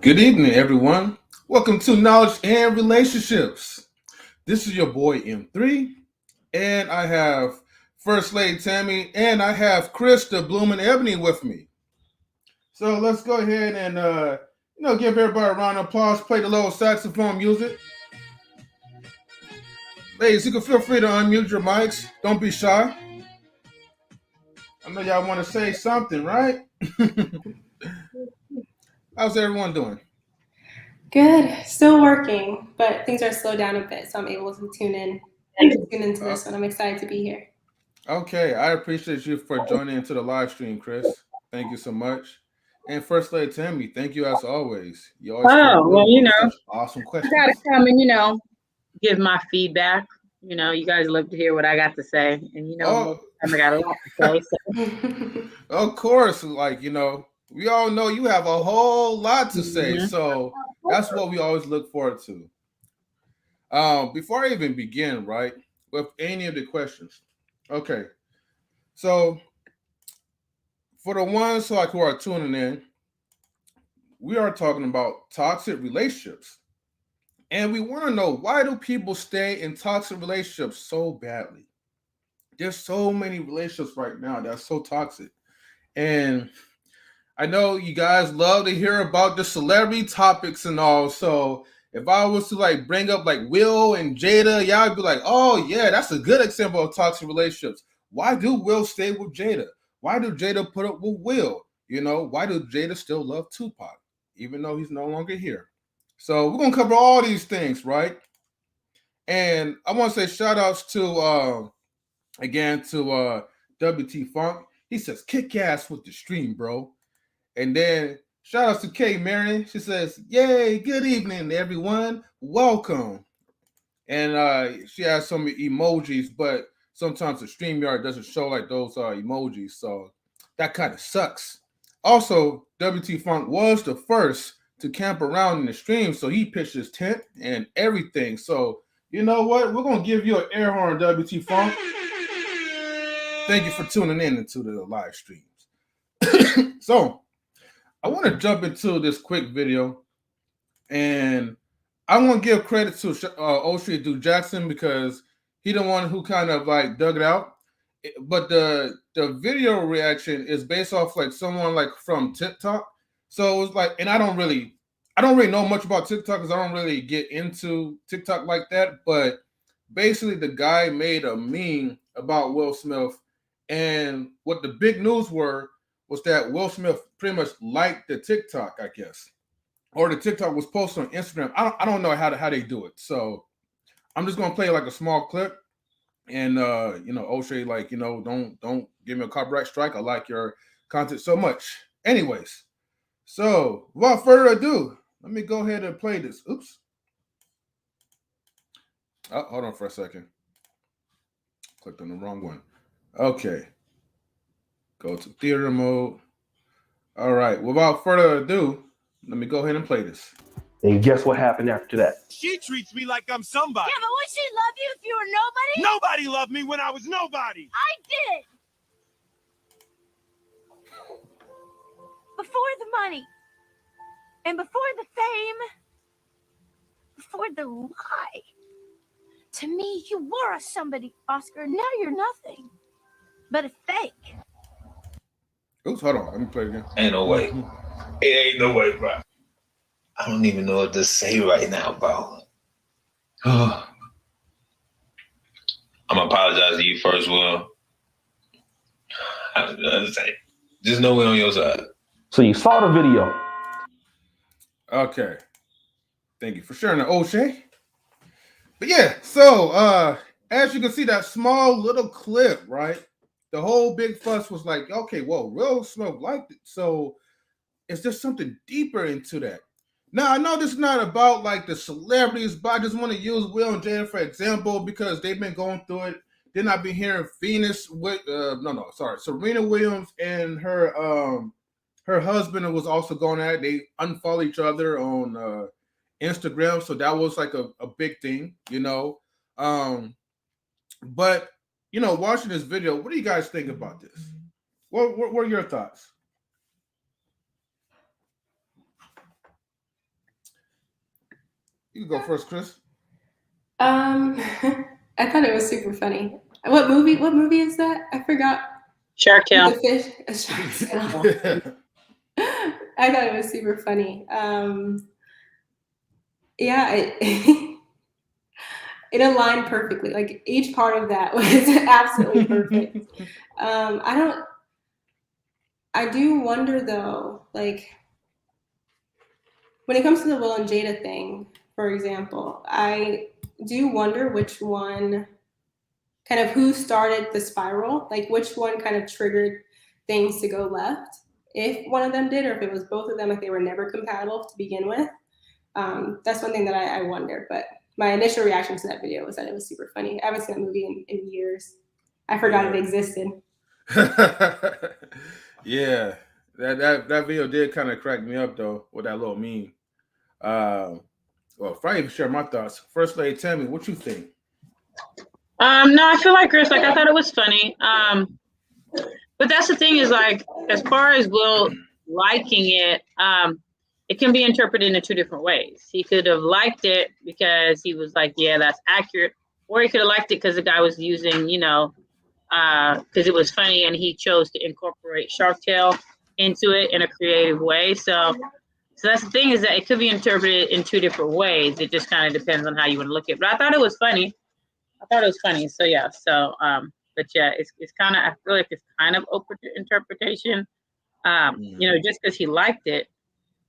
Good evening, everyone. Welcome to Knowledge and Relationships. This is your boy M3, and I have First Lady Tammy, and I have Kris, the Blooming Ebony, with me. So let's go ahead and give everybody a round of applause. Play the little saxophone music. Ladies, you can feel free to unmute your mics. Don't be shy. I know y'all want to say something, right? How's everyone doing? Good. Still working, but things are slowed down a bit, so I'm able to tune into this one. I'm excited to be here. Okay, I appreciate you for joining into the live stream, Kris. Thank you so much. And First Lady Tammy, thank you as always. You always such awesome questions. I gotta come and give my feedback. You guys love to hear what I got to say, and I got a lot to say. So. Of course, we all know you have a whole lot to say, so that's what we always look forward to. Before I even begin, right, with any of the questions, okay, so for the ones who are tuning in, we are talking about toxic relationships, and we want to know, why do people stay in toxic relationships so badly? There's so many relationships right now that are so toxic, and I know you guys love to hear about the celebrity topics and all. So if I was to bring up Will and Jada, y'all would be like, oh yeah, that's a good example of toxic relationships. Why do Will stay with Jada? Why do Jada put up with Will? Why do Jada still love Tupac, even though he's no longer here? So we're gonna cover all these things, right? And I want to say shout outs to WT Funk. He says, kick ass with the stream, bro. And then shout out to Kay Marion. She says, yay, good evening, everyone. Welcome. And she has some emojis, but sometimes the StreamYard doesn't show those emojis. So that kind of sucks. Also, WT Funk was the first to camp around in the stream. So he pitched his tent and everything. So you know what? We're going to give you an air horn, WT Funk. Thank you for tuning in into the live streams. So I want to jump into this quick video, and I want to give credit to O Street Duke Jackson, because he the one who kind of dug it out. But the video reaction is based off someone from TikTok. So it's and I don't really know much about TikTok, because I don't really get into TikTok like that. But basically, the guy made a meme about Will Smith, and what the big news was was that Will Smith pretty much liked the TikTok, I guess, or the TikTok was posted on Instagram. I don't know how they do it. So I'm just gonna play like a small clip, and O'Shea, like, don't give me a copyright strike. I like your content so much. Anyways, so without further ado, let me go ahead and play this. Oops. Oh, hold on for a second. Clicked on the wrong one. Okay. Go to theater mode. All right. Without further ado, let me go ahead and play this. And guess what happened after that? She treats me like I'm somebody. Yeah, but would she love you if you were nobody? Nobody loved me when I was nobody. I did. Before the money. And before the fame. Before the lie. To me, you were a somebody, Oscar. Now you're nothing. But a fake. Oops, hold on. Let me play it again. Ain't no way. It ain't no way, bro. I don't even know what to say right now, bro. I'm gonna apologize to you first, Will. Just know we're on your side. So you saw the video. Okay. Thank you for sharing that, O'Shea. But yeah, so as you can see, that small little clip, right? The whole big fuss was like, okay, well, Will Smith liked it. So is there something deeper into that? Now, I know this is not about like the celebrities, but I just want to use Will and Jada for example because they've been going through it. Then I've been hearing Serena Williams and her husband was also going at it. They unfollow each other on Instagram, so that was like a big thing, But watching this video, what do you guys think about this? What are your thoughts? You can go first, Kris. I thought it was super funny. What movie is that? I forgot. Shark Tale. The fish. A Shark Tale. I thought it was super funny. It aligned perfectly. Like each part of that was absolutely perfect. I do wonder though, like when it comes to the Will and Jada thing, for example, I do wonder which one kind of who started the spiral, like which one kind of triggered things to go left. If one of them did, or if it was both of them, like they were never compatible to begin with. That's one thing that I wonder. But my initial reaction to that video was that it was super funny. I haven't seen that movie in years. I forgot it existed. Yeah, that video did kind of crack me up though with that little meme. Well, if I even share my thoughts, First Lady Tammy, what you think? No, I feel like Kris. Like I thought it was funny. But that's the thing is like as far as Will liking it, it can be interpreted in two different ways. He could have liked it because he was like, yeah, that's accurate. Or he could have liked it because the guy was using, because it was funny and he chose to incorporate Shark Tale into it in a creative way. So that's the thing is that it could be interpreted in two different ways. It just kind of depends on how you want to look at it. But I thought it was funny. So yeah. So, but yeah, it's kind of, I feel like it's kind of open to interpretation. Just because he liked it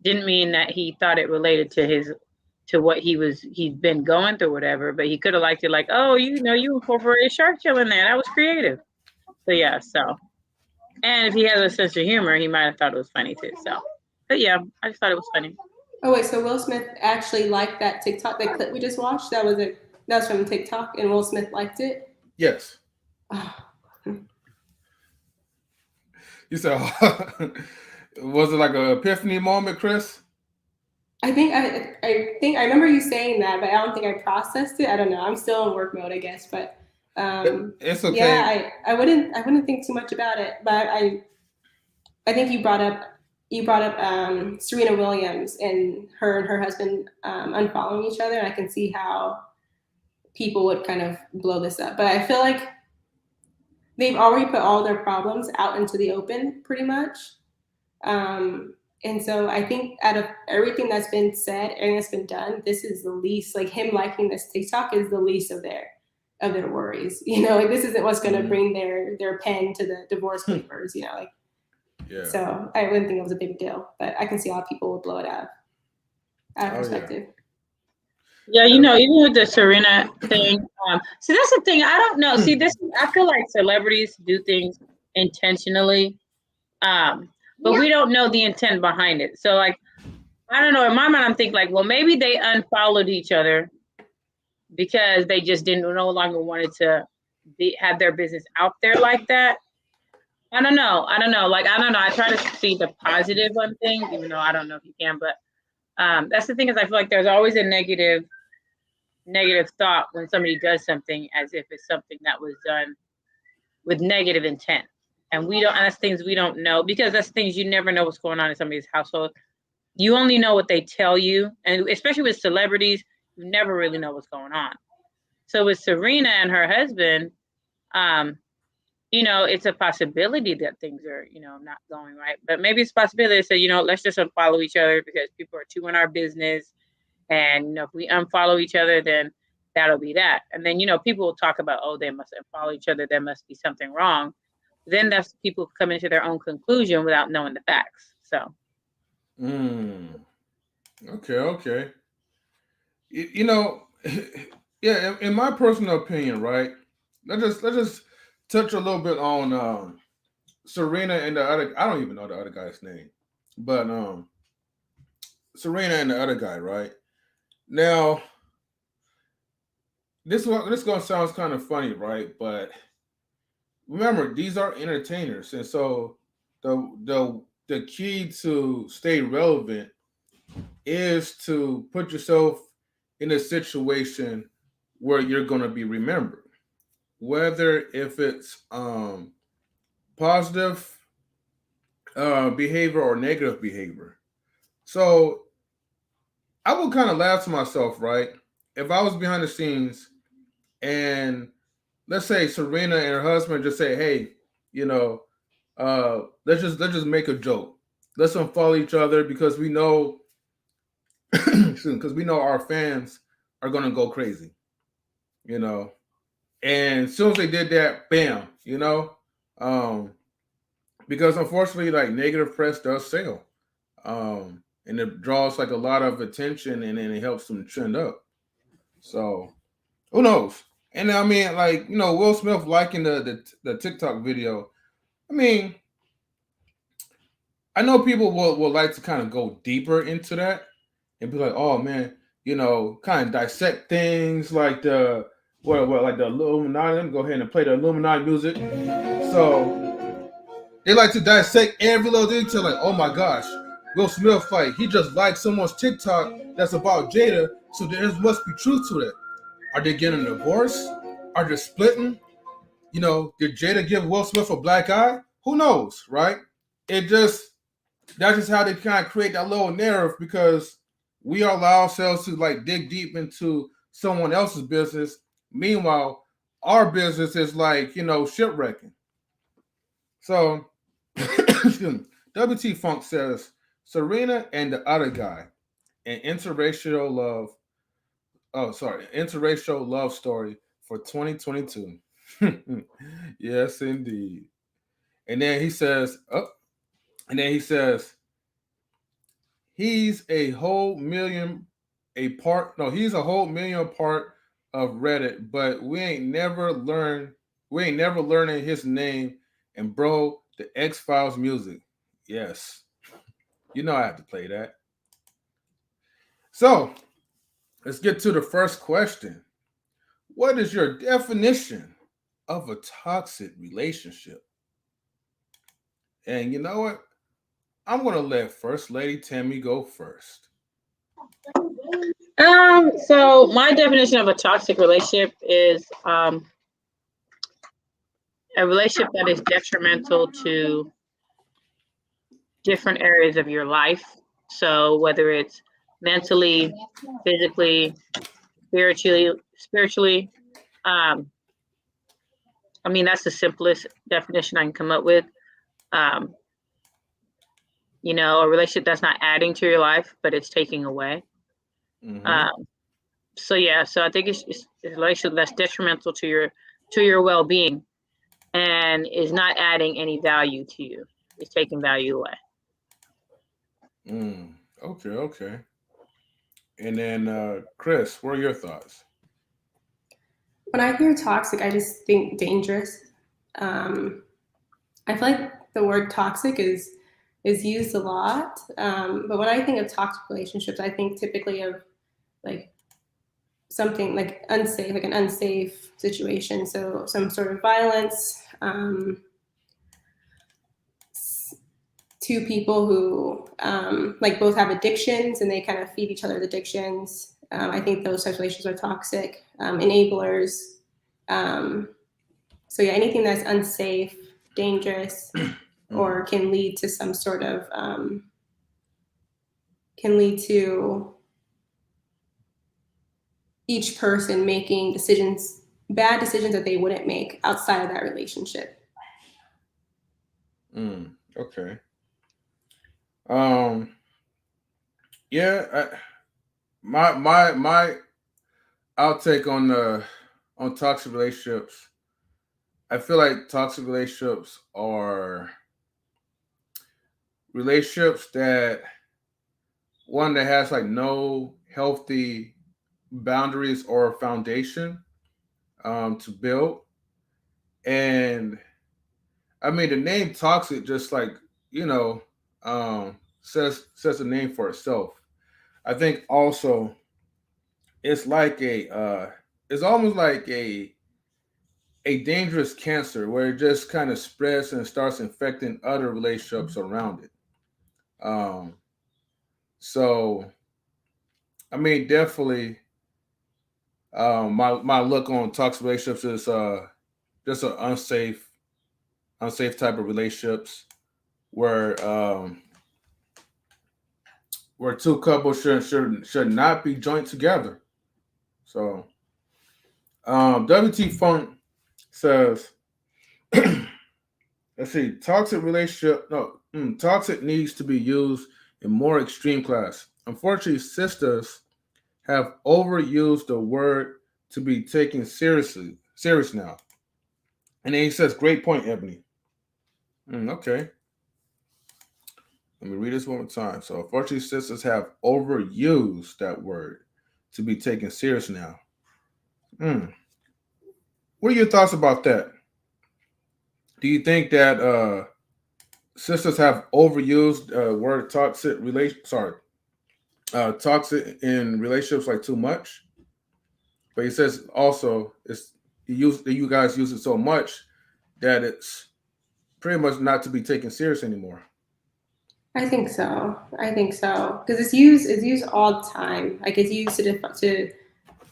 didn't mean that he thought it related to what he'd been going through, whatever. But he could have liked it, like, oh, you incorporated Shark Tale in there. That was creative. So yeah. So, and if he has a sense of humor, he might have thought it was funny too. So, but yeah, I just thought it was funny. Oh wait, so Will Smith actually liked that TikTok, that clip we just watched. That was from TikTok, and Will Smith liked it. Yes. Oh. You said, was it like an epiphany moment, Kris? I think I remember you saying that, but I don't think I processed it. I don't know. I'm still in work mode, I guess. But it's okay. Yeah, I wouldn't think too much about it. But I think you brought up Serena Williams and her husband unfollowing each other, and I can see how people would kind of blow this up. But I feel like they've already put all their problems out into the open, pretty much. And so I think out of everything that's been said, everything that's been done, this is the least, like him liking this TikTok is the least of their worries. Like this isn't what's going to bring their pen to the divorce papers. Like Yeah. So I wouldn't think it was a big deal, but I can see how people would blow it out of Oh, perspective. Yeah, you know, even with the Serena thing, see, that's the thing. I don't know. See, I feel like celebrities do things intentionally, but we don't know the intent behind it. So, like, I don't know. In my mind, I'm thinking like, well, maybe they unfollowed each other because they just no longer wanted to have their business out there like that. I don't know. Like, I don't know. I try to see the positive on things, even though I don't know if you can. But that's the thing is, I feel like there's always a negative thought when somebody does something as if it's something that was done with negative intent. And that's things we don't know, because that's things you never know what's going on in somebody's household. You only know what they tell you. And especially with celebrities, you never really know what's going on. So with Serena and her husband, you know, it's a possibility that things are, you know, not going right. But maybe it's a possibility to say, you know, let's just unfollow each other because people are too in our business. And, you know, if we unfollow each other, then that'll be that. And then, you know, people will talk about, oh, they must unfollow each other. There must be something wrong. Then that's people coming to their own conclusion without knowing the facts. So. Okay. You know, yeah. In my personal opinion, right? Let's just touch a little bit on Serena and the other. I don't even know the other guy's name, but Serena and the other guy, right? Now, this gonna sound kind of funny, right? But remember, these are entertainers, and so the key to stay relevant is to put yourself in a situation where you're going to be remembered, whether if it's positive behavior or negative behavior. So I would kind of laugh to myself, right? If I was behind the scenes and let's say Serena and her husband just say, "Hey, you know, let's just make a joke. Let's unfollow each other because we know our fans are gonna go crazy, you know." And as soon as they did that, bam, you know, because unfortunately, like negative press does sell, and it draws like a lot of attention, and then it helps them trend up. So who knows? And I mean, like you know, Will Smith liking the TikTok video. I mean, I know people will like to kind of go deeper into that and be like, oh man, you know, kind of dissect things like like the Illuminati. Let me go ahead and play the Illuminati music. So they like to dissect every little detail, like, oh my gosh, Will Smith, like he just liked someone's TikTok that's about Jada, so there must be truth to it. Are they getting a divorce? Are they splitting? You know, did Jada give Will Smith a black eye? Who knows, right? That's just how they kind of create that little narrative because we allow ourselves to like dig deep into someone else's business. Meanwhile, our business is like, you know, shipwrecking. So, WT Funk says Serena and the other guy, an interracial love story for 2022. Yes, indeed. And then he says, he's a whole million he's a whole million part of Reddit, but we ain't never learning his name. And bro, the X-Files music. Yes. You know I have to play that. So let's get to the first question. What is your definition of a toxic relationship? And you know what? I'm gonna let First Lady Tammy go first. So my definition of a toxic relationship is a relationship that is detrimental to different areas of your life. So whether it's mentally, physically, spiritually, I mean that's the simplest definition I can come up with. You know, a relationship that's not adding to your life, but it's taking away. Mm-hmm. So I think it's a relationship that's detrimental to your well-being and is not adding any value to you. is taking value away. Okay. And then Kris, what are your thoughts? When I hear toxic, I just think dangerous. I feel like the word toxic is used a lot, but when I think of toxic relationships, I think typically of like something like unsafe, like an unsafe situation. So some sort of violence. Two people who like both have addictions and they kind of feed each other the addictions. I think those types of relationships are toxic. Enablers. So yeah, anything that's unsafe, dangerous, or can lead to some sort of can lead to each person making decisions, bad decisions that they wouldn't make outside of that relationship. Okay. Yeah, my outtake on toxic relationships. I feel like toxic relationships are relationships that one that has like no healthy boundaries or foundation to build. And I mean the name toxic just like, you know, says a name for itself. I think also it's like it's almost like a dangerous cancer where it just kind of spreads and starts infecting other relationships around it. Um, so I mean, definitely, my look on toxic relationships is just an unsafe type of relationships where two couples should not be joined together. So WT Funk says, let's see, toxic needs to be used in more extreme class. Unfortunately, sisters have overused the word to be taken serious now. And then he says, great point, Ebony. Okay. Let me read this one more time. So, unfortunately, sisters have overused that word to be taken serious now. What are your thoughts about that? Do you think that sisters have overused word toxic in relationships like too much? But he says also you guys use it so much that it's pretty much not to be taken serious anymore. I think so because it's used all the time. Like it's used to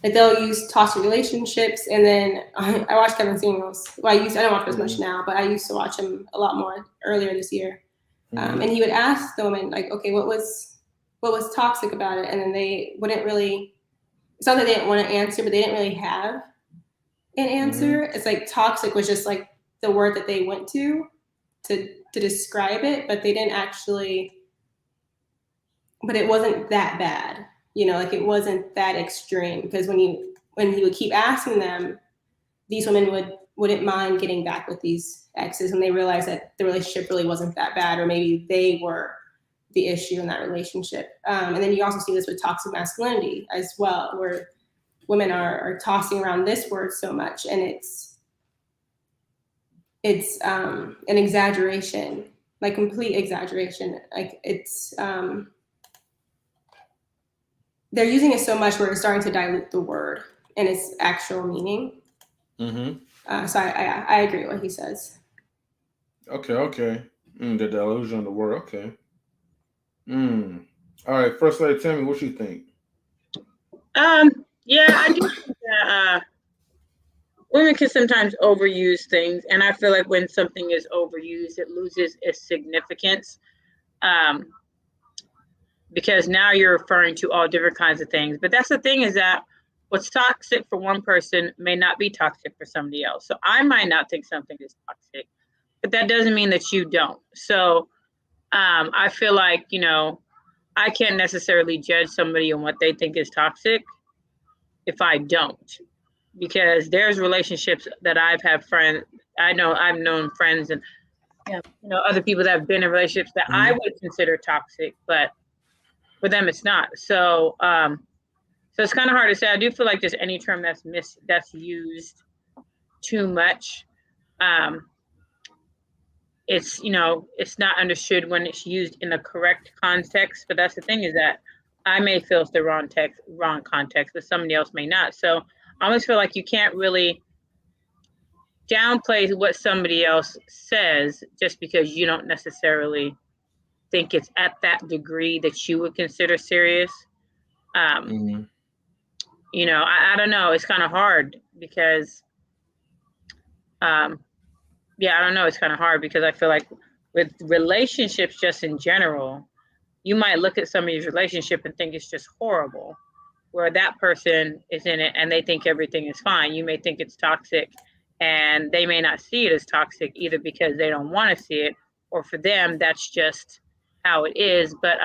like they'll use toxic relationships, and then I watch Kevin Samuels. Well, I don't watch as much now, but I used to watch him a lot more earlier this year. And he would ask the woman like, okay, what was toxic about it, and then they wouldn't really. It's not that they didn't want to answer, but they didn't really have an answer. It's like toxic was just like the word that they went to describe it, but they didn't actually. But it wasn't that bad, like it wasn't that extreme. Because when he would keep asking them, these women wouldn't mind getting back with these exes when they realized that the relationship really wasn't that bad, or maybe they were the issue in that relationship. And then you also see this with toxic masculinity as well, where women are tossing around this word so much, and it's an exaggeration, like complete exaggeration. Like it's they're using it so much where it's starting to dilute the word and its actual meaning. So I agree with what he says. Okay. The delusion of the word. Okay. All right. First Lady Tammy, what you think? Yeah, I do think that women can sometimes overuse things, and I feel like when something is overused, it loses its significance. Because now you're referring to all different kinds of things. But that's the thing, is that what's toxic for one person may not be toxic for somebody else. So I might not think something is toxic, but that doesn't mean that you don't. So I feel like, I can't necessarily judge somebody on what they think is toxic if I don't. Because there's relationships that I've known friends, and other people that have been in relationships that I would consider toxic, but for them it's not. So so it's kind of hard to say. I do feel like just any term that's used too much, it's it's not understood when it's used in the correct context. But that's the thing, is that I may feel it's the wrong context, but somebody else may not. So I almost feel like you can't really downplay what somebody else says just because you don't necessarily think it's at that degree that you would consider serious. I don't know. It's kind of hard because, I don't know. It's kind of hard because I feel like with relationships just in general, you might look at somebody's relationship and think it's just horrible, where that person is in it and they think everything is fine. You may think it's toxic and they may not see it as toxic either because they don't want to see it, or for them, that's just how it is. But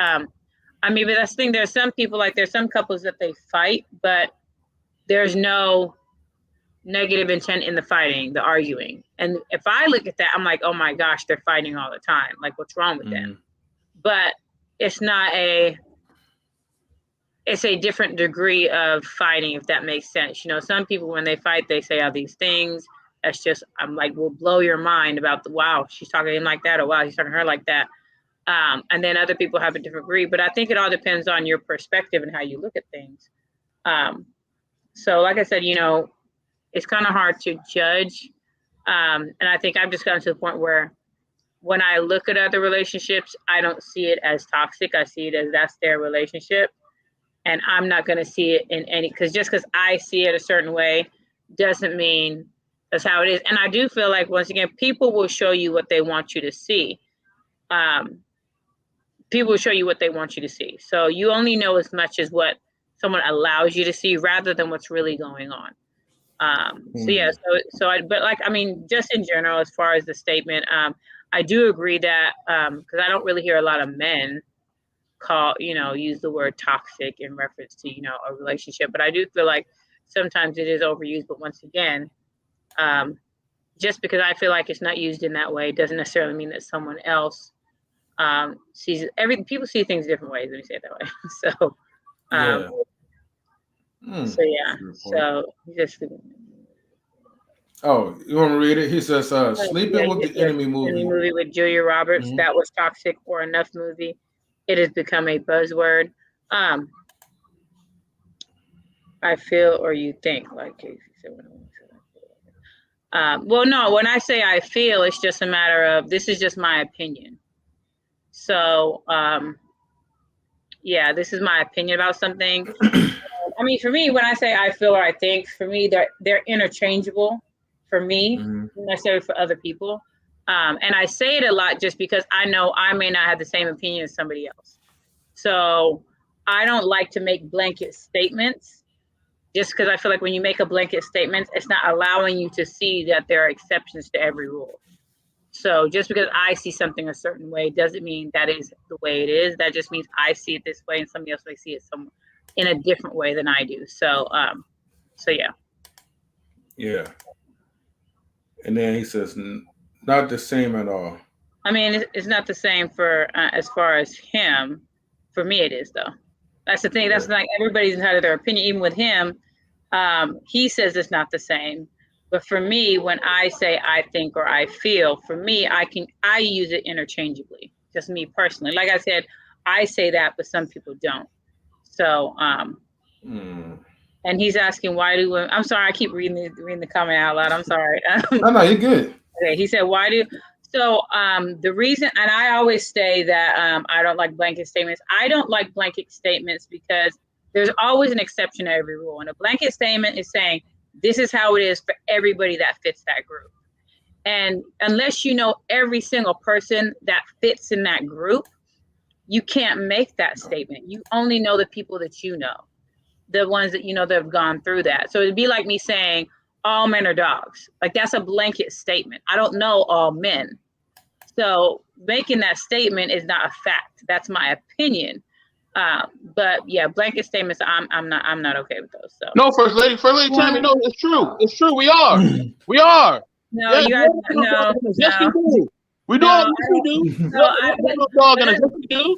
but that's the thing. There's some people, like there's some couples that they fight, but there's no negative intent in the fighting, the arguing. And if I look at that, I'm like, oh my gosh, they're fighting all the time. Like, what's wrong with them? But it's not it's a different degree of fighting, if that makes sense. Some people, when they fight, they say all these things. That's just, I'm like, will blow your mind about wow, she's talking to him like that, or wow, he's talking to her like that. And then other people have a different degree. But I think it all depends on your perspective and how you look at things. So like I said, it's kind of hard to judge. And I think I've just gotten to the point where when I look at other relationships, I don't see it as toxic. I see it as that's their relationship. And I'm not going to see it in any, because just because I see it a certain way doesn't mean that's how it is. And I do feel like, once again, people will show you what they want you to see. People will show you what they want you to see. So you only know as much as what someone allows you to see, rather than what's really going on. Just in general, as far as the statement, I do agree that, because I don't really hear a lot of men use the word toxic in reference to, a relationship, but I do feel like sometimes it is overused. But once again, just because I feel like it's not used in that way doesn't necessarily mean that someone else sees it. People see things different ways, let me say it that way. Oh, you want to read it? He says, sleeping with the enemy movie. Movie with Julia Roberts, that was toxic, or Enough movie. It has become a buzzword. I feel, or you think, like Casey said. Well, no, when I say I feel, it's just a matter of, this is just my opinion. So, this is my opinion about something. For me, when I say I feel or I think, for me, they're interchangeable for me, not necessarily for other people. And I say it a lot just because I know I may not have the same opinion as somebody else. So I don't like to make blanket statements, just because I feel like when you make a blanket statement, it's not allowing you to see that there are exceptions to every rule. So just because I see something a certain way doesn't mean that is the way it is. That just means I see it this way and somebody else may see it in a different way than I do. So, yeah. Yeah. And then he says, not the same at all. It's not the same for as far as him. For me, it is, though. That's the thing. That's like, everybody's entitled to their opinion. Even with him, he says it's not the same. But for me, when I say I think or I feel, for me, I use it interchangeably. Just me personally. Like I said, I say that, but some people don't. So, and he's asking, why do women, I'm sorry, I keep reading the comment out loud. I'm sorry. No, you're good. Okay, he said, why do, so the reason, and I always say that I don't like blanket statements. I don't like blanket statements because there's always an exception to every rule. And a blanket statement is saying, this is how it is for everybody that fits that group. And unless you know every single person that fits in that group, you can't make that statement. You only know the people that you know, the ones that you know that have gone through that. So it'd be like me saying all men are dogs. Like, that's a blanket statement. I don't know all men. So making that statement is not a fact. That's my opinion. But yeah, blanket statements, I'm not okay with those. So no, First Lady Tammy, no, it's true. It's true. We are. No, you guys, no. Yes, we do. We do No, what I we don't. do. No, I, No dog in a we do.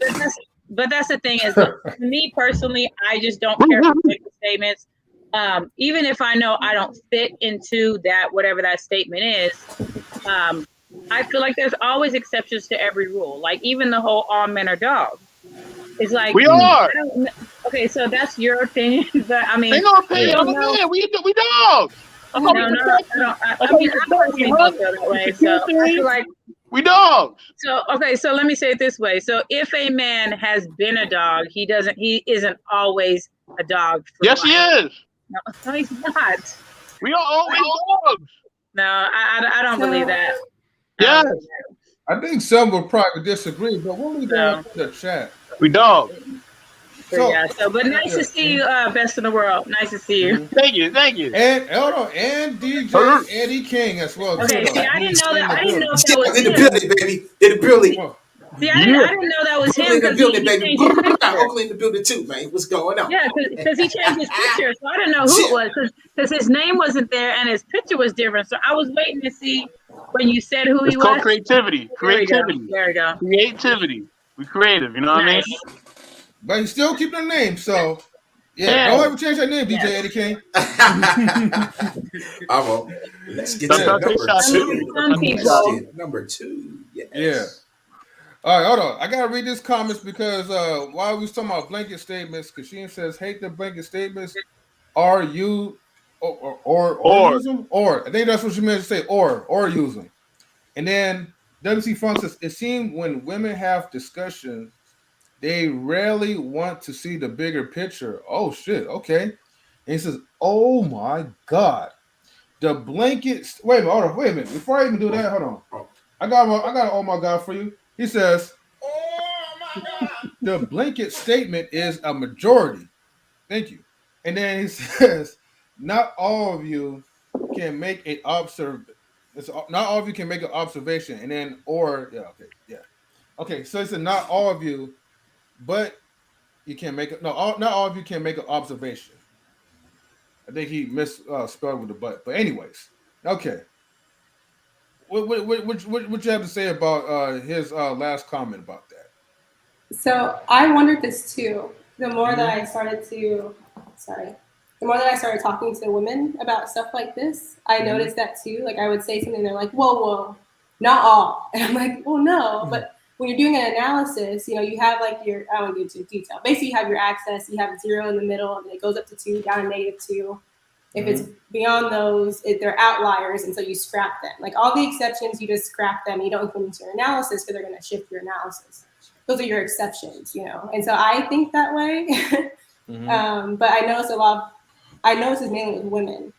but that's the thing is, that to me personally, I just don't care for blanket statements. Even if I know I don't fit into that, whatever that statement is, I feel like there's always exceptions to every rule. Like even the whole all men are dogs. It's like We I are. don't. Okay, so that's your opinion, but I mean, Ain't no opinion. I I'm don't a know. man. We dogs. That's how we No, protect. I don't. I That's how we mean, I protect. We personally don't hunt. feel that We way. secure So I feel things. like We dogs. so. Okay, so let me say it this way. So if a man has been a dog, he isn't always a dog for Yes, he life. is. No, he's not. We are always dogs. No, I don't believe that. Yes, I think some will probably disagree, but we'll leave that in the chat. we dogs. So, Yeah. So, but nice to see you, best in the world. Nice to see you. Thank you. Thank you. and hold on, and DJ Eddie King as well. Okay. too, See, I didn't know that. I didn't know if that was In the him. building, baby. In the building. See, I didn't know that was him Oakland in the because building, he baby. changed his picture. Oakland in the building too, man. What's going on? Yeah, because he changed his picture, so I didn't know who it was because his name wasn't there and his picture was different. So I was waiting to see when you said who he It's called was. creativity. Creativity. There we go. Creativity. We creative. You know what I mean? But he still keep their name, so yeah. Don't ever change that name, DJ Eddie King. I won't. Let's get to number two. Yes. Yeah. All right, hold on. I gotta read this comments because while we was talking about blanket statements, Kasheen says, "Hate the blanket statements. Are you or use them? Or I think that's what she meant to say. Or use them." And then WC Funk says, "It seems when women have discussions, they rarely want to see the bigger picture." Oh shit. Okay. And he says, "Oh my god, the blankets." Wait a minute. Hold on. Wait a minute. Before I even do that, hold on. I got an oh my god for you. He says, "Oh my god, the blanket statement is a majority." Thank you. And then he says, "Not all of you can make an Not all of you can make an observation." And then okay. So he said, "Not all of you, but you can make it." No, not all of you can make an observation. I think he misspelled with the but. But anyways, okay. What you have to say about his last comment about that? So I wondered this too. The more that I started talking to women about stuff like this, I noticed that too. Like I would say something, they're like, "Whoa, not all," and I'm like, "Well, no." But when you're doing an analysis, you have like your, I don't want to get into detail. Basically, you have your access. You have 0 in the middle, and it goes up to 2, down to -2. If it's beyond those, they're outliers, and so you scrap them. Like all the exceptions, you just scrap them. You don't include into your analysis because they're going to shift your analysis. Those are your exceptions, And so I think that way. But I notice it's mainly with women.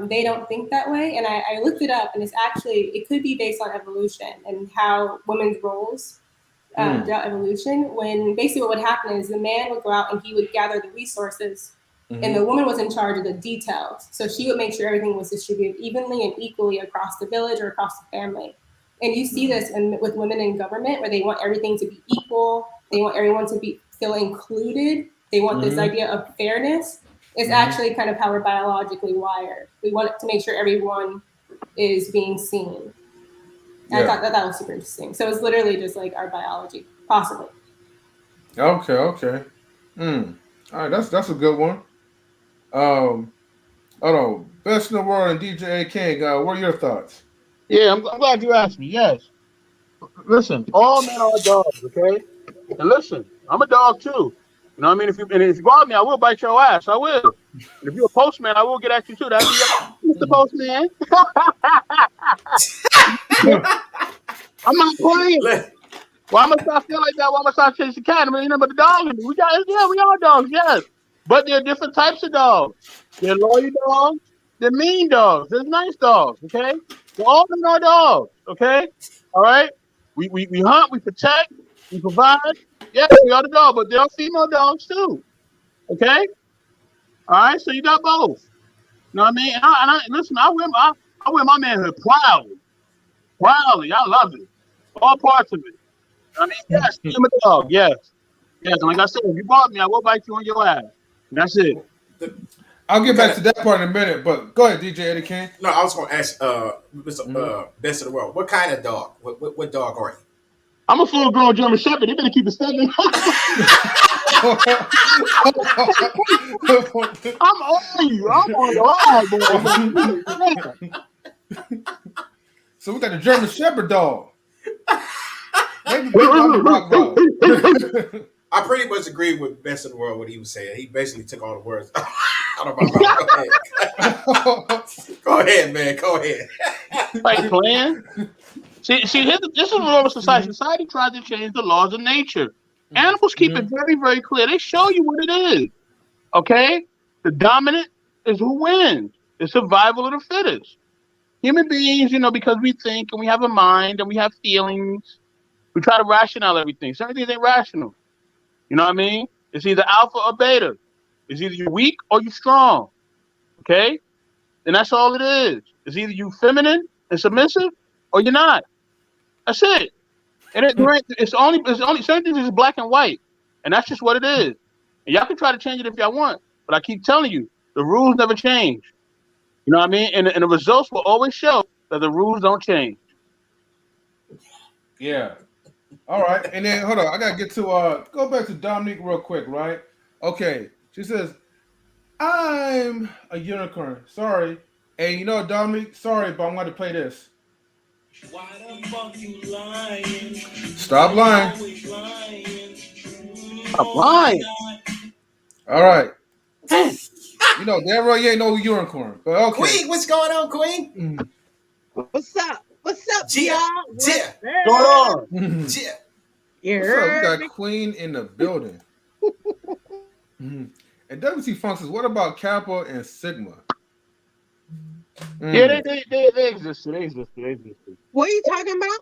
They don't think that way, and I looked it up, and it could be based on evolution and how women's roles throughout evolution. When basically what would happen is the man would go out and he would gather the resources. And the woman was in charge of the details. So she would make sure everything was distributed evenly and equally across the village or across the family. And you see this with women in government where they want everything to be equal. They want everyone to feel included. They want this idea of fairness. It's actually kind of how we're biologically wired. We want to make sure everyone is being seen. I thought that was super interesting. So it's literally just like our biology, possibly. Okay. All right, that's a good one. Best in the world and DJ King. What are your thoughts? Yeah, I'm glad you asked me. Yes. Listen, all men are dogs, okay? And listen, I'm a dog too. You know what I mean? If you go at me, I will bite your ass. I will. And if you're a postman, I will get at you too. That's Mr. Postman. I'm not playing. Why must I feel like that? Why must I chase the cat? I mean, but the dog in me. We are dogs, yes. But there are different types of dogs. There are loyal dogs. There are mean dogs. There's nice dogs, okay? So all men are dogs, okay? All right? We hunt, we protect, we provide. Yes, we are the dog, but there are female dogs too, okay? All right, so you got both. You know what I mean? Listen, I wear my manhood proudly. I love it. All parts of it. I mean, yes, I'm a dog. Yes. And like I said, if you bought me, I will bite you on your ass. And that's it. I'll get back to that part in a minute, but go ahead, DJ Eddie King. No, I was going to ask Mr. Best of the World. What kind of dog? What dog are you? I'm a full-grown German Shepherd. They better keep it 7. I'm on you. I'm on the boy. So we got the German Shepherd dog. Maybe I pretty much agree with Best of the World what he was saying. He basically took all the words out of my mouth. Go ahead, man. Go ahead. Like playing. See, this is what society. Society tries to change the laws of nature. Animals keep it very, very clear. They show you what it is. Okay? The dominant is who wins. It's survival of the fittest. Human beings, because we think and we have a mind and we have feelings, we try to rationalize everything. Some things ain't rational. You know what I mean? It's either alpha or beta. It's either you're weak or you're strong. Okay? And that's all it is. It's either you feminine and submissive or you're not. That's it. And it's only certain things is black and white. And that's just what it is. And y'all can try to change it if y'all want. But I keep telling you, the rules never change. You know what I mean? And the results will always show that the rules don't change. Yeah. All right. And then, hold on. I got to get to, go back to Dominique real quick, right? Okay. She says, I'm a unicorn. Sorry. And Dominique, sorry, but I'm going to play this. Why the fuck you lying? Stop lying. Stop lying. All right. Damn right you ain't no unicorn. But okay. Queen, what's going on, Queen? What's up? What's up, Gia? y'all? Gia. Going on? Gia. What's up? We got Queen in the building. And WT Functions, what about Kappa and Sigma? Yeah, they exist. They exist. What are you talking about?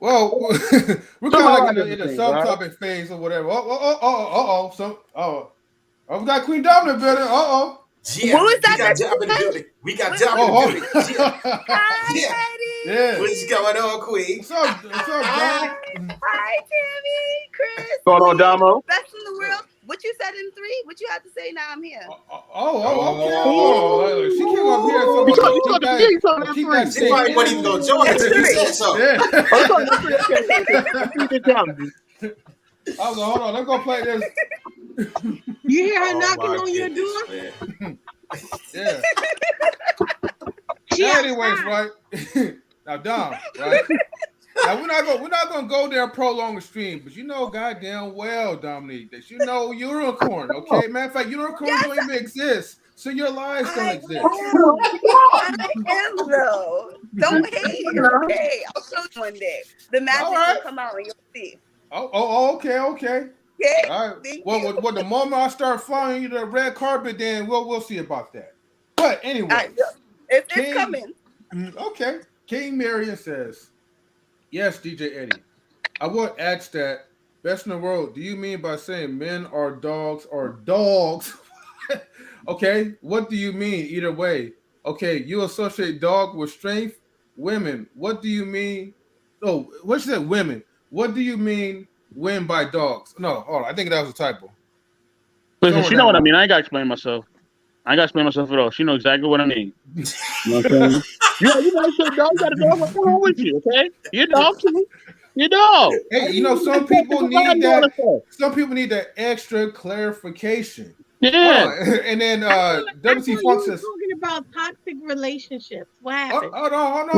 Well, we're kind of like in a subtopic phase or whatever. We got Queen Dominic building. Yeah, what was that? We got Dominic building. Hi, yeah. What's going on, Queen? What's up, Dom? Hi, Tammy, Kris. Going on, Damo? Best in the world. What you said in 3? What you had to say? Now I'm here. Okay. She came up here and She probably wasn't even going to join us if you said so. I was like, hold on, let's go play this. You hear her knocking on your door? Yeah. Anyways, right? Now, Dom, right? Now we're not gonna go there and prolong the stream, but goddamn well, Dominique, that unicorn, okay? Matter of fact, unicorns don't even exist, so your lies don't exist. I am though. Don't hate. Okay, I'll show you one day. The magic will come out and you'll see. Okay. Okay. All right. Well, the moment I start following you to the red carpet, then we'll see about that. But anyway, it's coming. Okay. King Marion says, yes, DJ Eddie. I would ask that. Best in the world. Do you mean by saying men are dogs or dogs? Okay. What do you mean? Either way. Okay. You associate dog with strength. Women. What do you mean? Oh, what you said? Women. What do you mean? Win by dogs? No, hold on. I think that was a typo. Listen, she know what I mean. I ain't got to explain myself. I ain't got to explain myself at all. She know exactly what I mean. You know what I'm saying? You might say dog got a dog. What's wrong with you? Okay, you're dog too. You're dog. Hey, some people need that. Some people need that extra clarification. Yeah. And then WT Funk says talking about toxic relationships. What happened? Hold on.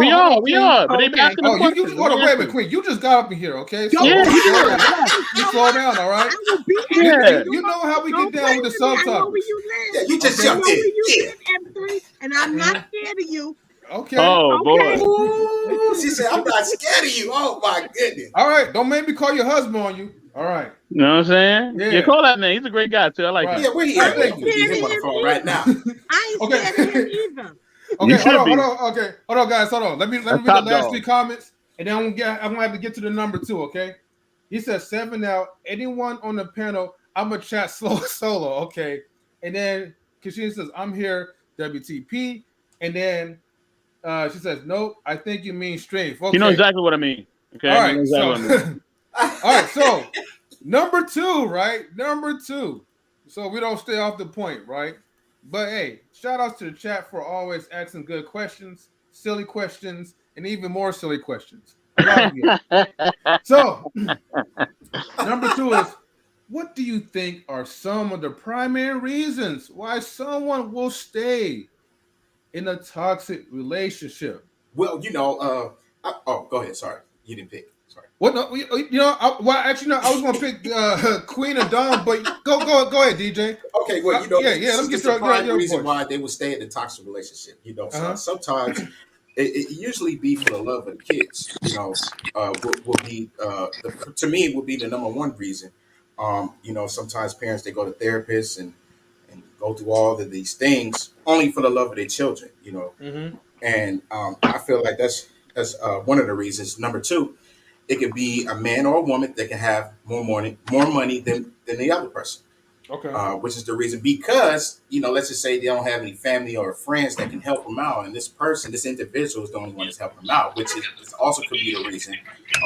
We are. But they asking the question. Hold on, wait a minute, Queen. You just got up in here, okay? So yeah. You slow down, all right? Yeah. You know how we get down with the subtopics. Yeah, you just jumped in. And I'm not scared of you. Okay. Oh, boy. Ooh, she said, I'm not scared of you. Oh, my goodness. All right. Don't make me call your husband on you. All right. You know what I'm saying? Yeah. You call that man. He's a great guy, too. I like him. Yeah, where he at? Get him on the phone right now. I ain't scared of him either. Okay, hold on. Okay, hold on, guys. Hold on. Let me read the last 3 comments, and then I'm gonna have to get to the number 2. Okay. He says 7 now. Anyone on the panel? I'm gonna chat solo. Okay. And then Kashina says I'm here. WTP. And then she says nope. I think you mean strength. Okay. You know exactly what I mean. Okay. All right. All right. So number 2, right? Number 2. So we don't stay off the point, right? But hey, shout outs to the chat for always asking good questions, silly questions, and even more silly questions. A lot of you. So, number 2 is, what do you think are some of the primary reasons why someone will stay in a toxic relationship? Well, go ahead. Sorry, you didn't pick. Sorry. What? No, actually, no. I was going to pick Queen of Dawn, but go ahead, DJ. Okay, well, Let me get the prime your reason voice. why they will stay in a toxic relationship. So sometimes it usually be for the love of the kids. Will be to me it would be the number one reason. Sometimes parents, they go to therapists and go through all of these things only for the love of their children. And I feel like that's one of the reasons. Number two, it could be a man or a woman that can have more money than the other person. Okay. Which is the reason, because let's just say they don't have any family or friends that can help them out, and this individual is the only one that's helping them out, which is also could be the reason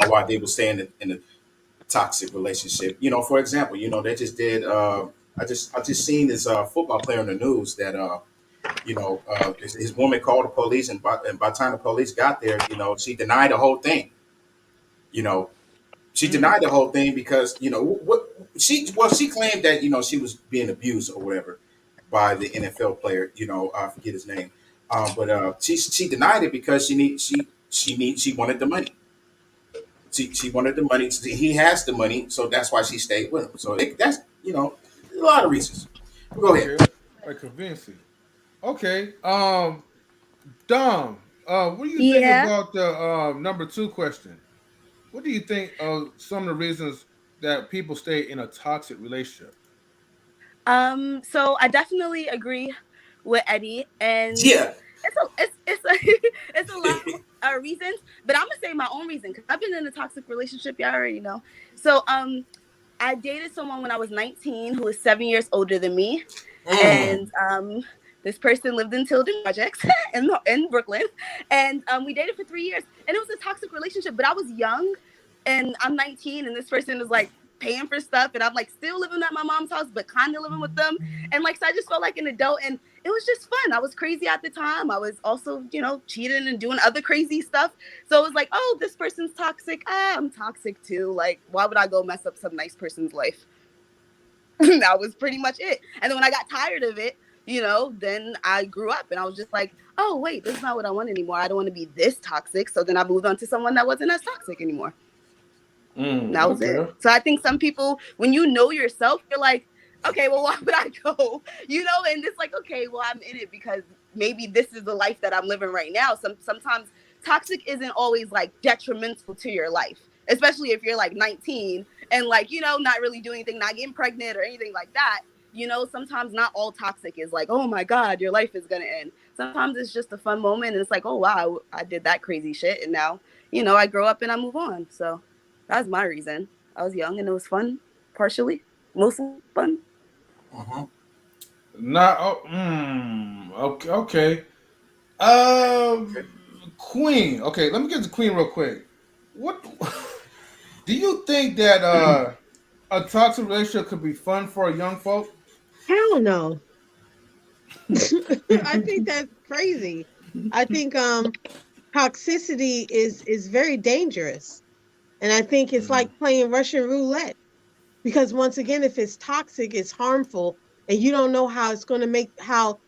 why they will stay in a toxic relationship. For example, they just did. I just seen this football player in the news that his woman called the police, and by the time the police got there, she denied the whole thing. She denied the whole thing because she claimed that she was being abused or whatever by the NFL player. I forget his name, but she denied it because she wanted the money. She wanted the money. He has the money, so that's why she stayed with him. So that's a lot of reasons. Go ahead. Like convincing. Okay. Dom, what do you think about the number 2 question? What do you think of some of the reasons that people stay in a toxic relationship? So I definitely agree with Eddie, and it's a lot of reasons, but I'm gonna say my own reason because I've been in a toxic relationship. Y'all already know. So I dated someone when I was 19 who was 7 years older than me, and this person lived in Tilden Projects in Brooklyn, and we dated for 3 years, and it was a toxic relationship. But I was young, and I'm 19, and this person is like paying for stuff, and I'm like still living at my mom's house, but kind of living with them, and so I just felt like an adult, and it was just fun. I was crazy at the time. I was also, cheating and doing other crazy stuff. So it was like, oh, this person's toxic. I'm toxic too. Like, why would I go mess up some nice person's life? That was pretty much it. And then when I got tired of it, then I grew up and I was just like, oh, wait, this is not what I want anymore. I don't want to be this toxic. So then I moved on to someone that wasn't as toxic anymore. That was it. So I think some people, when you know yourself, you're like, okay, well, why would I go? And it's like, okay, well, I'm in it because maybe this is the life that I'm living right now. Sometimes toxic isn't always like detrimental to your life, especially if you're like 19 and like, not really doing anything, not getting pregnant or anything like that. Sometimes not all toxic is like, oh my God, your life is going to end. Sometimes it's just a fun moment. And it's like, oh, wow, I did that crazy shit. And now, I grow up and I move on. So that's my reason. I was young and it was fun, partially, mostly fun. Okay. Queen. Okay, let me get to Queen real quick. What do you think that a toxic relationship could be fun for a young folk? Hell no. I think that's crazy. I think toxicity is very dangerous. And I think it's like playing Russian roulette. Because once again, if it's toxic, it's harmful, and you don't know how it's going to how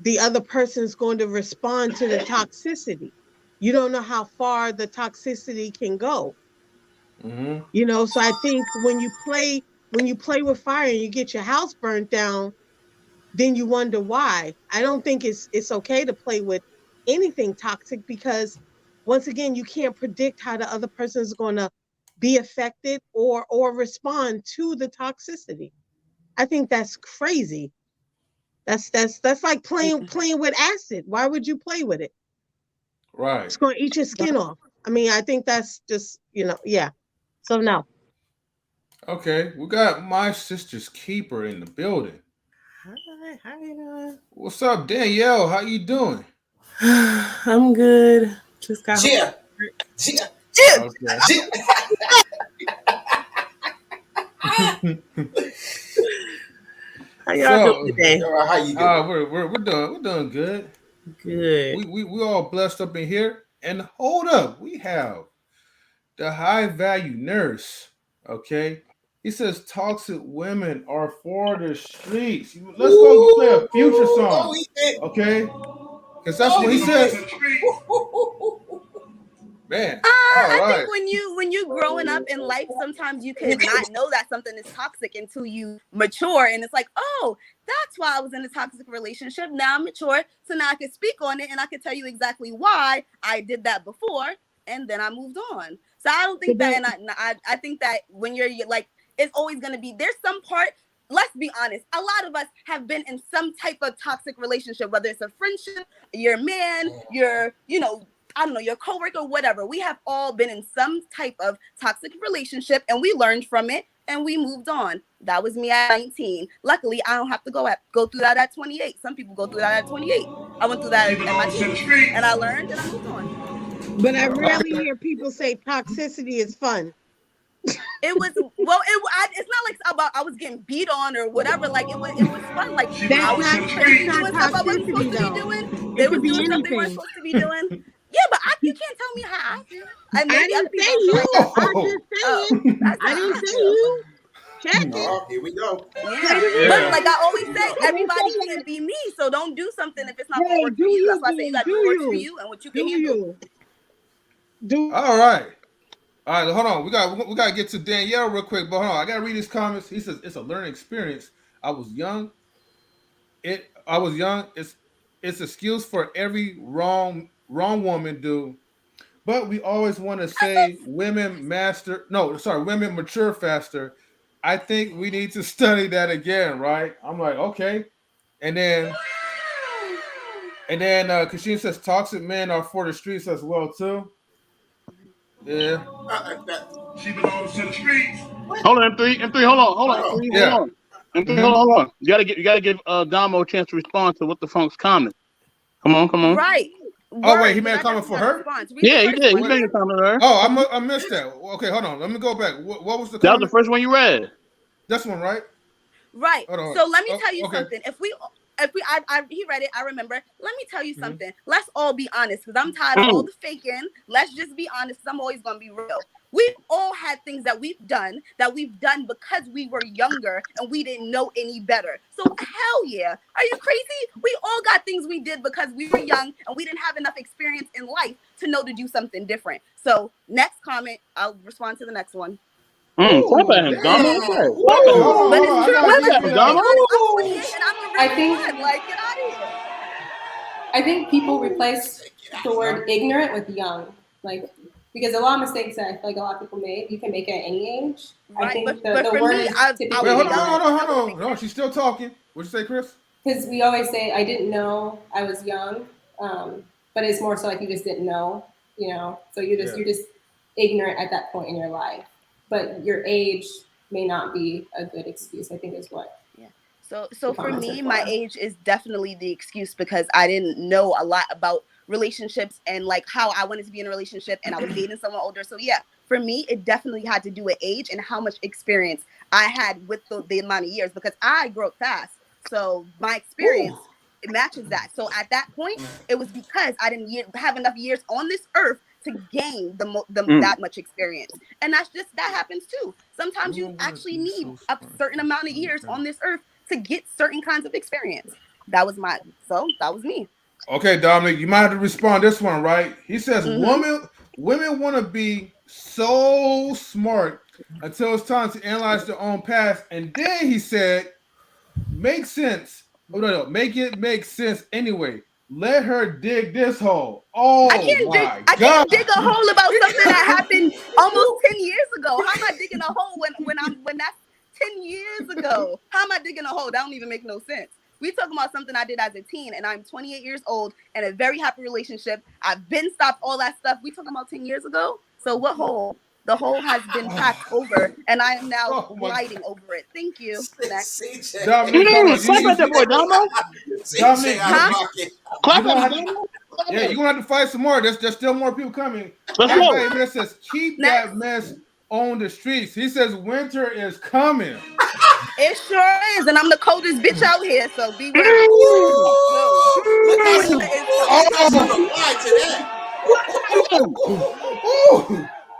the other person's going to respond to the toxicity. You don't know how far the toxicity can go. So I think when you play with fire and you get your house burnt down, then you wonder why. I don't think it's okay to play with anything toxic because once again, you can't predict how the other person is going to be affected or respond to the toxicity. I think that's crazy. That's like playing with acid. Why would you play with it? Right. It's going to eat your skin off. I mean, I think that's just, yeah. So no. Okay, we got my sister's keeper in the building. Hi, how you doing? What's up, Danielle? How you doing? I'm good. Just got home. How y'all doing today? How you doing? We're doing good. Good. We all blessed up in here. And hold up, we have the high value nurse. Okay. He says toxic women are for the streets. Let's go play a Future song. Okay? Because that's what he says. Man. I think when you growing up in life, sometimes you could not know that something is toxic until you mature, and it's like, oh, that's why I was in a toxic relationship. Now I'm mature, so now I can speak on it, and I can tell you exactly why I did that before, and then I moved on. So I don't think that, and I think that when you're like, it's always going to be, there's some part. Let's be honest. A lot of us have been in some type of toxic relationship, whether it's a friendship, your man, your, I don't know, your coworker, whatever. We have all been in some type of toxic relationship, and we learned from it, and we moved on. That was me at 19. Luckily, I don't have to go through that at 28. Some people go through that at 28. I went through that at my teens, and I learned, and I moved on. But I rarely hear people say toxicity is fun. It was it's not like I was getting beat on or whatever. Like it was fun. Like I was doing stuff I wasn't supposed to be doing. They were doing stuff they weren't supposed to be doing. Yeah, but you can't tell me how I feel. I didn't say you. I didn't say you. Check it. Here we go. Yeah. But like I always say, everybody can't be me. So don't do something if it's not gonna work for you. That's why I say you got to do what works for you and what you can handle. All right. All right, hold on. We got to get to Danielle real quick, but hold on. I got to read his comments. He says it's a learning experience. I was young. It's excuse for every wrong woman do. But we always want to say women mature faster. I think we need to study that again, right? I'm like, okay. And then Kashim says toxic men are for the streets as well too. Yeah. She belongs to the streets. Hold on, M3, hold on. Yeah. M3, hold on. You gotta give Damo a chance to respond to what the funk's comment. Come on. Right. Oh wait, he made a comment for her? Yeah, he did. He made a comment for her. Oh, I missed that. Okay, hold on. Let me go back. What was the comment? That was the first one you read. This one, right? Right. So let me tell you something. He read it, I remember. Let me tell you something. Let's all be honest, because I'm tired of all the faking. Let's just be honest, because I'm always gonna be real. We've all had things that we've done because we were younger and we didn't know any better. So hell yeah. Are you crazy? We all got things we did because we were young and we didn't have enough experience in life to know to do something different. So next comment, I'll respond to the next one. Clap at him, Damo. But it's true. I think, like, get out of here. I think people replace the word ignorant with young, like, because a lot of mistakes that I feel like a lot of people make, you can make it at any age. Right, I think but the word is typically. Wait, hold on. No, she's still talking. What'd you say, Kris? Because we always say, I didn't know I was young, but it's more so like you just didn't know, So you're just ignorant at that point in your life. But your age may not be a good excuse, I think is what. Yeah. So for me, my age is definitely the excuse because I didn't know a lot about relationships and like how I wanted to be in a relationship and I was dating someone older. So yeah, for me, it definitely had to do with age and how much experience I had with the amount of years because I grew up fast. So my experience, it matches that. So at that point, it was because I didn't have enough years on this earth to gain that much experience. And that happens too. Sometimes you actually need a certain amount of years on this earth to get certain kinds of experience. That was me. Okay, Dominique, you might have to respond this one, right? He says women want to be so smart until it's time to analyze their own past. And then he said, make sense. Make it make sense anyway. Let her dig this hole. Oh, I can't dig a hole about something that happened almost 10 years ago. How am I digging a hole when that's 10 years ago? How am I digging a hole? That don't even make no sense. We talking about something I did as a teen, and I'm 28 years old and a very happy relationship. I've been stopped all that stuff. We talking about 10 years ago. So what hole? The hole has been passed over, and I am now gliding over it. Thank you. Next. Clap at that boy, Damo. Clap at him. Yeah, you're gonna have to fight some more. There's still more people coming. Let's go. That says keep that mess on the streets. He says winter is coming. It sure is, and I'm the coldest bitch out here, so be ready.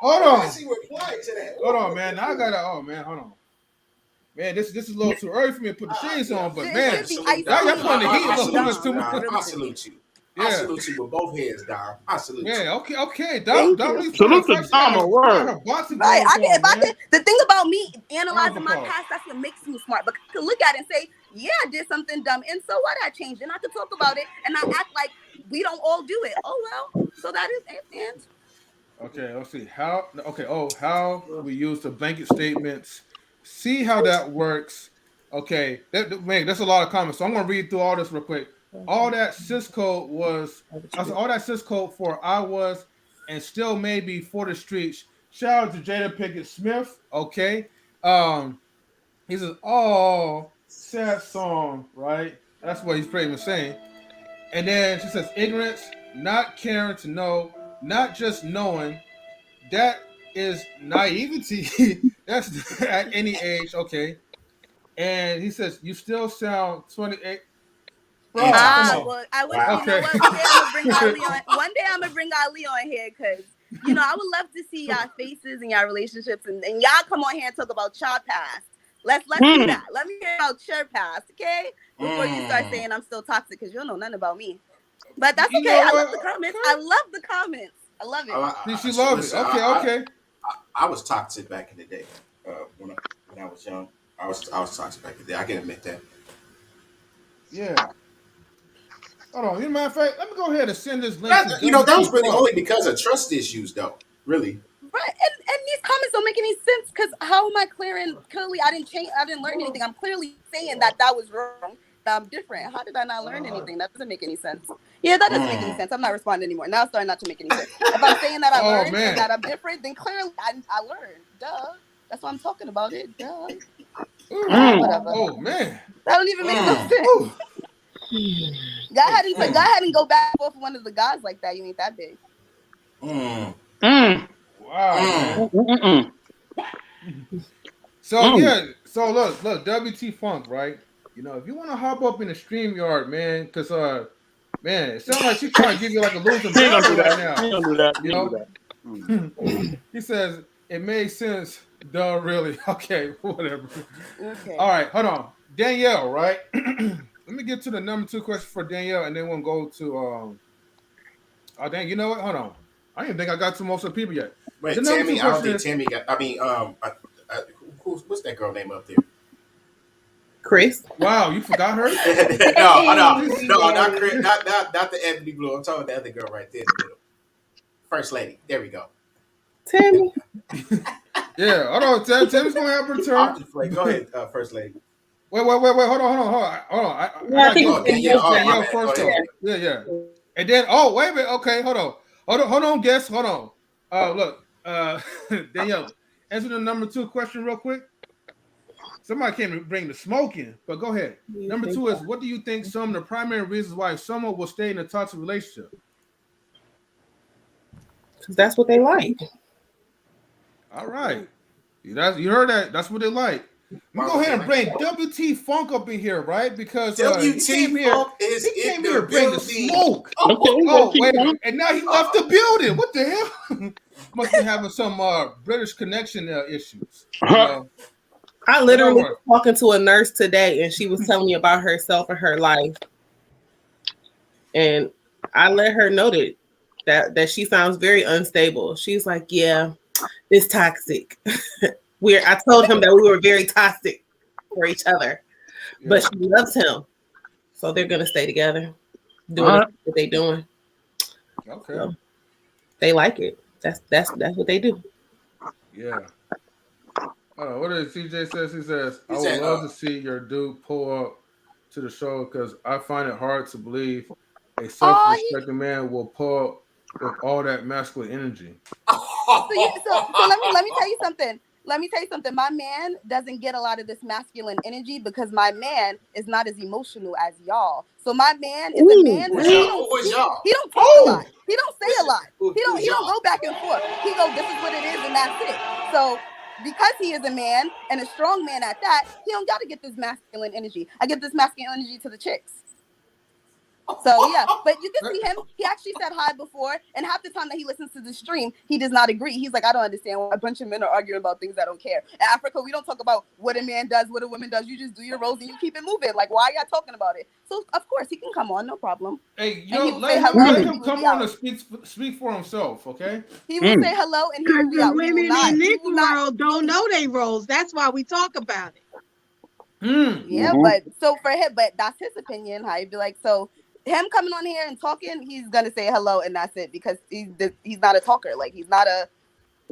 Hold on. She replied to that. Hold on, man. Now I gotta. Oh man, hold on. Man, this is a little too early for me to put the shades on, but man, y'all putting the heat a little bit too much. I salute you. Yeah. I salute you with both hands, Dom. I salute you. Yeah, okay. Dominique. Salute to Dom, word. Right. The thing about me analyzing my past, that's what makes me smart. But I could look at it and say, yeah, I did something dumb. And so what? I changed. And I could talk about it and not act like we don't all do it. Oh, well. So that is and. Okay, let's see. How we use the blanket statements. See how that works. Okay, that's a lot of comments. So I'm gonna read through all this real quick. All that cis code for I was and still maybe for the streets. Shout out to Jada Pinkett Smith. Okay. He says, oh, sad song, right? That's what he's pretty much saying. And then she says, ignorance, not caring to know, not just knowing. That is naivety. That's at any age, okay. And he says, you still sound 28. Well, I would, okay. You know what? One day I'm gonna bring Ali on here because I would love to see y'all faces and y'all relationships, and y'all come on here and talk about your past. Let's do that. Let me hear about your past, okay? Before you start saying I'm still toxic, because you don't know nothing about me. But that's okay. I love the comments. I love the comments. I love it. She loves it. Okay. I was toxic back in the day. When I was young, I was toxic back in the day. I can admit that. Yeah. Hold on. As a matter of fact, let me go ahead and send this link. That was really only because of trust issues, though. Really. Right, and these comments don't make any sense because how am I clearly I didn't change, I didn't learn anything. I'm clearly saying that was wrong, that I'm different. How did I not learn anything? That doesn't make any sense. Yeah, that doesn't make any sense. I'm not responding anymore. Now it's starting not to make any sense. If I'm saying that I learned and that I'm different, then clearly I learned. Duh. That's why I'm talking about it. Duh. Whatever. Oh man. That don't even make no sense. Go ahead and go back and forth with one of the guys like that. You ain't that big. Wow. So look, WT Funk, right? If you want to hop up in the StreamYard, man, because man, it sounds like she's trying to give you like a losing battle right now. He don't do that. He says it made sense. Duh, really? Okay, whatever. Okay. All right, hold on, Danielle, right? Let me get to the number 2 question for Danielle, and then we'll go to oh dang, you know what? Hold on. I didn't think I got to most of the people yet. Wait, Tammy, I don't think Tammy got. I mean, what's that girl name up there? Kris. Wow, you forgot her? No, not Kris. Not the Ebony Blue. I'm talking about the other girl right there in the middle. First lady. There we go. Tammy. Yeah, hold on. Tammy's gonna have her turn. Go ahead, First lady. Wait. Hold on. I think Danielle first. Yeah. And then, wait a minute. Okay, hold on, guess. Hold on. Look, Danielle, answer the number 2 question real quick. Somebody can't bring the smoke in, but go ahead. Number 2 is, what do you think some of the primary reasons why someone will stay in a toxic relationship? Because that's what they like. All right. You heard that. That's what they like. Let me go ahead and bring WT Funk up in here, right? Because WT Funk is in the building. Smoke. Wait, and now he left the building. What the hell? Must be having some British connection issues. I literally was talking to a nurse today, and she was telling me about herself and her life, and I let her know that she sounds very unstable. She's like, "Yeah, it's toxic." I told him that we were very toxic for each other, but she loves him, so they're gonna stay together, doing what they're doing. Okay, so they like it. That's what they do. Yeah. What does CJ says? He says, "I would love to see your dude pull up to the show because I find it hard to believe a self-respecting man will pull up with all that masculine energy." So let me tell you something. My man doesn't get a lot of this masculine energy because my man is not as emotional as y'all. So my man is a man. He don't talk a lot. He don't say a lot. He don't go back and forth. He goes, "This is what it is," and that's it. So because he is a man and a strong man at that, he don't got to get this masculine energy. I get this masculine energy to the chicks. So yeah, but you can see him. He actually said hi before, and half the time that he listens to the stream, he does not agree. He's like, I don't understand why a bunch of men are arguing about things I don't care. In Africa, we don't talk about what a man does, what a woman does. You just do your roles and you keep it moving. Like, why are y'all talking about it? So of course he can come on, no problem. Hey, And he yo, will say let hello and him he will come be on out. and speak for himself, okay? He will say hello and he will be The out. He will women not. in He this will not. world don't know their roles. That's why we talk about it. Yeah, but so for him, but that's his opinion. How he'd be like, so him coming on here and talking, he's gonna say hello and that's it, because he's not a talker. Like he's not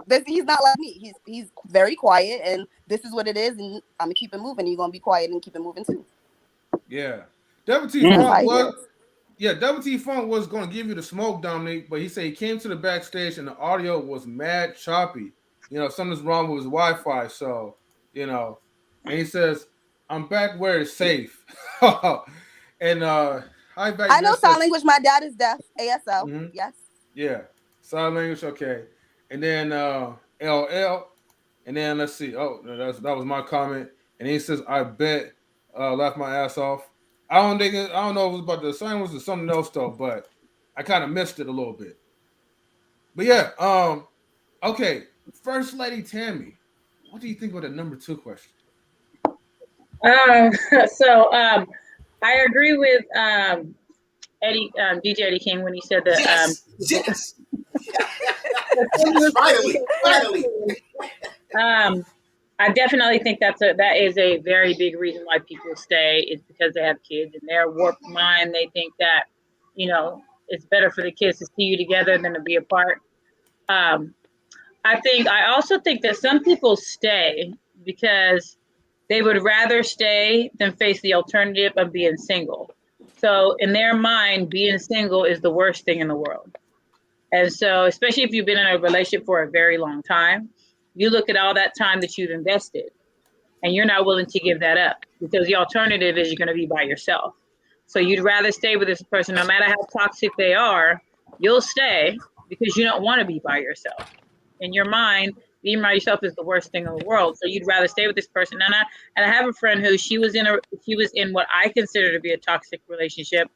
like me. He's very quiet, and this is what it is, and I'm gonna keep it moving. You're gonna be quiet and keep it moving too. Yeah. Double T Funk was going to give you the smoke, Dominique, but he said he came to the backstage and the audio was mad choppy. You know, something's wrong with his Wi-Fi. So, you know, and he says, I'm back where it's safe. And hi back. I know sign language. My dad is deaf. ASL. Mm-hmm. Yes. Yeah. Sign language. Okay. And then LL. And then let's see. Oh, that was my comment. And he says, I bet laughed my ass off. I don't know if it was about the assignments or something else though, but I kind of missed it a little bit. But yeah, okay. First Lady Tammy, what do you think about the number 2 question? I agree with Eddie, DJ Eddie King when he said that. Yes. Finally. I definitely think that is a very big reason why people stay, is because they have kids and their warped mind. They think that, you know, it's better for the kids to see you together than to be apart. I also think that some people stay because they would rather stay than face the alternative of being single. So in their mind, being single is the worst thing in the world. And so, especially if you've been in a relationship for a very long time, you look at all that time that you've invested and you're not willing to give that up, because the alternative is you're going to be by yourself. So you'd rather stay with this person, no matter how toxic they are, you'll stay because you don't want to be by yourself. In your mind, being by yourself is the worst thing in the world. So you'd rather stay with this person. And I have a friend who she was in what I consider to be a toxic relationship.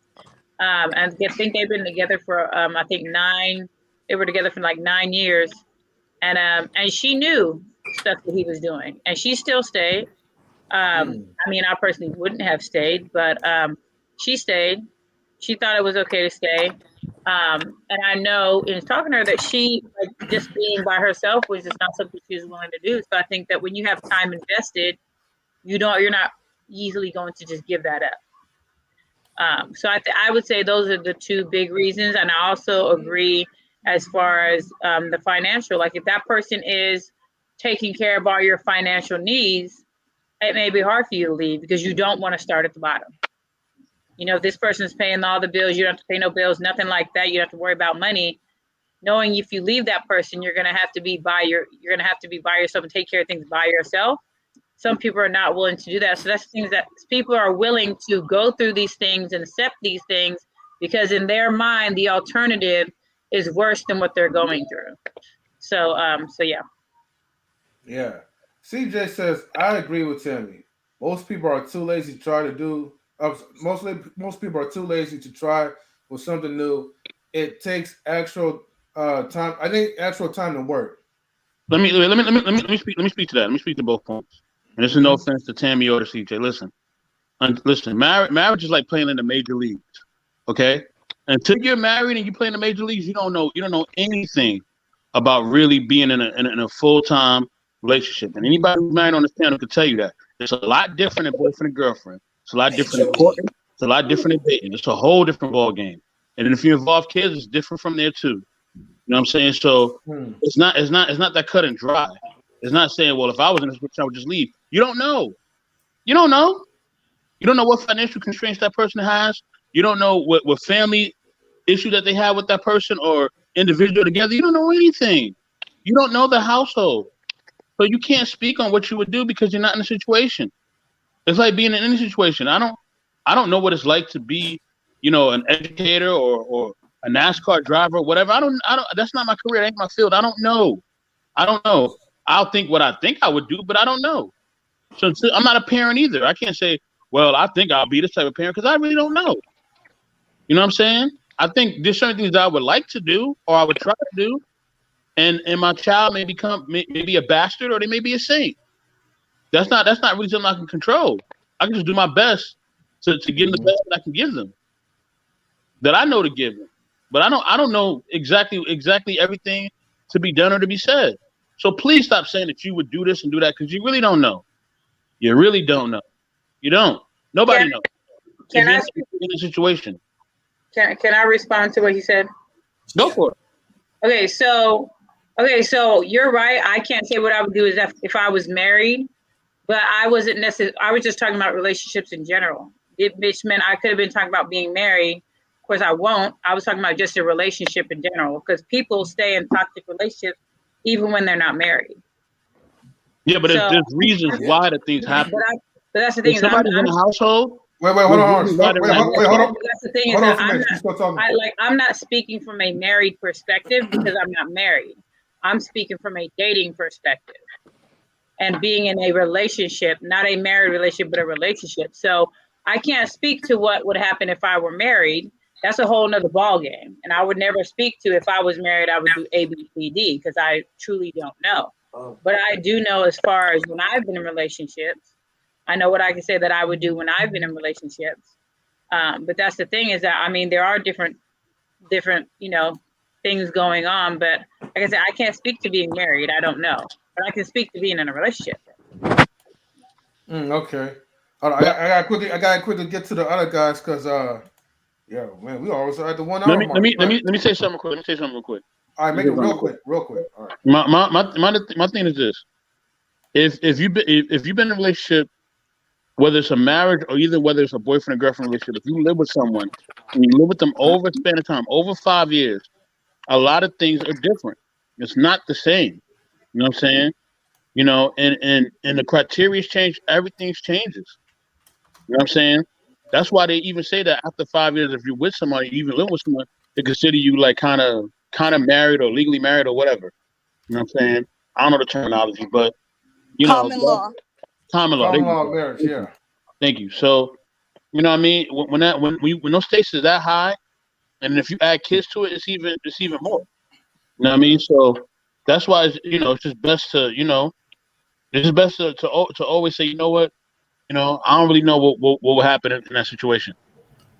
And I think they've been together for they were together for like 9 years. And she knew stuff that he was doing, and she still stayed. I mean, I personally wouldn't have stayed, but she stayed. She thought it was okay to stay. And I know in talking to her that she, like, just being by herself was just not something she was willing to do. So I think that when you have time invested, you're not easily going to just give that up. So I would say those are the 2 big reasons. And I also agree as far as the financial, like if that person is taking care of all your financial needs, it may be hard for you to leave because you don't want to start at the bottom. You know, if this person's paying all the bills, you don't have to pay no bills, nothing like that. You don't have to worry about money. Knowing if you leave that person, you're going to have to be by yourself and take care of things by yourself. Some people are not willing to do that. So that's things that people are willing to go through these things and accept these things because in their mind, the alternative is worse than what they're going through. So yeah. Yeah. CJ says, I agree with Tammy. Most people are too lazy to try to do. Most people are too lazy to try with something new. It takes actual time. I think actual time to work. Let me speak to that. Let me speak to both points. And this is no offense to Tammy or to CJ. Listen, marriage is like playing in the major leagues. Okay? Until you're married and you play in the major leagues, you don't know anything about really being in a full-time relationship. And anybody who's married on this panel can tell you that. It's a lot different than boyfriend and girlfriend. It's a lot different than courting. It's a lot different than dating. It's a whole different ball game. And if you involve kids, it's different from there too. You know what I'm saying? So it's not that cut and dry. It's not saying, well, if I was in this situation, I would just leave. You don't know. You don't know what financial constraints that person has. You don't know what family issue that they have with that person or individual together. You don't know anything. You don't know the household. So you can't speak on what you would do because you're not in the situation. It's like being in any situation. I don't know what it's like to be, an educator or a NASCAR driver or whatever. I don't that's not my career. That ain't my field. I don't know. I'll think what I think I would do, but I don't know. So I'm not a parent either. I can't say, well, I think I'll be this type of parent because I really don't know. You know what I'm saying? I think there's certain things that I would like to do or I would try to do, and my child may become maybe a bastard or they may be a saint. That's not really something I can control. I can just do my best to give them the best that I can give them, that I know to give them. But I don't know exactly everything to be done or to be said. So please stop saying that you would do this and do that because you really don't know. You really don't know. You don't. Nobody knows. Can I in a situation? Can I respond to what he said? Go for it. Okay, so you're right. I can't say what I would do is if I was married, but I wasn't necessarily. I was just talking about relationships in general. Which meant I could have been talking about being married. Of course, I won't. I was talking about just a relationship in general because people stay in toxic relationships even when they're not married. Yeah, but there's reasons why the things happen. But that's the thing. Somebody's in a household. Wait, hold on. Hold on. That's the thing is I'm not speaking from a married perspective because I'm not married. I'm speaking from a dating perspective and being in a relationship, not a married relationship, but a relationship. So I can't speak to what would happen if I were married. That's a whole nother ball game. And I would never speak to if I was married, I would do A, B, C, D because I truly don't know. But I do know as far as when I've been in relationships, I know what I can say that I would do when I've been in relationships. But that's the thing is that, I mean, there are different, things going on. But like I said, I can't speak to being married. I don't know. But I can speak to being in a relationship. Okay. I gotta quickly get to the other guys because, yeah, man, we always at the 1 hour mark. Let me say something real quick. All right, make it real quick. All right. My thing is this: if you've been in a relationship, whether it's a marriage or either whether it's a boyfriend and girlfriend relationship, if you live with someone and you live with them over a span of time, over 5 years, a lot of things are different. It's not the same. You know what I'm saying? And the criteria change, everything changes. You know what I'm saying? That's why they even say that after 5 years, if you're with somebody, you even live with someone, they consider you like kind of married or legally married or whatever. You know what I'm saying? I don't know the terminology, but common law. Common law marriage, yeah. Thank you. So, you know what I mean? When those stakes is that high, and if you add kids to it, it's even more. You know what I mean? So that's why it's just best to to always say, you know what, I don't really know what will happen in that situation.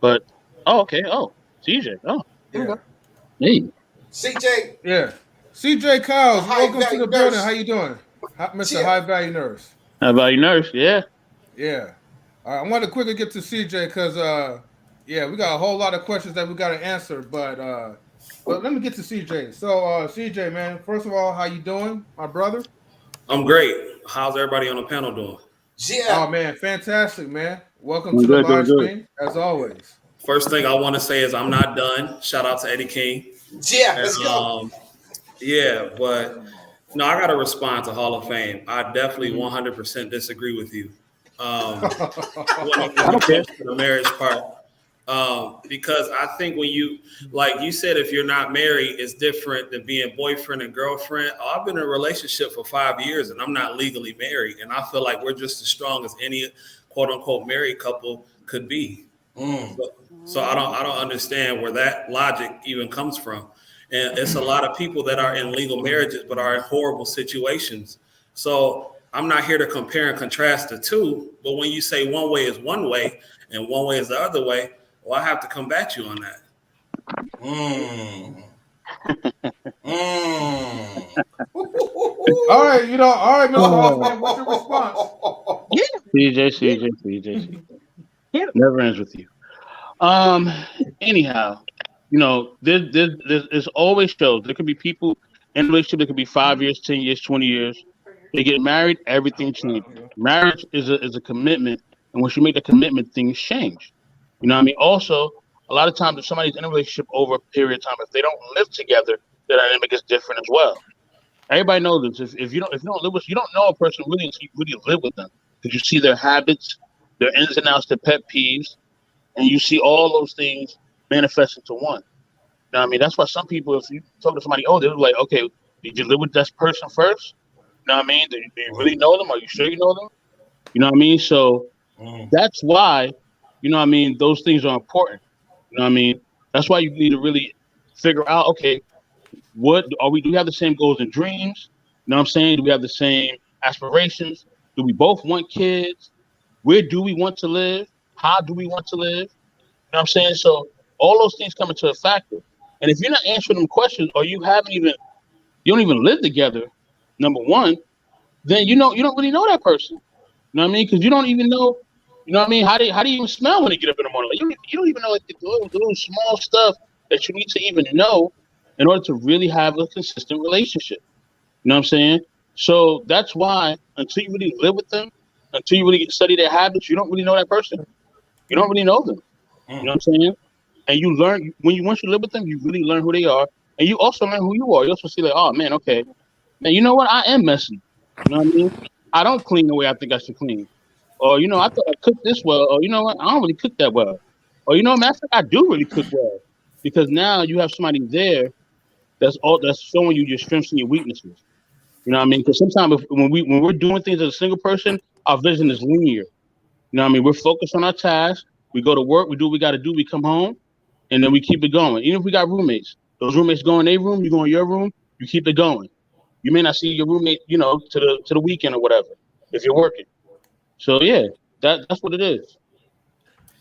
But CJ. Oh, yeah. Hey. CJ. Yeah. CJ Kyles, welcome to the building. How you doing? Mr. High Value Nurse. High Value Nurse, yeah. Yeah. I want to quickly get to CJ because we got a whole lot of questions that we got to answer, but let me get to CJ. So CJ, man, first of all, how you doing, my brother? I'm great. How's everybody on the panel doing? Yeah. Oh man, fantastic, man. Welcome to the live stream, as always. First thing I want to say is I'm not done. Shout out to Eddie King. Yeah, let's go. Yeah, but no, I got to respond to Hall of Fame. I definitely 100% disagree with you. When it comes to the marriage part, because I think when you, like you said, if you're not married, it's different than being boyfriend and girlfriend. I've been in a relationship for 5 years and I'm not legally married, and I feel like we're just as strong as any quote unquote married couple could be. So I don't understand where that logic even comes from. And it's a lot of people that are in legal marriages but are in horrible situations. So I'm not here to compare and contrast the two, but when you say one way is one way and one way is the other way, well, I have to combat you on that. All right, Mr. Hoffman, what's your response? CJ. Never ends with you. Anyhow, there's always shows. There could be people in a relationship that could be 5 years, 10 years, 20 years. They get married, everything changes. Marriage is a commitment, and once you make the commitment, things change. You know what I mean? Also, a lot of times if somebody's in a relationship over a period of time, if they don't live together, the dynamic is different as well. Everybody knows this. If you don't live with, you don't know a person really until you really live with them, because you see their habits, their ins and outs, their pet peeves, and you see all those things manifest into one. You know what I mean? That's why some people, if you talk to somebody older, they're like, okay, did you live with that person first? know what I mean? Do you really know them? Are you sure you know them? You know what I mean? So that's why, you know what I mean, those things are important. You know what I mean? That's why you need to really figure out, okay, what are we? Do we have the same goals and dreams? You know what I'm saying? Do we have the same aspirations? Do we both want kids? Where do we want to live? How do we want to live? You know what I'm saying? So all those things come into a factor. And if you're not answering them questions, or you don't even live together, number one, then you don't really know that person. You know what I mean? Because you don't even know, you know what I mean? How do you even smell when you get up in the morning? Like, you don't even know, like, the little small stuff that you need to even know in order to really have a consistent relationship. You know what I'm saying? So that's why until you really live with them, until you really study their habits, you don't really know that person. You don't really know them. You know what I'm saying? And you learn once you live with them, you really learn who they are, and you also learn who you are. You also see, like, oh man, okay, man, you know what? I am messy. You know what I mean? I don't clean the way I think I should clean. Or, you know, I thought I cooked this well. Or, you know what? I don't really cook that well. Or, you know, matter of fact, I do really cook well. Because now you have somebody there that's showing you your strengths and your weaknesses. You know what I mean? Because sometimes when we're doing things as a single person, our vision is linear. You know what I mean? We're focused on our tasks. We go to work. We do what we got to do. We come home, and then we keep it going. Even if we got roommates, those roommates go in their room, you go in your room, you keep it going. You may not see your roommate, you know, to the weekend or whatever if you're working. So yeah, that's what it is.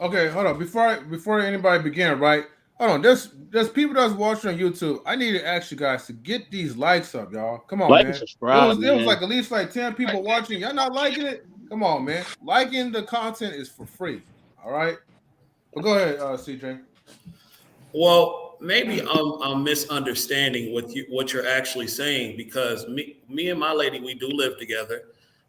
Okay, hold on. Before anybody begin, right? Hold on. There's people that's watching on YouTube. I need to ask you guys to get these likes up, y'all. Come on, Like man. and subscribe, It was like at least like 10 people watching. Y'all not liking it? Come on, man. Liking the content is for free. All right. But go ahead, CJ. Well, maybe I'm misunderstanding what you're actually saying, because me and my lady, we do live together.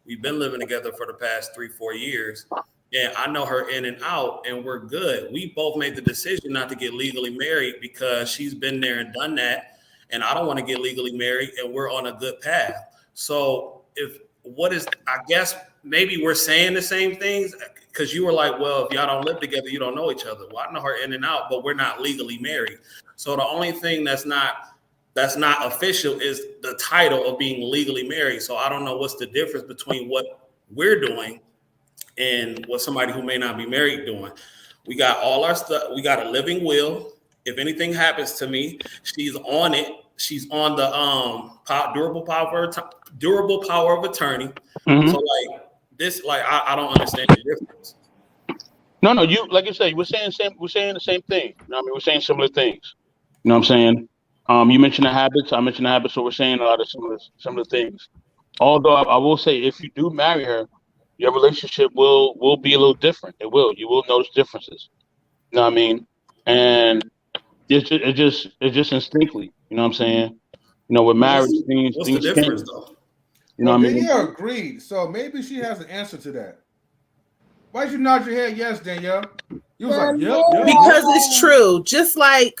We've been living together for the past 3-4 years, and I know her in and out, and we're good. We both made the decision not to get legally married because she's been there and done that, and I don't want to get legally married, and we're on a good path. So I guess maybe we're saying the same things, because you were like, well, if y'all don't live together, you don't know each other. Well, I know her in and out, but we're not legally married. So the only thing that's not official is the title of being legally married. So I don't know what's the difference between what we're doing and what somebody who may not be married doing. We got all our stuff. We got a living will. If anything happens to me, she's on it. She's on the durable power of attorney. Mm-hmm. So I don't understand the difference. No, you, like I said, we're saying the same thing. You know what I mean? We're saying similar things. You know what I'm saying? You mentioned the habits. I mentioned the habits, so we're saying a lot of similar things. Although I will say, if you do marry her, your relationship will be a little different. It will. You will notice differences. You know what I mean? And it's just instinctively. You know what I'm saying? You know, with marriage, things the difference change. though? You know what I mean? Danielle agreed, so maybe she has an answer to that. Why'd you nod your head yes, Danielle? You was like, yep. Because it's true. Just like,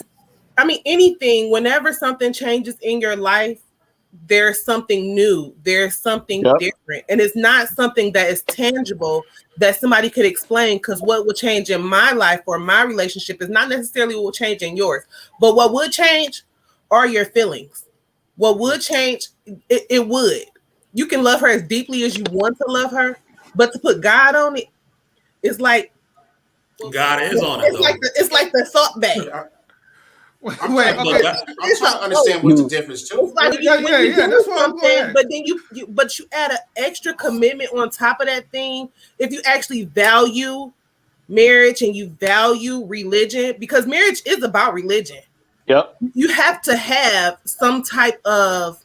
I mean, anything, whenever something changes in your life, there's something new. There's something different. And it's not something that is tangible that somebody could explain, because what will change in my life or my relationship is not necessarily what will change in yours. But what would change are your feelings. What would change, it would. You can love her as deeply as you want to love her, but to put God on it, it's like God is on it. It's like the salt bag. I'm trying to understand what the difference too. It's like when you do something, but then you add an extra commitment on top of that thing. If you actually value marriage and you value religion, because marriage is about religion. Yep. You have to have some type of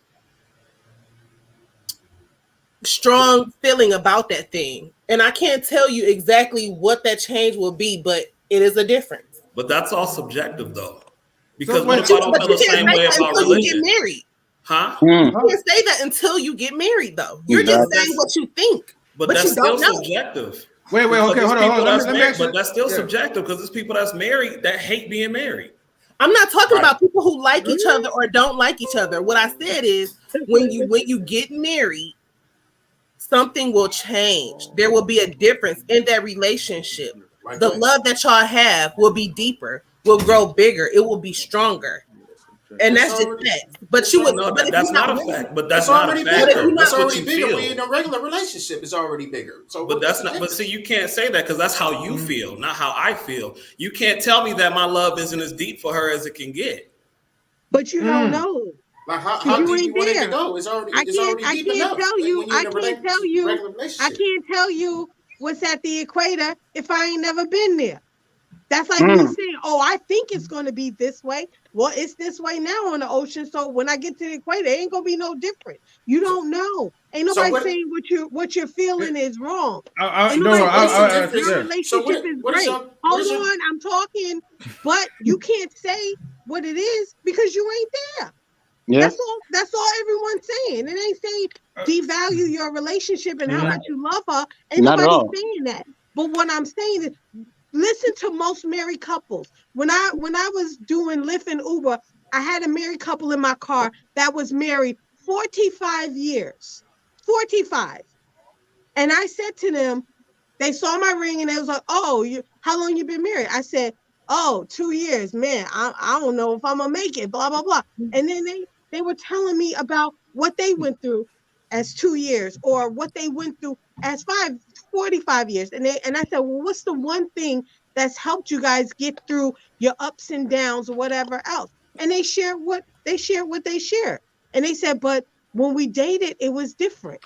strong feeling about that thing. And I can't tell you exactly what that change will be, but it is a difference. But that's all subjective though. Because what if I don't feel the same way about religion? You get married. Huh? You can't say that until you get married though. You're just saying what you think. But that's still subjective. Wait, okay, hold on. But that's still subjective, because there's people that's married that hate being married. I'm not talking about people who like each other or don't like each other. What I said is when you get married, something will change. There will be a difference in that relationship. The love that y'all have will be deeper, will grow bigger, it will be stronger. And that's just that. But you would. No, but if that's you're not a willing- fact. But that's It's not a already factor. bigger. That's It's what already you bigger. feel. When in a regular relationship, it's already bigger. So, But that's not. But see, you can't say that because that's how you feel, not how I feel. You can't tell me that my love isn't as deep for her as it can get. But you don't know. Like how You deep ain't you want it to there. go? It's already I deep can't enough. tell you. When you're I in a can't tell you. regular I relationship. can't tell you what's at the equator if I ain't never been there. That's like me saying, "Oh, I think it's going to be this way." Well, it's this way now on the ocean. So when I get to the equator, it ain't gonna be no different. You don't know. Ain't nobody saying what you're feeling is wrong. Ain't nobody saying your relationship is great. Hold on, I'm talking, but you can't say what it is because you ain't there. Yeah. That's all everyone's saying. It ain't saying devalue your relationship and how much you love her. Ain't Not at nobody all. saying that. But what I'm saying is, listen to most married couples. When I was doing Lyft and Uber, I had a married couple in my car that was married 45 years. 45. And I said to them, they saw my ring and they was like, "Oh, how long you been married?" I said, "Oh, 2 years. Man, I don't know if I'm gonna make it, blah, blah, blah." And then they were telling me about what they went through as 2 years or what they went through as 45 years. And I said, "Well, what's the one thing that's helped you guys get through your ups and downs or whatever else?" And they shared what they shared. And they said, "But when we dated, it was different.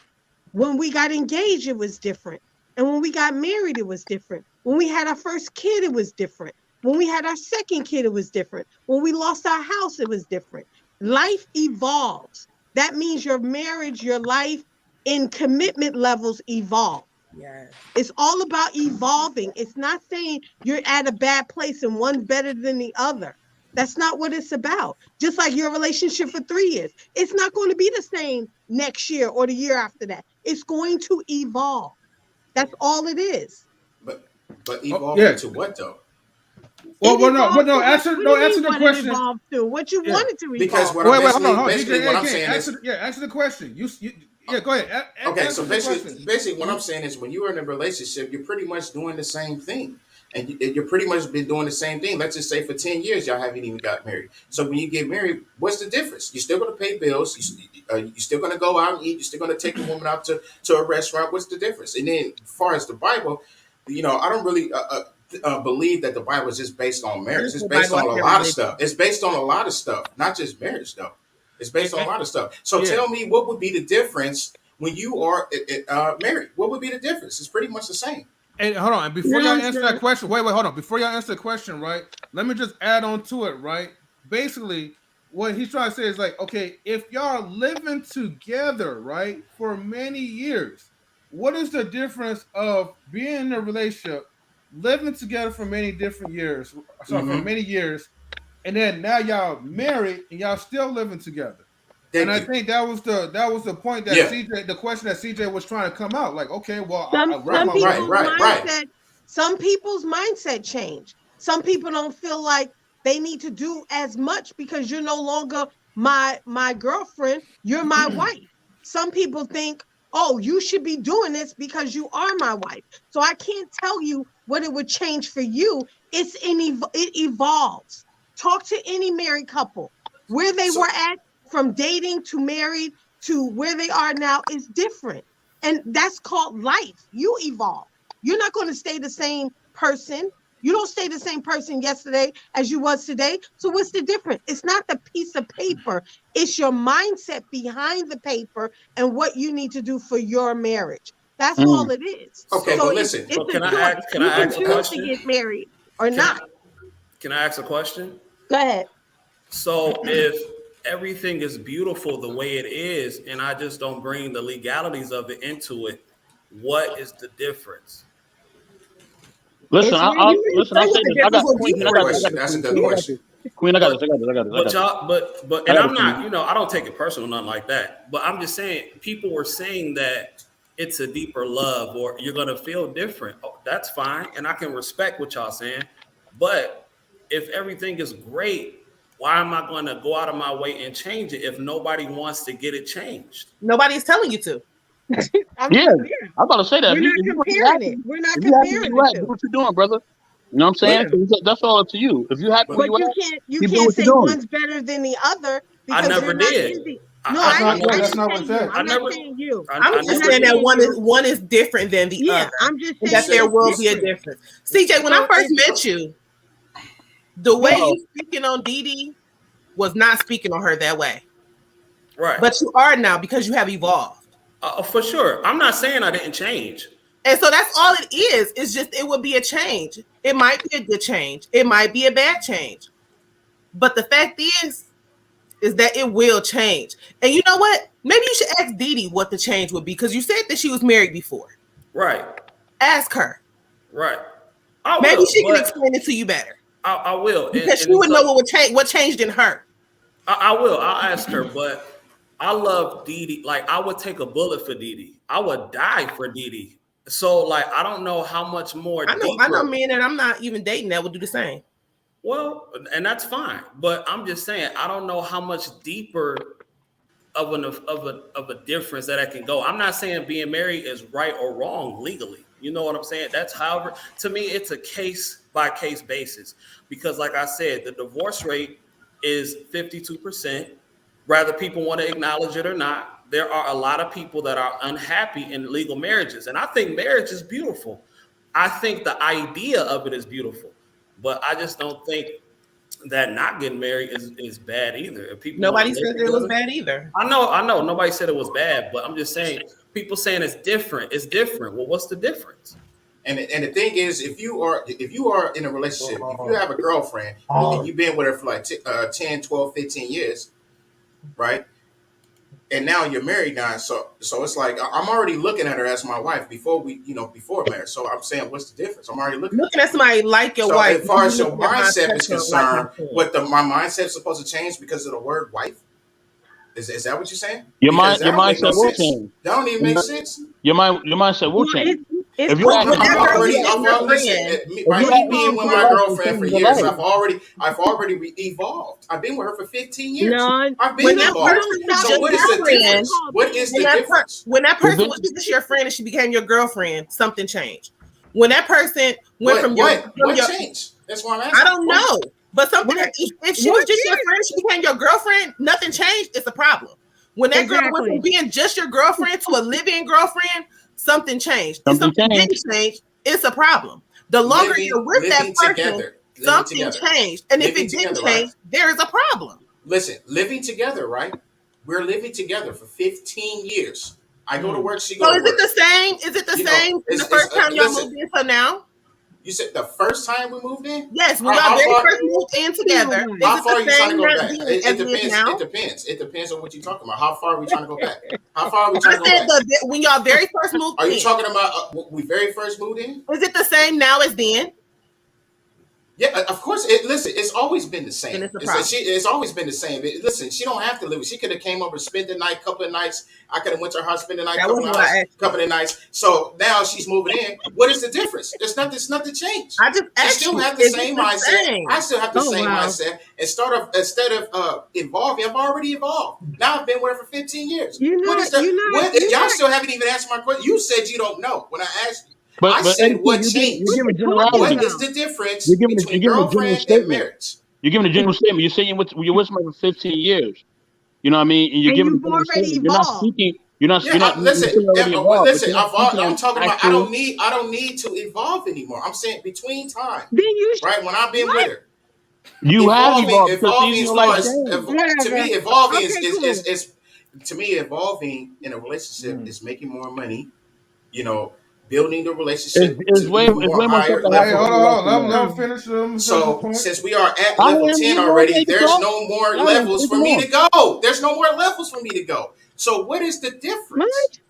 When we got engaged, it was different. And when we got married, it was different. When we had our first kid, it was different. When we had our second kid, it was different. When we lost our house, it was different." Life evolves. That means your marriage, your life in commitment levels evolve. Yes. It's all about evolving. It's not saying you're at a bad place and one's better than the other. That's not what it's about. Just like your relationship for 3 years. It's not going to be the same next year or the year after that. It's going to evolve. That's all it is. But evolving to what though? No. Answer the question. Evolve to what you wanted to evolve. Because what I'm saying is, answer the question. Go ahead. Okay, so basically, what I'm saying is, when you are in a relationship, you're pretty much doing the same thing, and you're pretty much been doing the same thing. Let's just say for 10 years, y'all haven't even got married. So when you get married, what's the difference? You're still going to pay bills. You're still going to go out and eat. You're still going to take a woman out to a restaurant. What's the difference? And then, as far as the Bible, I don't really believe that the Bible is just based on marriage. It's based on a lot of stuff. It's based on a lot of stuff, not just marriage, though. It's based on a lot of stuff. So tell me, what would be the difference when you are married? What would be the difference? It's pretty much the same. And hold on, before y'all answer that question, wait, hold on. Before y'all answer the question, right? Let me just add on to it, right? Basically, what he's trying to say is like, okay, if y'all living together, right, for many years, what is the difference of being in a relationship, living together for many different years, for many years, and then now y'all married and y'all still living together? I think that was the point that CJ, the question that CJ was trying to come out. Like, okay, well, some people's mindset change. Some people don't feel like they need to do as much because you're no longer my girlfriend. You're my wife. Some people think, "Oh, you should be doing this because you are my wife." So I can't tell you what it would change for you. It evolves. Talk to any married couple. Where they were at from dating to married to where they are now is different. And that's called life. You evolve. You're not going to stay the same person. You don't stay the same person yesterday as you was today. So what's the difference? It's not the piece of paper. It's your mindset behind the paper and what you need to do for your marriage. That's all it is. Okay, so but listen. It's can I ask a question? To get married or not. Can I ask a question? Go ahead. So if everything is beautiful the way it is, and I just don't bring the legalities of it into it, what is the difference? Listen, I'll say this. I got Queen. That's a good question. Queen, I got this. But and I'm not, I don't take it personal, nothing like that. But I'm just saying, people were saying that it's a deeper love, or you're gonna feel different. Oh, that's fine, and I can respect what y'all saying. But if everything is great, why am I going to go out of my way and change it if nobody wants to get it changed? Nobody's telling you to. I'm about to say that. We're not comparing it. Do what you're doing, brother. You know what I'm saying? That's all up to you. If you happy where But you you keep doing can't what say you're doing. one's better than the other I because never you're not did. in the. I- No, I- I I never- didn't that's say not what you. said. I'm not saying you. I'm I just never saying that saying one is different than the Yeah, other. I'm just And saying that there it's will be a different. difference. CJ, when I So first it's- met you, the way No. you speaking on Dee Dee was not speaking on her that way. Right. But you are now because you have evolved. For sure. I'm not saying I didn't change. And so that's all it is. It's just it would be a change. It might be a good change. It might be a bad change. But the fact is that it will change. And you know what? Maybe you should ask Dee Dee what the change would be because you said that she was married before. Right. Ask her. Right. Maybe she can explain it to you better. I will. Because she would know what changed in her. I will. I'll ask her, but I love Dee Dee. Like, I would take a bullet for Dee Dee. I would die for Dee Dee. So, like, I don't know how much more. I know men that I'm not even dating that would do the same. Well, and that's fine. But I'm just saying, I don't know how much deeper of a difference that I can go. I'm not saying being married is right or wrong legally. You know what I'm saying? That's however, to me, it's a case by case basis. Because like I said, the divorce rate is 52%. Whether people want to acknowledge it or not, there are a lot of people that are unhappy in legal marriages. And I think marriage is beautiful. I think the idea of it is beautiful. But I just don't think that not getting married is bad either. If people Nobody said it was bad either. I know. Nobody said it was bad, but I'm just saying people saying it's different. It's different. Well, what's the difference? And the thing is, if you are in a relationship, if you have a girlfriend and you've been with her for like 10, 12, 15 years, right? And now you're married now, so it's like I'm already looking at her as my wife before marriage. So I'm saying, what's the difference? I'm already looking at somebody like your wife. As far as your mindset is concerned, my mindset is supposed to change because of the word wife. Is that what you're saying? Your mindset will change. That don't even make sense. Your mindset will change. If you have me being with my girlfriend for years, I've already evolved. I've been with her for 15 years. I've been evolved. So what is the difference? What is the difference? When that person was just your friend and she became your girlfriend, something changed. When that person went from your changed? That's why I'm asking. I don't know. But something if she was just your friend, she became your girlfriend, nothing changed, it's a problem. When that girl went from being just your girlfriend to a living girlfriend, something changed. If something didn't change, it's a problem. The longer you're with that person, something changed. And if it didn't change, there is a problem. Listen, living together, right? We're living together for 15 years. I go to work, she goes to work. So is it the same? Is it the same the first time y'all moved in to now? You said the first time we moved in? Yes, when y'all very first moved in together. How far are you trying to go back? It depends. It depends. It depends on what you're talking about. How far are we trying to go back? How far are we trying to go back? When y'all very first moved in. Are you talking about when we very first moved in? Is it the same now as then? Yeah, of course. Listen, it's always been the same. It's always been the same. Listen, she don't have to live. She could have came over, spent the night, couple of nights. I could have went to her house, spent the night, couple of nights. So now she's moving in. What is the difference? There's nothing changed. I just she still have the same mindset. I still have the same mindset. Instead of evolving, I've already evolved. Now I've been with her for 15 years. Y'all still haven't even answered my question. You said you don't know when I asked you. I said what changed? What is the difference between girlfriend and marriage? You're giving a general statement. You're saying you're with somebody for 15 years. You know what I mean? And you're giving already you're not speaking. Listen. I'm talking about. I don't need to evolve anymore. I'm saying between time. Right when I've been with her. You have evolved. To me, evolving is to me evolving in a relationship is making more money. You know. Building the relationship is way more higher level. Let me finish. So since we are at level 10 already, there's no more levels for me to go. There's no more levels for me to go. So what is the difference?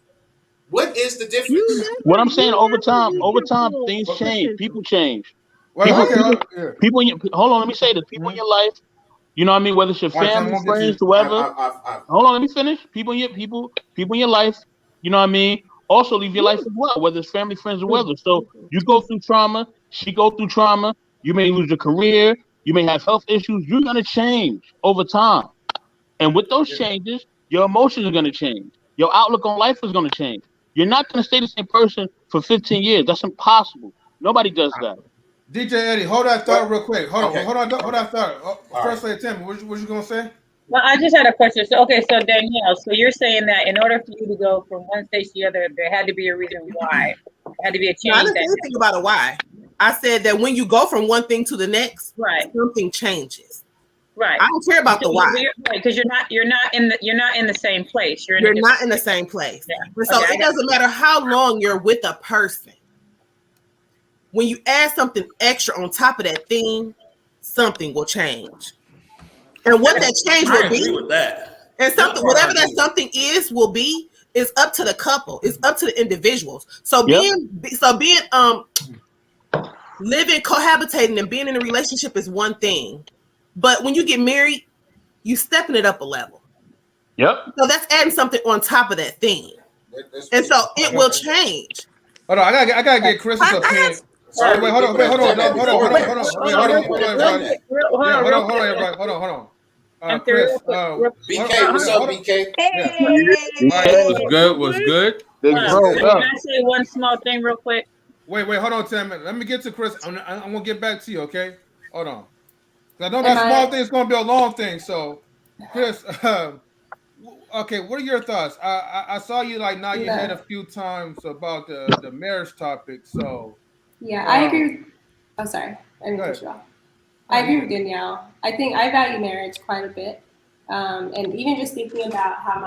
What is the difference? What I'm saying, over time, things change. People change. People. Hold on, let me say this. People in your life. You know what I mean? Whether it's your family, friends, whoever. Hold on, let me finish. People in your life. You know what I mean? Also leave your life as well, whether it's family, friends, or whether. So you go through trauma, she go through trauma, you may lose your career, you may have health issues, you're gonna change over time. And with those changes, your emotions are gonna change. Your outlook on life is gonna change. You're not gonna stay the same person for 15 years. That's impossible. Nobody does that. DJ Eddie, hold that thought real quick. Hold Okay. on that thought. First, right. Lady Tammy, what you gonna say? Well, I just had a question. So, okay, so Danielle, so you're saying that in order for you to go from one stage to the other, there had to be a reason why. There had to be a No, I change. didn't say anything about a why. I said that when you go from one thing to the next, Right. something changes. Right. I don't care about the why. Because you're not in the same place. You're not in the same place. Yeah. So it doesn't matter how long you're with a person. When you add something extra on top of that thing, something will change. And what that change will be, with that. And something, whatever that something will be, is up to the couple. It's up to the individuals. So being living, cohabitating, and being in a relationship is one thing. But when you get married, you stepping it up a level. Yep. So that's adding something on top of that thing. And so it will change. Hold on, I gotta get Chris's opinion. Hold on, Kris. BK, what's up, BK? What's good? Can I say one small thing real quick? Wait, hold on, Tim. Let me get to Kris. I'm gonna get back to you, okay? Hold on. I know that small thing is gonna be a long thing. So, Kris, okay, what are your thoughts? I saw you nod your head a few times about the marriage topic. So, yeah, I agree. Oh, sorry, I didn't cut you off. I agree with Danielle. I think I value marriage quite a bit, and even just thinking about how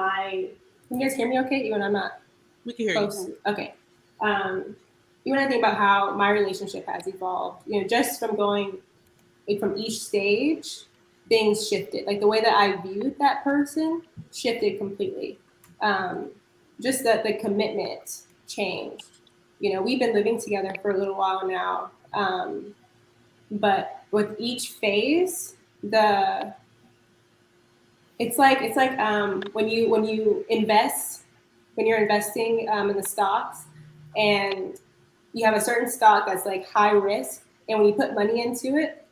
can you guys hear me? Okay, even I'm not. We can hear close. you. Okay. Even I think about how my relationship has evolved. Just from going from each stage, things shifted. Like the way that I viewed that person shifted completely. Just that the commitment changed. We've been living together for a little while now, but with each phase, it's like when you invest, when you're investing in the stocks, and you have a certain stock that's high risk, and when you put money into it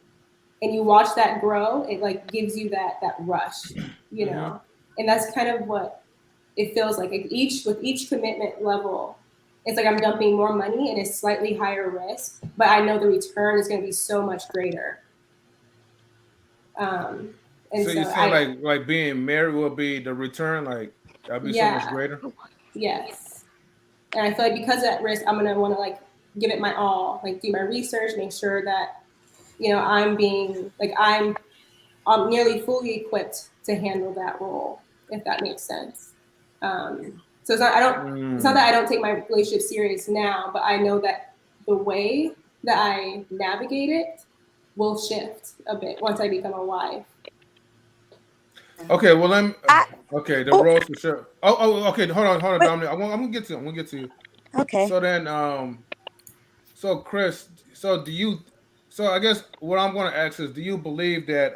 and you watch that grow, it gives you that rush, and that's kind of what it feels like. With each commitment level, it's like I'm dumping more money and it's slightly higher risk, but I know the return is going to be so much greater. And so you say like being married will be the return, that'll be so much greater? Yes. And I feel like because of that risk, I'm going to want to give it my all, do my research, make sure that, I'm being I'm nearly fully equipped to handle that role, if that makes sense. So it's not that I don't take my relationship serious now, but I know that the way that I navigate it will shift a bit once I become a wife. Okay, well the roles for sure. Okay, hold on, Dominique. I'm gonna get to you. Okay. So then, so Kris, so I guess what I'm gonna ask is, do you believe that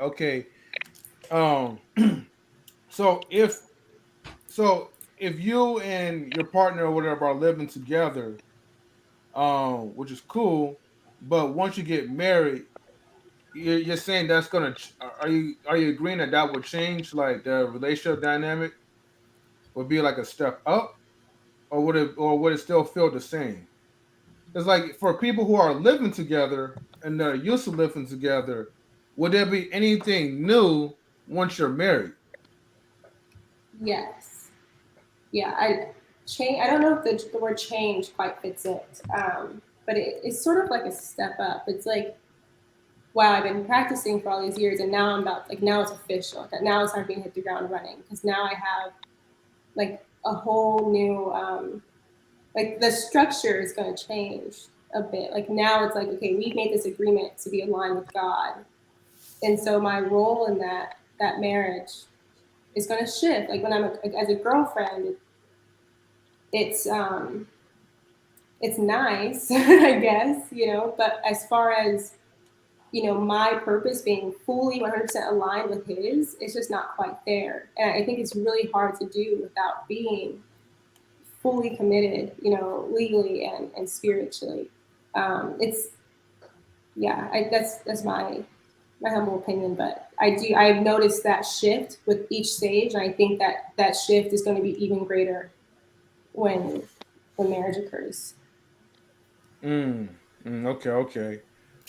so if you and your partner or whatever are living together, which is cool, but once you get married, you're saying that's gonna are you agreeing that would change the relationship dynamic? Would be a step up, or would it still feel the same? It's for people who are living together and they're used to living together, would there be anything new once you're married? Yes. Yeah, I don't know if the word change quite fits it, but it's sort of like a step up. It's wow, I've been practicing for all these years, and now I'm about now it's official. Now it's time for me to hit the ground running, because now I have a whole new the structure is going to change a bit. Now it's okay, we've made this agreement to be aligned with God, and so my role in that marriage is going to shift. When I'm as a girlfriend, it's nice, I guess, but as far as my purpose being fully 100% aligned with his, it's just not quite there. And I think it's really hard to do without being fully committed, legally and spiritually. That's my humble opinion, but I've noticed that shift with each stage, and I think that shift is going to be even greater when marriage occurs. Okay.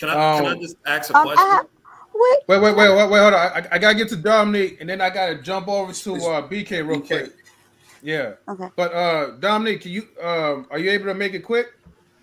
Can I just ask a question? Wait, hold on. I gotta get to Dominique, and then I gotta jump over to BK real quick. Yeah. Okay. But Dominique, can you are you able to make it quick?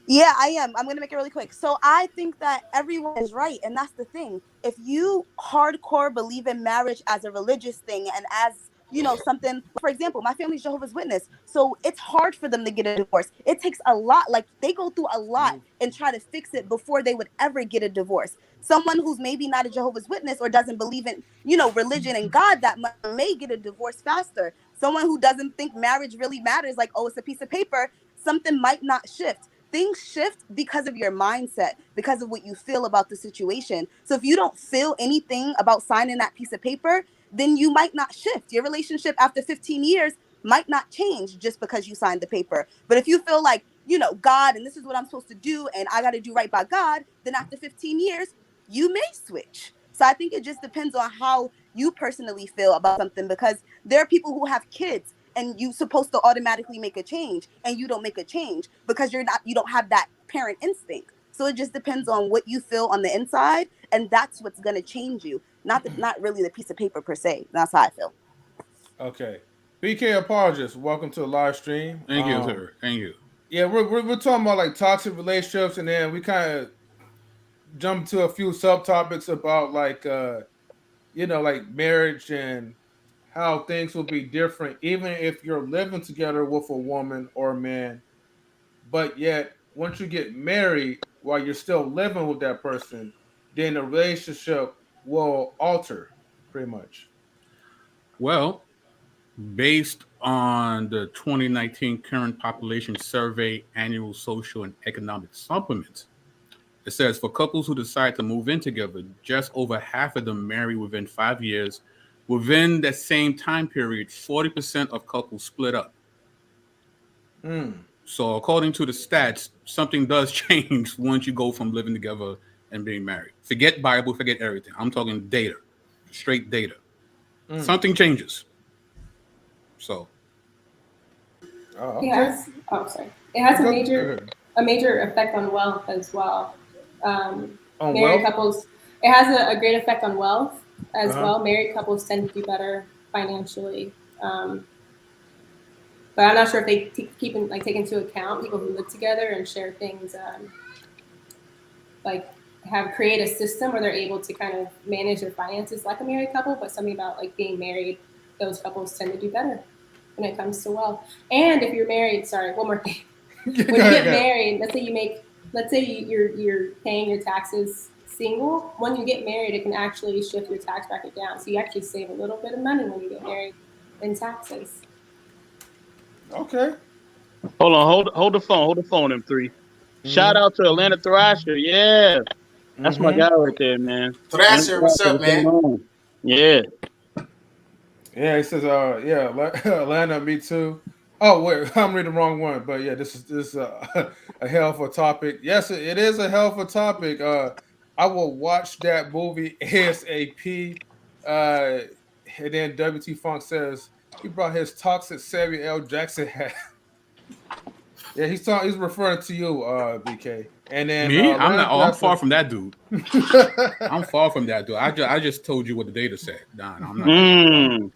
Yeah, I am. I'm going to make it really quick. So I think that everyone is right. And that's the thing. If you hardcore believe in marriage as a religious thing and as, you know, something, for example, my family's Jehovah's Witness. So it's hard for them to get a divorce. It takes a lot. Like they go through a lot and try to fix it before they would ever get a divorce. Someone who's maybe not a Jehovah's Witness or doesn't believe in, you know, religion and God that much may get a divorce faster. Someone who doesn't think marriage really matters, like, oh, it's a piece of paper, something might not shift. Things shift because of your mindset, because of what you feel about the situation. So if you don't feel anything about signing that piece of paper, then you might not shift. Your relationship after 15 years might not change just because you signed the paper. But if you feel like, you know, God, and this is what I'm supposed to do, and I got to do right by God, then after 15 years, you may switch. So I think it just depends on how you personally feel about something, because there are people who have kids and you're supposed to automatically make a change, and you don't make a change because you don't have that parent instinct. So it just depends on what you feel on the inside, and that's what's going to change you, not really the piece of paper per se. That's how I feel. Okay. BK Apologist, welcome to the live stream. Thank you, sir. Thank you. Yeah, we're talking about like toxic relationships, and then we kind of jump to a few subtopics about like you know, like marriage and how things will be different, even if you're living together with a woman or a man. But yet, once you get married, while you're still living with that person, then the relationship will alter, pretty much. Well, based on the 2019 Current Population Survey Annual Social and Economic Supplement, it says for couples who decide to move in together, just over half of them marry within 5 years. Within the same time period, 40% of couples split up. So according to the stats, something does change once you go from living together and being married. Forget Bible, forget everything. I'm talking data, straight data. Something changes. So. Okay. It has a major effect on wealth as well. Married couples, it has a great effect on wealth as well. Married couples tend to do better financially. But I'm not sure if they take into account people who live together and share things, like create a system where they're able to kind of manage their finances like a married couple. But something about like being married, those couples tend to do better when it comes to wealth. And if you're married, one more thing. When you get married, let's say you're paying your taxes single. When you get married, it can actually shift your tax bracket down. So you actually save a little bit of money when you get married in taxes. Okay. Hold on, hold the phone, M3. Shout out to Atlanta Thrasher, yeah. That's my guy right there, man. Thrasher, what's up, man? Yeah. Yeah, he says, Atlanta, me too. Oh wait, I'm reading the wrong one, but yeah, this is a hell of a topic. Yes, it is a hell of a topic. I will watch that movie ASAP. And then WT Funk says he brought his toxic Samuel L. Jackson hat. Yeah, he's referring to you, BK. And then me, I'm far from that dude. I'm far from that dude. I just told you what the data said. Nah, I'm not.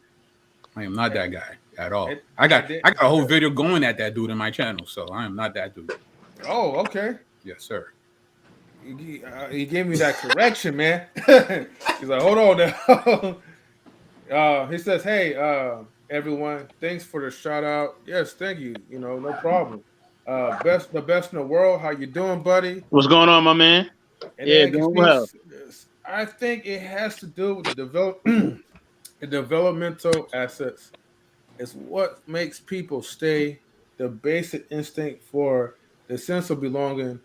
I am not that guy at all. I got a whole video going at that dude in my channel, so I am not that dude. Oh, okay. Yes, sir. He gave me that correction, man. He's like, hold on now. He says, hey, everyone, thanks for the shout out. Yes, thank you. You know, no problem. The best in the world. How you doing, buddy? What's going on, my man? And yeah, doing well. I think it has to do with the developmental assets. It's what makes people stay. The basic instinct for the sense of belonging,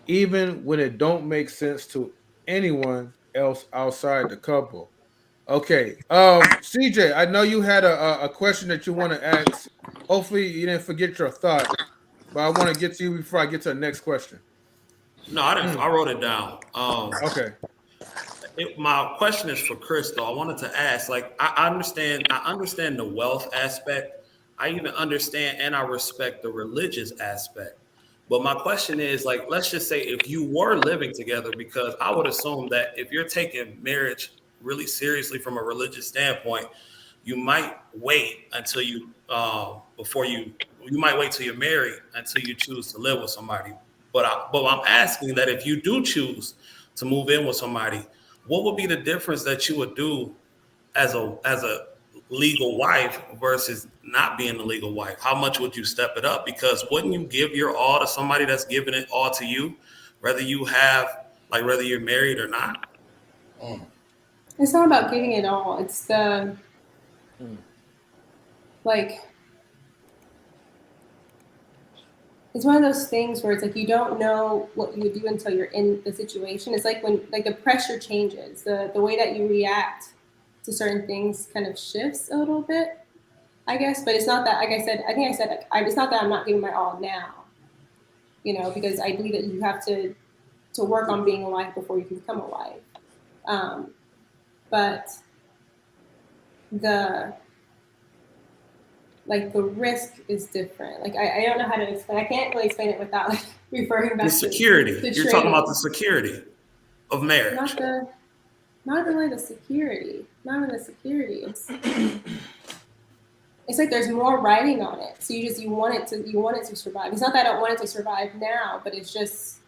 even when it don't make sense to anyone else outside the couple. Okay, CJ, I know you had a question that you want to ask. Hopefully, you didn't forget your thought, but I want to get to you before I get to the next question. No, I didn't. I wrote it down. Okay. My question is for Kris, though. I wanted to ask, like, I understand the wealth aspect. I even understand and I respect the religious aspect. But my question is, like, let's just say if you were living together, because I would assume that if you're taking marriage really seriously from a religious standpoint, you might wait until you might wait till you're married until you choose to live with somebody. But I'm asking that if you do choose to move in with somebody, what would be the difference that you would do as a legal wife versus not being a legal wife? How much would you step it up? Because wouldn't you give your all to somebody that's giving it all to you, whether you're married or not? It's not about giving it all. It's the it's one of those things where it's like you don't know what you would do until you're in the situation. It's like when the pressure changes, the way that you react to certain things kind of shifts a little bit, I guess. But it's not that, like I said, it's not that I'm not giving my all now, because I believe that you have to work on being a wife before you can become a wife. But the risk is different. I don't know how to explain. I can't really explain it without referring back the security. to You're talking about the security of marriage. Not really the security. Not really the security. It's like there's more writing on it. So you want it to survive. It's not that I don't want it to survive now, but it's just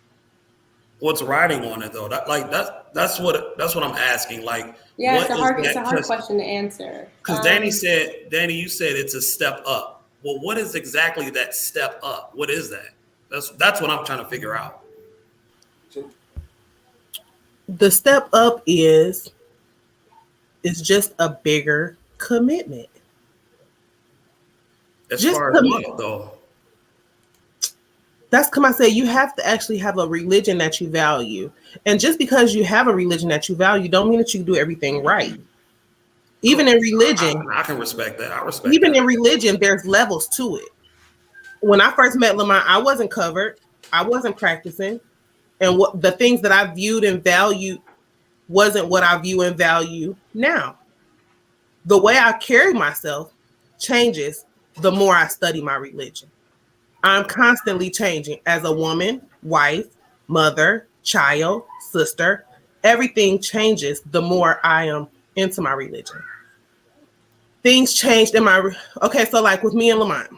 what's writing on it though. That's what I'm asking. Yeah, it's a hard question to answer. Because Danny, you said it's a step up. Well, what is exactly that step up? What is that? That's what I'm trying to figure out. The step up is just a bigger commitment. As far as what though? That's come I say you have to actually have a religion that you value. And just because you have a religion that you value don't mean that you do everything right. Even in religion. I can respect that. Even in religion, there's levels to it. When I first met Lamont, I wasn't covered. I wasn't practicing. And what the things that I viewed and valued wasn't what I view and value now. The way I carry myself changes the more I study my religion. I'm constantly changing as a woman, wife, mother, child, sister. Everything changes the more I am into my religion. Things changed in so like with me and Lamont,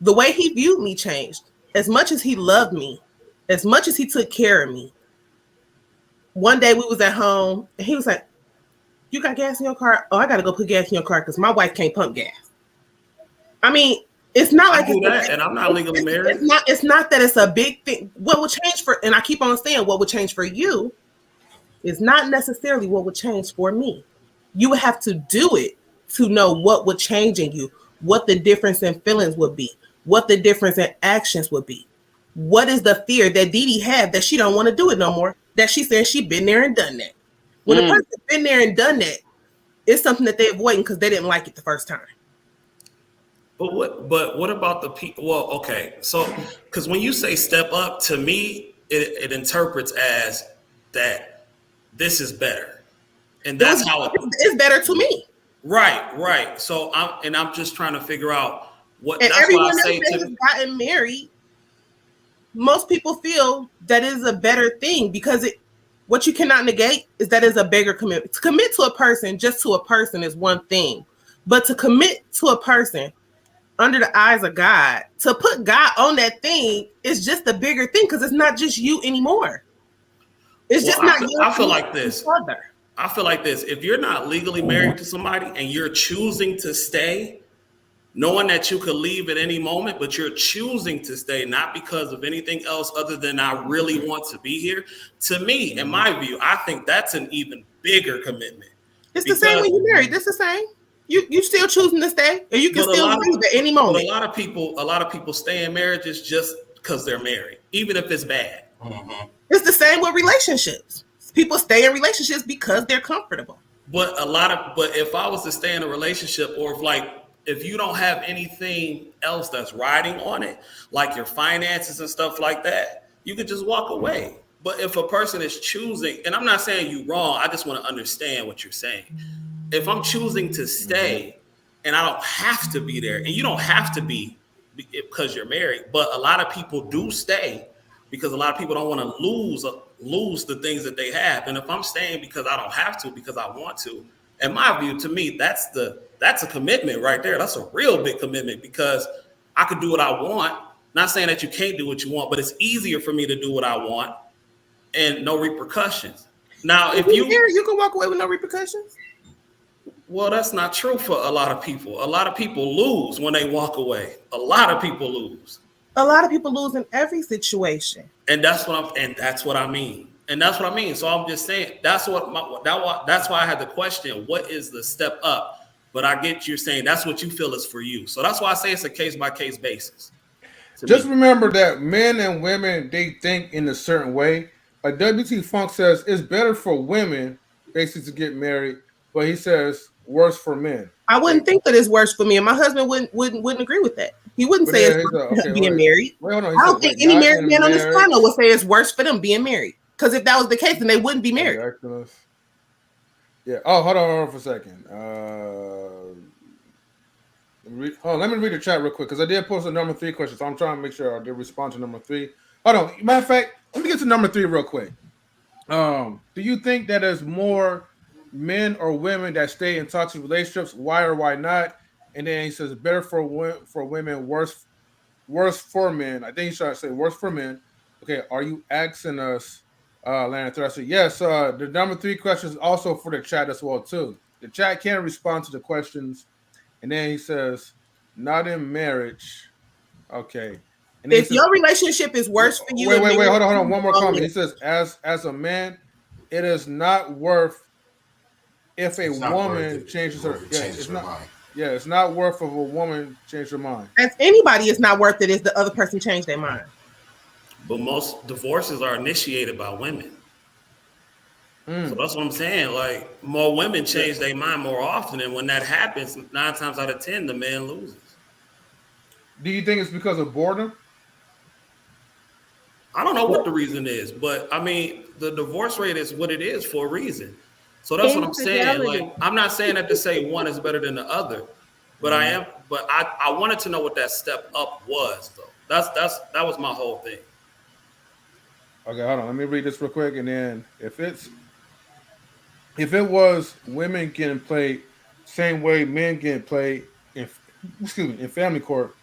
the way he viewed me changed. As much as he loved me, as much as he took care of me. One day we was at home and he was like, "You got gas in your car?" "Oh, I got to go put gas in your car because my wife can't pump gas." I mean, it's not like do that, and I'm not legally married. It's not that it's a big thing. What would change and I keep on saying what would change for you is not necessarily what would change for me. You would have to do it to know what would change in you, what the difference in feelings would be, what the difference in actions would be. What is the fear that Dee Dee had that she don't want to do it no more? That she said she been there and done that. When a person's been there and done that, it's something that they're avoiding because they didn't like it the first time. But what about the people? Well, okay. So, because when you say step up, to me, it interprets as that this is better. And that's how it's better to me. Right. So I'm just trying to figure out what. And that's everyone why I say else that has gotten married, most people feel that is a better thing because what you cannot negate is that is a bigger commitment. To commit to a person, just to a person is one thing. But to commit to a person under the eyes of God, to put God on that thing is just a bigger thing because it's not just you anymore. It's just not you. I feel like this. I feel like this. If you're not legally married to somebody and you're choosing to stay, knowing that you could leave at any moment, but you're choosing to stay, not because of anything else other than I really want to be here. To me, in my view, I think that's an even bigger commitment. It's the same when you're married. It's the same. You still choosing to stay, and you can still leave at any moment. But a lot of people stay in marriages just because they're married, even if it's bad. Mm-hmm. It's the same with relationships. People stay in relationships because they're comfortable. But if I was to stay in a relationship, or if you don't have anything else that's riding on it, like your finances and stuff like that, you could just walk away. But if a person is choosing, and I'm not saying you wrong, I just want to understand what you're saying. If I'm choosing to stay and I don't have to be there, and you don't have to be because you're married. But a lot of people do stay because a lot of people don't want to lose the things that they have. And if I'm staying because I don't have to, because I want to, in my view, to me, that's a commitment right there. That's a real big commitment because I could do what I want. Not saying that you can't do what you want, but it's easier for me to do what I want and no repercussions. Now, if you can walk away with no repercussions. Well, that's not true for a lot of people. A lot of people lose when they walk away. A lot of people lose. A lot of people lose in every situation. And that's what I mean. And that's what I mean. So I'm just saying that's why I had the question, what is the step up? But I get you're saying that's what you feel is for you. So that's why I say it's a case by case basis. Just remember that men and women, they think in a certain way. Like WT Funk says, it's better for women basically to get married, but he says worse for men. I wouldn't think that it's worse for me, and my husband wouldn't agree with that. He wouldn't say it's worse for being married. Wait, hold on. I don't think any married man on this panel would say it's worse for them being married. Because if that was the case, then they wouldn't be married. Yeah. Oh, hold on for a second. Let me read the chat real quick because I did post a number 3 question, so I'm trying to make sure I did respond to number 3. Hold on. Matter of fact, let me get to number 3 real quick. Do you think that there's more men or women that stay in toxic relationships? Why or why not? And then he says better for women, worse for men. I think he's trying to say worse for men. Okay, are you asking us, Landon? I said yes. The number 3 question is also for the chat as well too. The chat can respond to the questions. And then he says, not in marriage. Okay. And if your relationship is worse for you. Wait, hold on. One more comment. He says, as a man, it is not worth if a woman changes her mind. Yeah, it's not worth if a woman changes her mind. As anybody, it's not worth it if the other person changed their mind. But most divorces are initiated by women. So that's what I'm saying. Like, more women change their mind more often, and when that happens, 9 times out of 10, the man loses. Do you think it's because of boredom? I don't know what the reason is, but I mean, the divorce rate is what it is for a reason. So that's what I'm saying. Like, I'm not saying that to say one is better than the other, but I wanted to know what that step up was, though. That was my whole thing. Okay, hold on. Let me read this real quick, and then if it was women getting played same way men getting played in family court,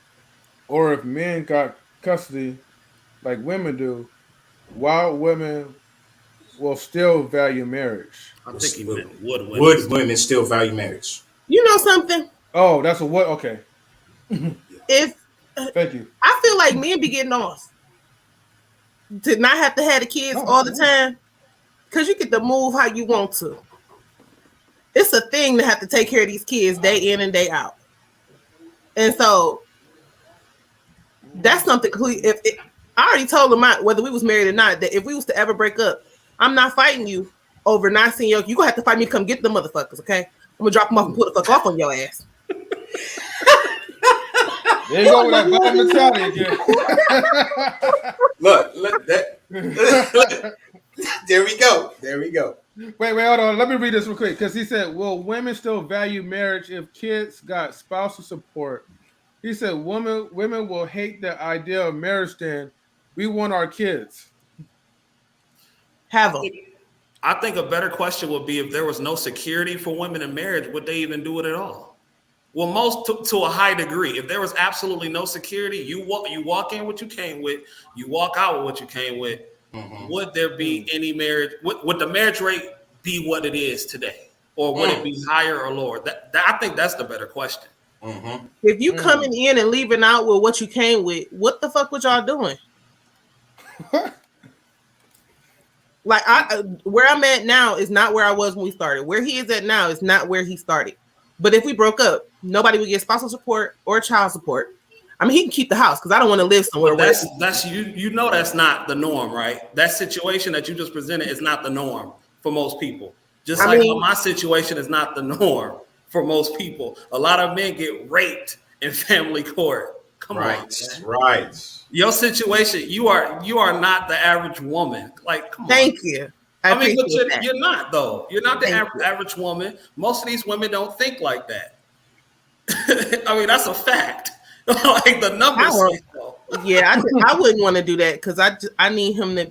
or if men got custody like women do, while women will still value marriage. I think he meant would women still value marriage? You know something? Oh, that's a what? Okay. Thank you. I feel like men be getting off to not have to have the kids all the time because you get to move how you want to. It's a thing to have to take care of these kids day in and day out. And so that's something. I already told him whether we was married or not, that if we was to ever break up, I'm not fighting you over not seeing you. You're going to have to fight me to come get the motherfuckers, okay? I'm going to drop them off and put the fuck off on your ass. There you go with that bad mentality again. Look, there we go. Wait, hold on. Let me read this real quick because he said, will women still value marriage if kids got spousal support? He said, women will hate the idea of marriage then. We want our kids. Have them. I think a better question would be if there was no security for women in marriage, would they even do it at all? Well, most to a high degree. If there was absolutely no security, you walk in what you came with, you walk out with what you came with. Would there be any marriage? Would the marriage rate be what it is today, or would it be higher or lower? I think that's the better question. If you coming in and leaving out with what you came with, what the fuck was y'all doing? Like where I'm at now is not where I was when we started. Where he is at now is not where he started. But if we broke up, nobody would get spousal support or child support. I mean, he can keep the house because I don't want to live somewhere. Well, that's you know that's not the norm, right? That situation that you just presented is not the norm for most people. Just my situation is not the norm for most people. A lot of men get raped in family court. Come on, man. Right. Your situation, you are not the average woman. Like, come on. Thank you. I mean, but you're not, though. You're not the average woman. Most of these women don't think like that. I mean, that's a fact. Like the numbers say so. Yeah, I wouldn't want to do that because I need him to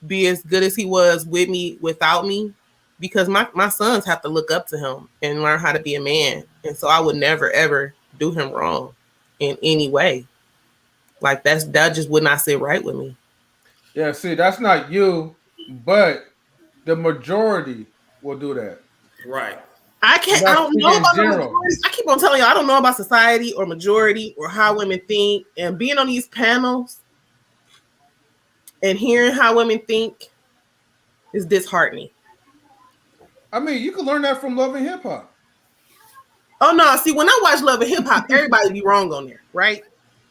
be as good as he was with me without me, because my sons have to look up to him and learn how to be a man, and so I would never ever do him wrong in any way. Like that just would not sit right with me. Yeah, see, that's not you, but the majority will do that. Right. I don't know about the majority. I keep on telling you, I don't know about society or majority or how women think. And being on these panels and hearing how women think is disheartening. I mean, you can learn that from Love and Hip Hop. Oh no! See, when I watch Love and Hip Hop, everybody be wrong on there, right?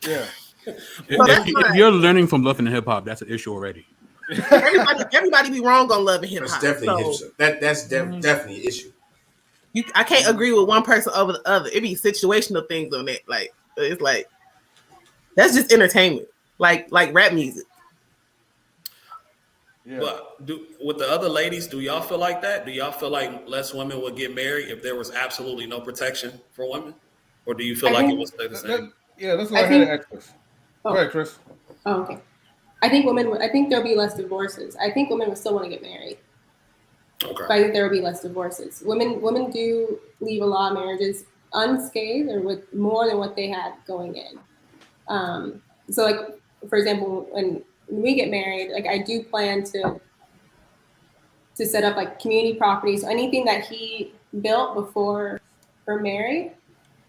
Yeah. If you're learning from Love and Hip Hop, that's an issue already. Everybody be wrong on Love and Hip Hop. That's definitely that's definitely an issue. I can't agree with one person over the other. It be situational things on that. Like it's like that's just entertainment, like rap music. Yeah. But with the other ladies, do y'all feel like that? Do y'all feel like less women would get married if there was absolutely no protection for women, or do you feel like it was the same? Let's go ahead and ask Kris. Go ahead, Kris. Oh, okay. I think there'll be less divorces. I think women would still want to get married. Okay. But I think there will be less divorces. Women do leave a lot of marriages unscathed or with more than what they had going in. So, like, for example, when we get married, like, I do plan to set up like community properties. So anything that he built before we're married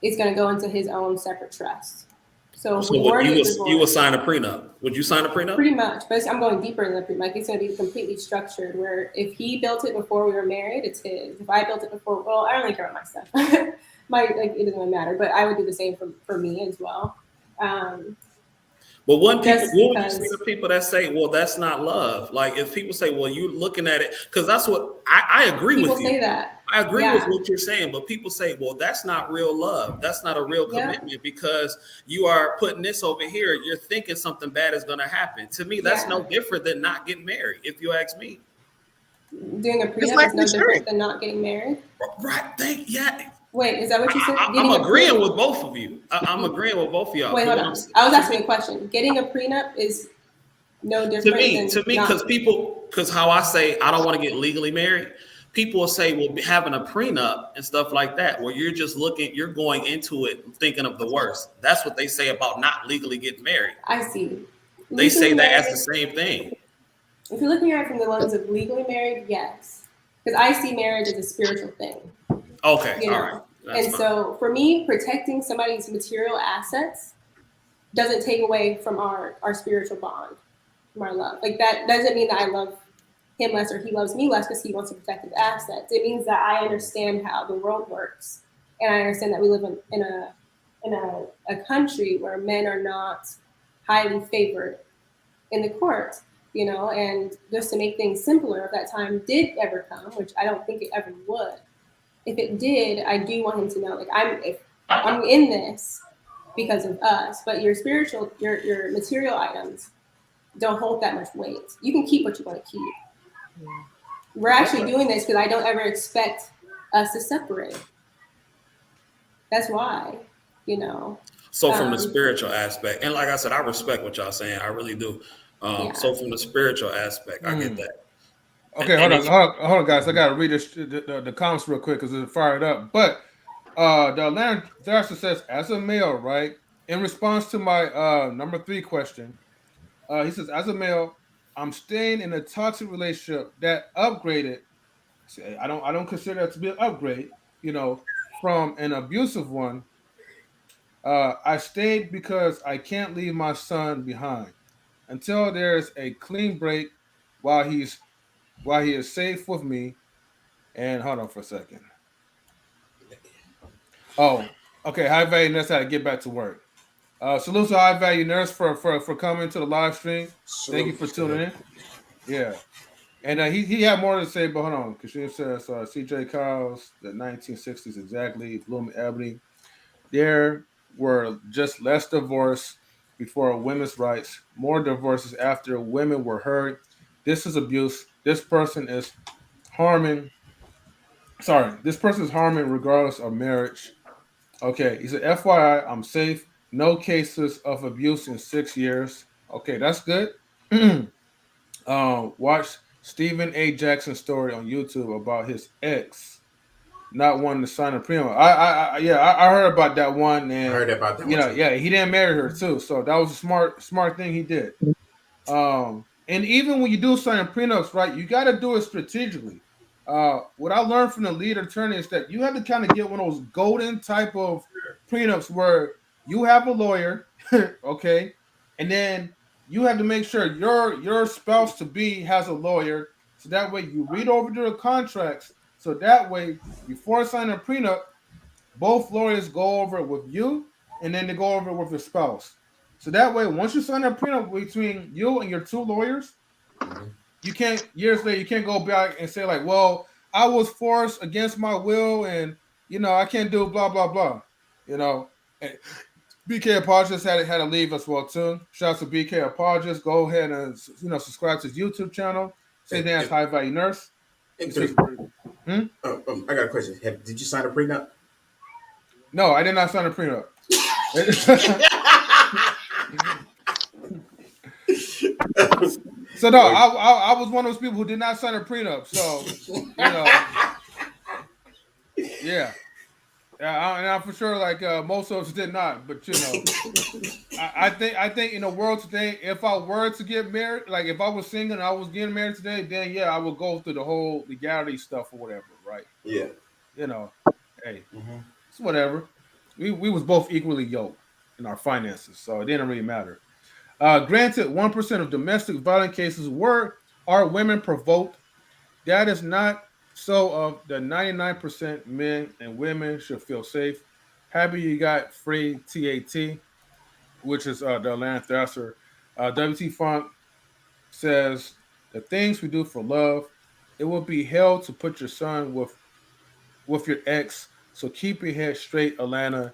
is going to go into his own separate trust. So you would sign a prenup. Would you sign a prenup? Pretty much, but I'm going deeper than the prenup. Like, it's going to be completely structured. Where if he built it before we were married, it's his. If I built it before, well, I don't really care about my stuff. It doesn't really matter. But I would do the same for me as well. But what would you say to people that say, well, that's not love? Like, if people say, well, you're looking at it, because that's what I agree with you. People say that. I agree with what you're saying, but people say, well, that's not real love. That's not a real commitment because you are putting this over here. You're thinking something bad is going to happen. To me, that's no different than not getting married, if you ask me. Doing a prenup is no different than not getting married? Right. Yeah. Wait, is that what you said? I'm agreeing with both of you. I'm agreeing with both of y'all. Wait, hold on. I was asking a question. Getting a prenup is no different to me, because how I say I don't want to get legally married. People will say, well, having a prenup and stuff like that, where you're just you're going into it thinking of the worst. That's what they say about not legally getting married. I see. They say that as the same thing. If you're looking at it from the lens of legally married, yes. Because I see marriage as a spiritual thing. Okay, all right. And so for me, protecting somebody's material assets doesn't take away from our spiritual bond, from our love. Like, that doesn't mean that I love him less or he loves me less because he wants to protect his assets. It means that I understand how the world works, and I understand that we live in a country where men are not highly favored in the court, and just to make things simpler, if that time did ever come, which I don't think it ever would, if it did, I do want him to know, like, I'm in this because of us, but your spiritual, your material items don't hold that much weight. You can keep what you want to keep. We're actually doing this because I don't ever expect us to separate. That's why, So from the spiritual aspect, and like I said, I respect what y'all saying. I really do. So from the spiritual aspect, I get that. Okay, hold on, guys. I gotta read the comments real quick because it's fired up. But the Atlanta Thrasher says, as a male, right? In response to my number 3 question, he says, as a male, I'm staying in a toxic relationship that upgraded. I don't consider that to be an upgrade, from an abusive one. I stayed because I can't leave my son behind until there's a clean break while he is safe with me. And hold on for a second. Oh, okay. High value nurse had to get back to work. Salute to High Value Nurse for coming to the live stream. Thank you for tuning in. Yeah. And he had more to say, but hold on. Katrina says, CJ Kyle's, the 1960s exactly, Bloom Ebony. There were just less divorce before women's rights, more divorces after women were hurt. This is abuse. This person is harming regardless of marriage. Okay, he said, FYI, I'm safe. No cases of abuse in 6 years. Okay, that's good. Watch Stephen A. Jackson's story on YouTube about his ex not wanting to sign a prenup. I heard about that one, and I heard about that one too. yeah, he didn't marry her too, so that was a smart thing he did. And even when you do sign prenups, right, you got to do it strategically. What I learned from the lead attorney is that you have to kind of get one of those golden type of prenups where you have a lawyer, okay, and then you have to make sure your spouse to be has a lawyer, so that way you read over the contracts, so that way before signing a prenup, both lawyers go over it with you, and then they go over it with your spouse. So that way, once you sign a prenup between you and your two lawyers, you can't years later you can't go back and say like, well, I was forced against my will, and I can't do blah blah blah. And BK Apologist had to leave as well too. Shout out to BK Apologist. Go ahead and subscribe to his YouTube channel. Say that's High Value Nurse. I got a question. Did you sign a prenup? No, I did not sign a prenup. So no, I was one of those people who did not sign a prenup. So yeah. And I'm for sure like most of us did not. But I think in the world today, if I were to get married, like if I was single and I was getting married today, then yeah, I would go through the whole legality stuff or whatever, right? Yeah. Hey, it's whatever. We was both equally yoked in our finances, so it didn't really matter. Granted, 1% of domestic violence cases are women provoked. That is not so. Of the 99% men and women should feel safe. Happy you got free TAT, which is the Atlanta Thrasher. WT Funk says the things we do for love. It will be hell to put your son with your ex. So keep your head straight, Atlanta.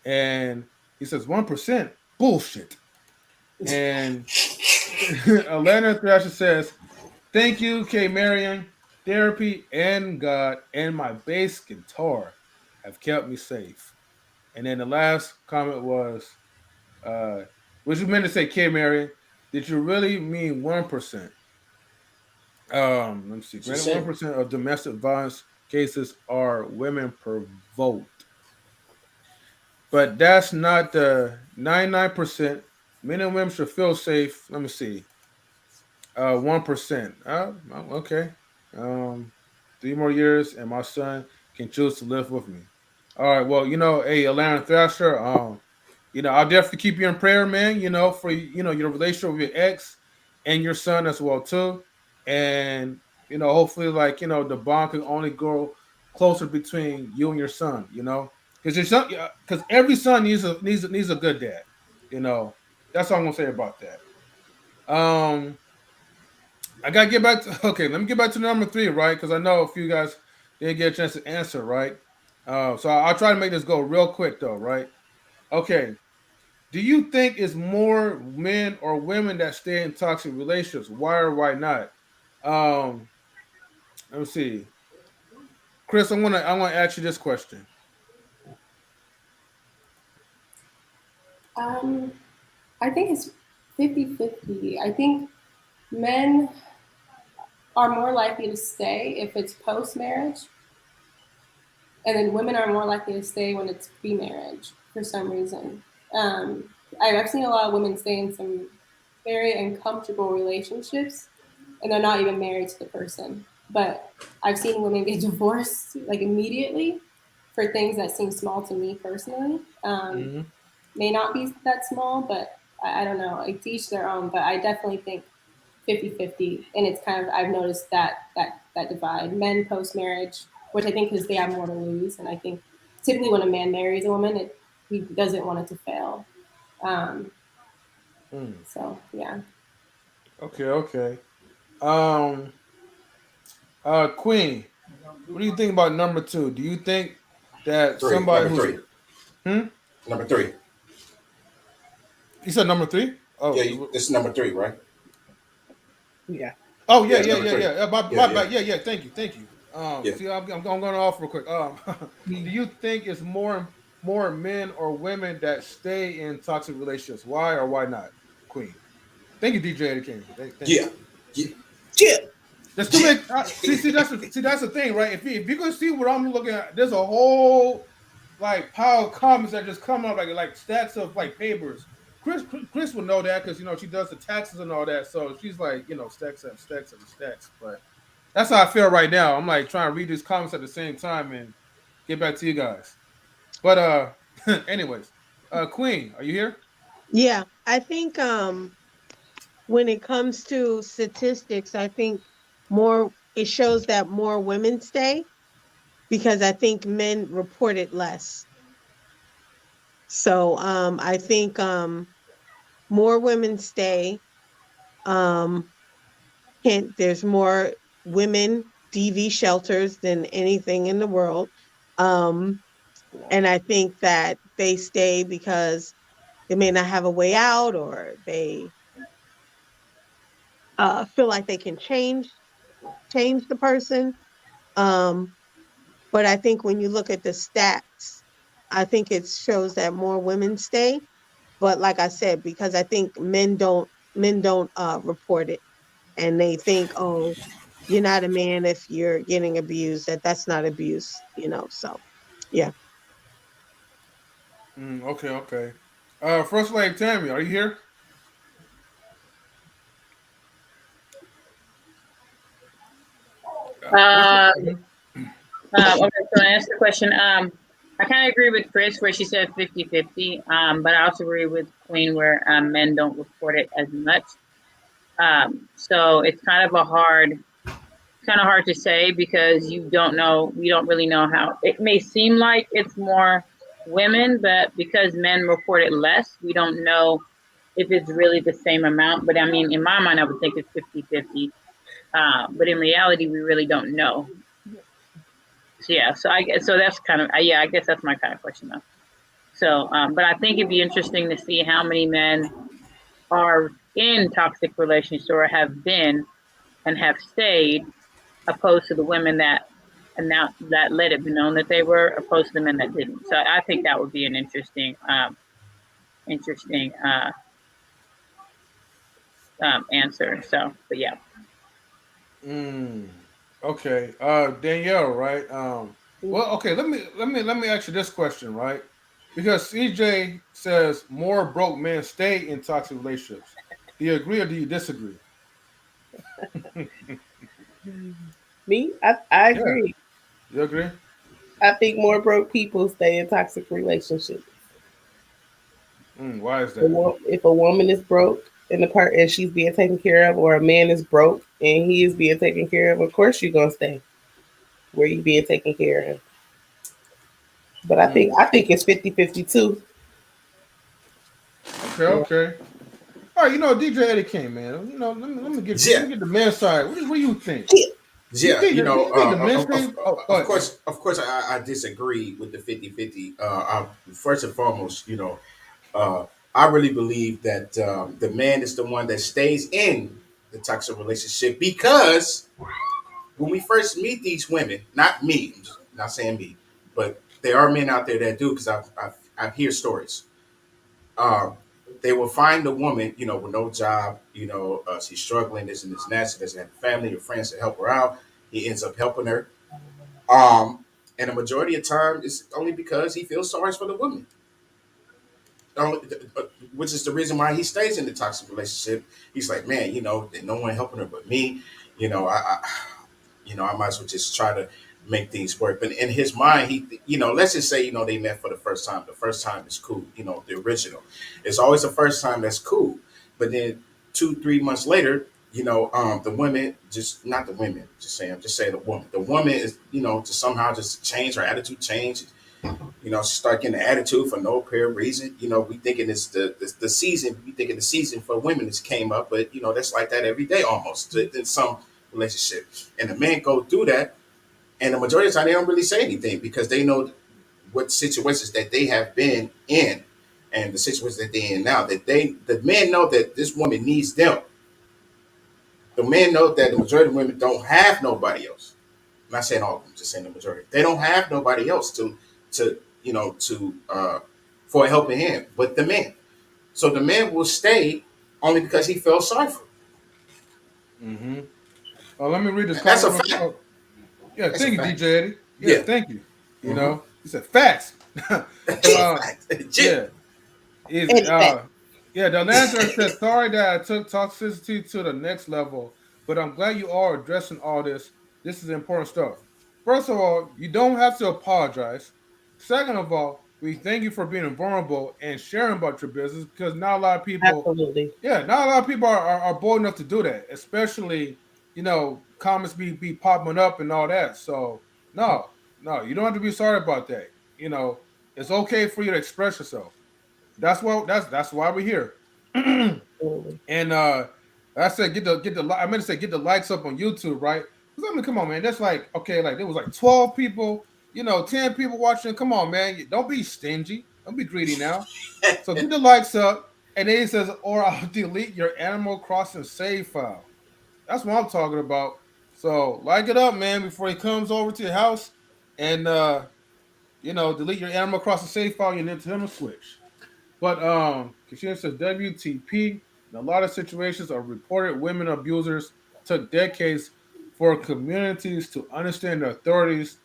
And he says 1% bullshit. And Atlanta Thrasher says, thank you, K. Marion. Therapy and God and my bass guitar have kept me safe. And then the last comment was, what you meant to say, K. Marion? Did you really mean 1%? Let me see. Granted, 1% of domestic violence cases are women provoked. But that's not the 99%. Men and women should feel safe. Let me see. 1%. Okay. 3 more years, and my son can choose to live with me. All right. Well, hey, Atlanta Thrasher. I'll definitely keep you in prayer, man. For your relationship with your ex and your son as well too, and hopefully, like the bond can only grow closer between you and your son. Because your son, because every son needs a good dad. That's all I'm gonna say about that. I gotta get back to let me get back to number 3, right? Because I know a few guys didn't get a chance to answer, right? So I'll try to make this go real quick though, right? Okay. Do you think it's more men or women that stay in toxic relationships? Why or why not? Let me see. Kris, I wanna ask you this question. I think it's 50-50. I think men are more likely to stay if it's post-marriage, and then women are more likely to stay when it's pre-marriage for some reason. I've seen a lot of women stay in some very uncomfortable relationships, and they're not even married to the person. But I've seen women get divorced like immediately for things that seem small to me personally. May not be that small, but I don't know. Like, to each their own. But I definitely think 50-50, and it's kind of, I've noticed that divide. Men post-marriage, which I think because they have more to lose, and I think typically when a man marries a woman, he doesn't want it to fail. So yeah. Okay. Queen, what do you think about number 2? Do you think that somebody who's Number 3. You said number 3? Oh, yeah, this is number 3, right? Yeah. Oh yeah. My bad. Yeah. Thank you. Yeah. See, I'm going off real quick. Do you think it's more more men or women that stay in toxic relationships? Why or why not, Queen? Thank you, DJ Eddie King. Thank Yeah. you. Yeah. There's too many. That's the thing, right? If you can see what I'm looking at, there's a whole like pile of comments that just come up like stacks of like papers. Kris would know that because she does the taxes and all that, so she's like stacks and stacks and stacks. But that's how I feel right now. I'm like trying to read these comments at the same time and get back to you guys. But anyways, Queen, are you here? Yeah, I think when it comes to statistics, I think it shows that more women stay because I think men report it less. So I think more women stay. Um, there's more women DV shelters than anything in the world. And I think that they stay because they may not have a way out or they feel like they can change the person. Um, but I think when you look at the stats, I think it shows that more women stay. But like I said, because I think men don't report it, and they think, oh, you're not a man if you're getting abused. That's not abuse. So, yeah. Okay. First Lady Tammy, are you here? Okay, so to answer the question, I kind of agree with Kris where she said 50-50, but I also agree with Queen where men don't report it as much. So it's kind of hard to say because we don't really know how. It may seem like it's more women, but because men report it less, we don't know if it's really the same amount. But I mean, in my mind, I would think it's 50-50. But in reality, we really don't know. So yeah, so I guess that's kind of I guess that's my kind of question though. So, but I think it'd be interesting to see how many men are in toxic relationships or have been and have stayed, opposed to the women that let it be known that they were, opposed to the men that didn't. So I think that would be an interesting answer. So, but yeah. Okay. Danielle, right? Well, okay. Let me ask you this question, right? Because CJ says more broke men stay in toxic relationships. Do you agree or do you disagree? Me, I agree. You agree? I think more broke people stay in toxic relationships. Why is that? If a woman is broke and she's being taken care of, or a man is broke and he is being taken care of course you're gonna stay where you being taken care of. But I think it's 50-50 too. Okay. All right, DJ Eddie King, man. Let me get the men's side. What do you think? Yeah, of course, I disagree with the 50-50. First and foremost, I really believe that the man is the one that stays in the toxic relationship because when we first meet these women, not me, I'm just not saying me, but there are men out there that do because I've heard stories. They will find a woman, with no job, she's struggling, this and this and that. She doesn't have a family or friends to help her out. He ends up helping her. And the majority of time it's only because he feels sorry for the woman. Which is the reason why he stays in the toxic relationship. He's like, man, there's no one helping her but me. I might as well just try to make things work. But in his mind, let's just say, they met for the first time. The first time is cool, the original. It's always the first time that's cool. But then 2-3 months later, the women, not the women, I'm just saying the woman. The woman is, to somehow just change her attitude, change. She start getting an attitude for no apparent reason. We thinking it's the season. We thinking the season for women has came up, but that's like that every day almost in some relationship. And the men go through that, and the majority of the time they don't really say anything because they know what situations that they have been in, and the situations that they're in now. The men know that this woman needs them. The men know that the majority of women don't have nobody else. I'm not saying all of them, just saying the majority. They don't have nobody else to to for a helping hand, but the man. So the man will stay only because he felt sorry for him. Mm-hmm. Let me read this That's a comment. fact. Yeah, That's thank a you, fact. DJ Eddie. Yeah, thank you. You Mhm. know, he said facts. That's a fact. Yeah, is yeah. The answer said sorry that I took toxicity to the next level, but I'm glad you are addressing all this. This is important stuff. First of all, you don't have to apologize. Second of all, we thank you for being vulnerable and sharing about your business because not a lot of people, Absolutely. yeah, not a lot of people are bold enough to do that, especially comments be popping up and all that. So no, you don't have to be sorry about that. It's okay for you to express yourself. That's why we're here. And I said I meant to say get the likes up on YouTube, right? Because I mean, come on, man. That's like okay, like there was like 12 people, 10 people watching. Come on, man. Don't be stingy. Don't be greedy now. So get the likes up. And then it says, or I'll delete your Animal Crossing save file. That's what I'm talking about. So like it up, man, before he comes over to your house and delete your Animal Crossing save file, your Nintendo Switch. But Kashina says WTP. In a lot of situations of reported women abusers took decades for communities to understand the authorities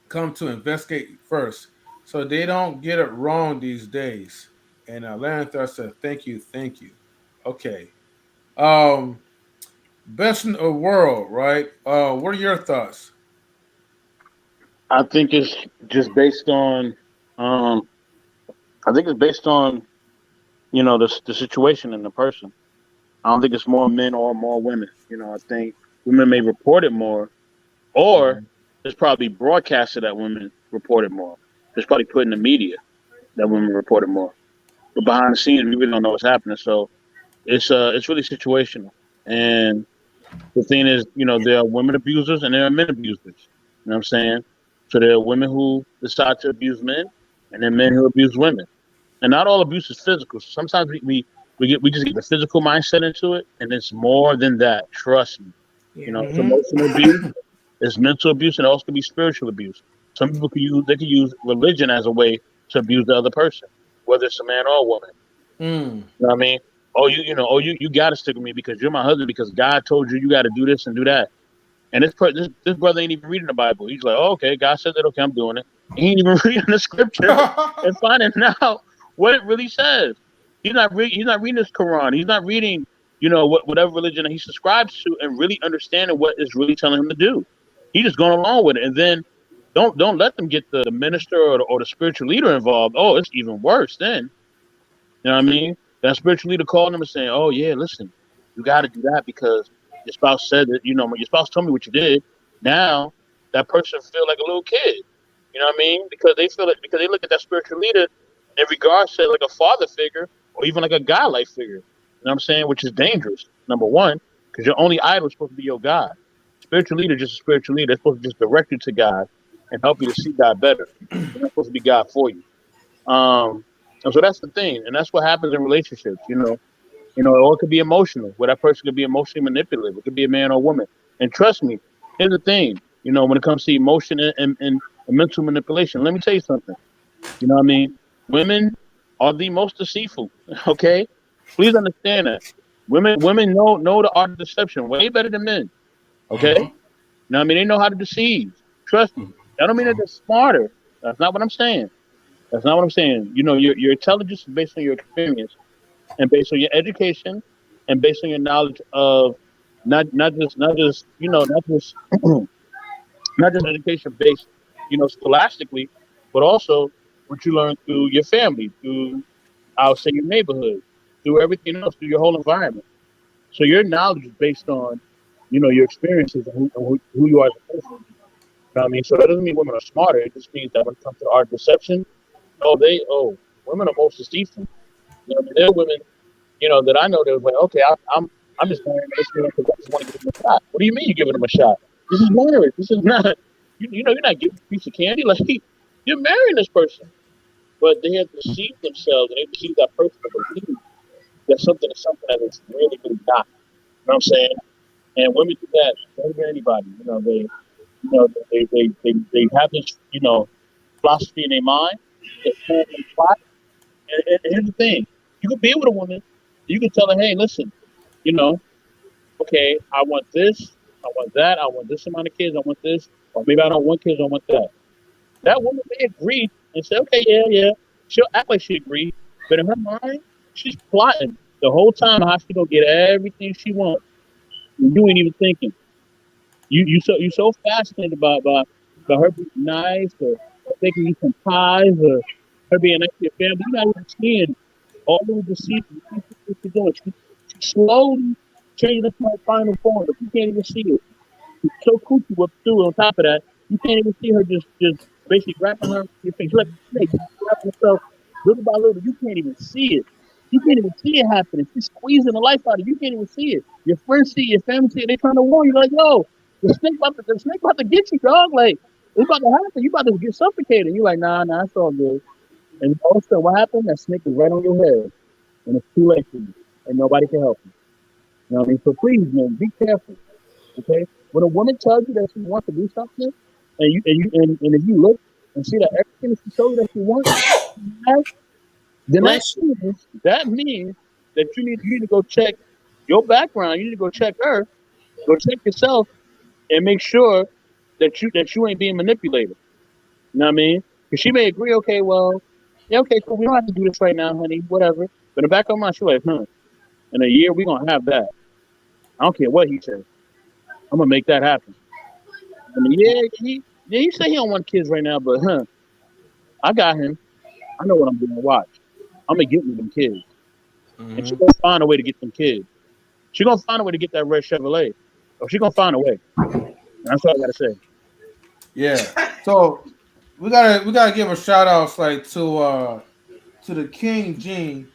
come to investigate first. So they don't get it wrong these days. And Lanthar said, thank you. Okay. Best in the world, right? What are your thoughts? I think it's just based on I think it's based on the situation and the person. I don't think it's more men or more women. I think women may report it more, or it's probably broadcasted that women report it more. It's probably put in the media that women report it more. But behind the scenes, we really don't know what's happening. So it's really situational. And the thing is, there are women abusers and there are men abusers. You know what I'm saying? So there are women who decide to abuse men, and then men who abuse women. And not all abuse is physical. Sometimes we just get the physical mindset into it, and it's more than that. Trust me. It's emotional abuse, it's mental abuse, and it also can be spiritual abuse. Some people can use religion as a way to abuse the other person, whether it's a man or a woman. You know what I mean? You got to stick with me because you're my husband because God told you got to do this and do that. And this brother ain't even reading the Bible. He's like, oh, okay, God said that. Okay, I'm doing it. He ain't even reading the scripture and finding out what it really says. He's not reading his Quran. He's not reading, whatever religion he subscribes to, and really understanding what it's really telling him to do. He's just going along with it. And then don't let them get the minister or the spiritual leader involved. Oh, it's even worse then. You know what I mean? That spiritual leader calling them and saying, "Oh yeah, listen, you got to do that because your spouse said that. Your spouse told me what you did. Now that person feel like a little kid. You know what I mean? Because because they look at that spiritual leader in regards to like a father figure or even like a God-like figure. You know what I'm saying? Which is dangerous. Number one, because your only idol is supposed to be your God. Spiritual leader, just a spiritual leader, they're supposed to just direct you to God and help you to see God better. They're not supposed to be God for you. And so that's the thing, and that's what happens in relationships. Or it could be emotional, where that person could be emotionally manipulative. It could be a man or a woman. And trust me, here's the thing. When it comes to emotion and mental manipulation, let me tell you something. You know what I mean? Women are the most deceitful. Okay, please understand that. Women know the art of deception way better than men. Okay, now I mean they know how to deceive. Trust me. That don't mean that they're smarter. That's not what I'm saying. That's not what I'm saying. Your intelligence is based on your experience and based on your education and based on your knowledge of not just education based, scholastically, but also what you learn through your family, through I would say your neighborhood, through everything else, through your whole environment. So your knowledge is based on, your experiences and who you are as a person. You know what I mean? So that doesn't mean women are smarter. It just means that when it comes to the art of deception, women are most deceitful. There are women, that I know that was like, okay, I'm just marrying this man because I just want to give him a shot. What do you mean you're giving him a shot? This is marriage. This is not, you're not giving a piece of candy. Like, you're marrying this person. But they have deceived themselves and they deceived that person to believe that something is something that it's really, really not. You know what I'm saying? And women do that better than anybody. They have this, philosophy in their mind. They plan and plot. And here's the thing: you can be with a woman, you can tell her, "Hey, listen, you know, okay, I want this, I want that, I want this amount of kids, I want this, or maybe I don't want kids, I want that." That woman may agree and say, "Okay, yeah, yeah." She'll act like she agreed, but in her mind, she's plotting the whole time how she gonna get everything she wants. And you ain't even thinking. You so fascinated about her being nice or making you some pies or her being nice to your family. You're not even seeing all of the deceiving things she's doing. She slowly changing into her final form, but you can't even see it. She's so coochie whipped through. On top of that, you can't even see her just basically wrapping her your face. Like snake, wrapping herself little by little. You can't even see it. You can't even see it happening. She's squeezing the life out of you. You can't even see it. Your friends see it, your family see it. They trying to warn you, like, yo, the snake about to get you, dog. Like, it's about to happen. You about to get suffocated. You like, nah, it's all good. And all of a sudden, what happened? That snake is right on your head, and it's too late for you, and nobody can help you. You know what I mean? So please, man, be careful. Okay, when a woman tells you that she wants to do something, and if you look and see that everything that she told you that she wants, then that means that you need to go check your background. You need to go check her, go check yourself, and make sure that you ain't being manipulated. You know what I mean? Because she may agree, okay, well, yeah, okay, cool, we don't have to do this right now, honey, whatever. But in the back of her mind, she's like, in a year we're gonna have that. I don't care what he says. I'm gonna make that happen. I mean, he say he don't want kids right now, but I got him. I know what I'm doing. Watch. I'm gonna get me them kids. And she's gonna find a way to get them kids. She's gonna find a way to get that red Chevrolet. Or she's gonna find a way. And that's all I gotta say. Yeah. So we gotta give a shout outs like to the King Gene.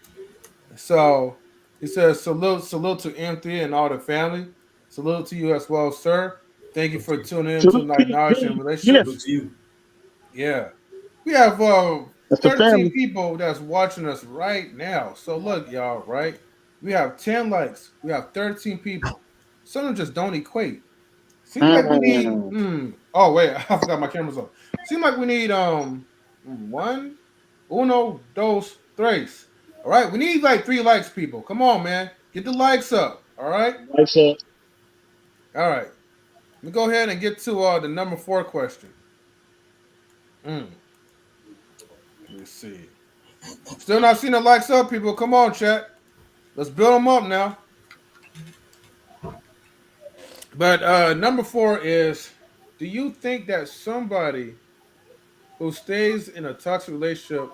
So he says salute to M3 and all the family. Salute to you as well, sir. Thank you for tuning in to like knowledge and relationships. Yeah. We have That's the 13 family. people that's watching us right now. So look, y'all, right? We have 10 likes. We have 13 people. Some of them just don't equate. Seems like we need oh wait, I forgot my camera's on. Seems like we need one, uno, dos, tres. All right, we need like 3 likes, people. Come on, man. Get the likes up. All right. Likes up. All right. Let me go ahead and get to the number 4 question. Let me see. Still not seeing the likes up, people. Come on, chat. Let's build them up now. But number 4 is: do you think that somebody who stays in a toxic relationship,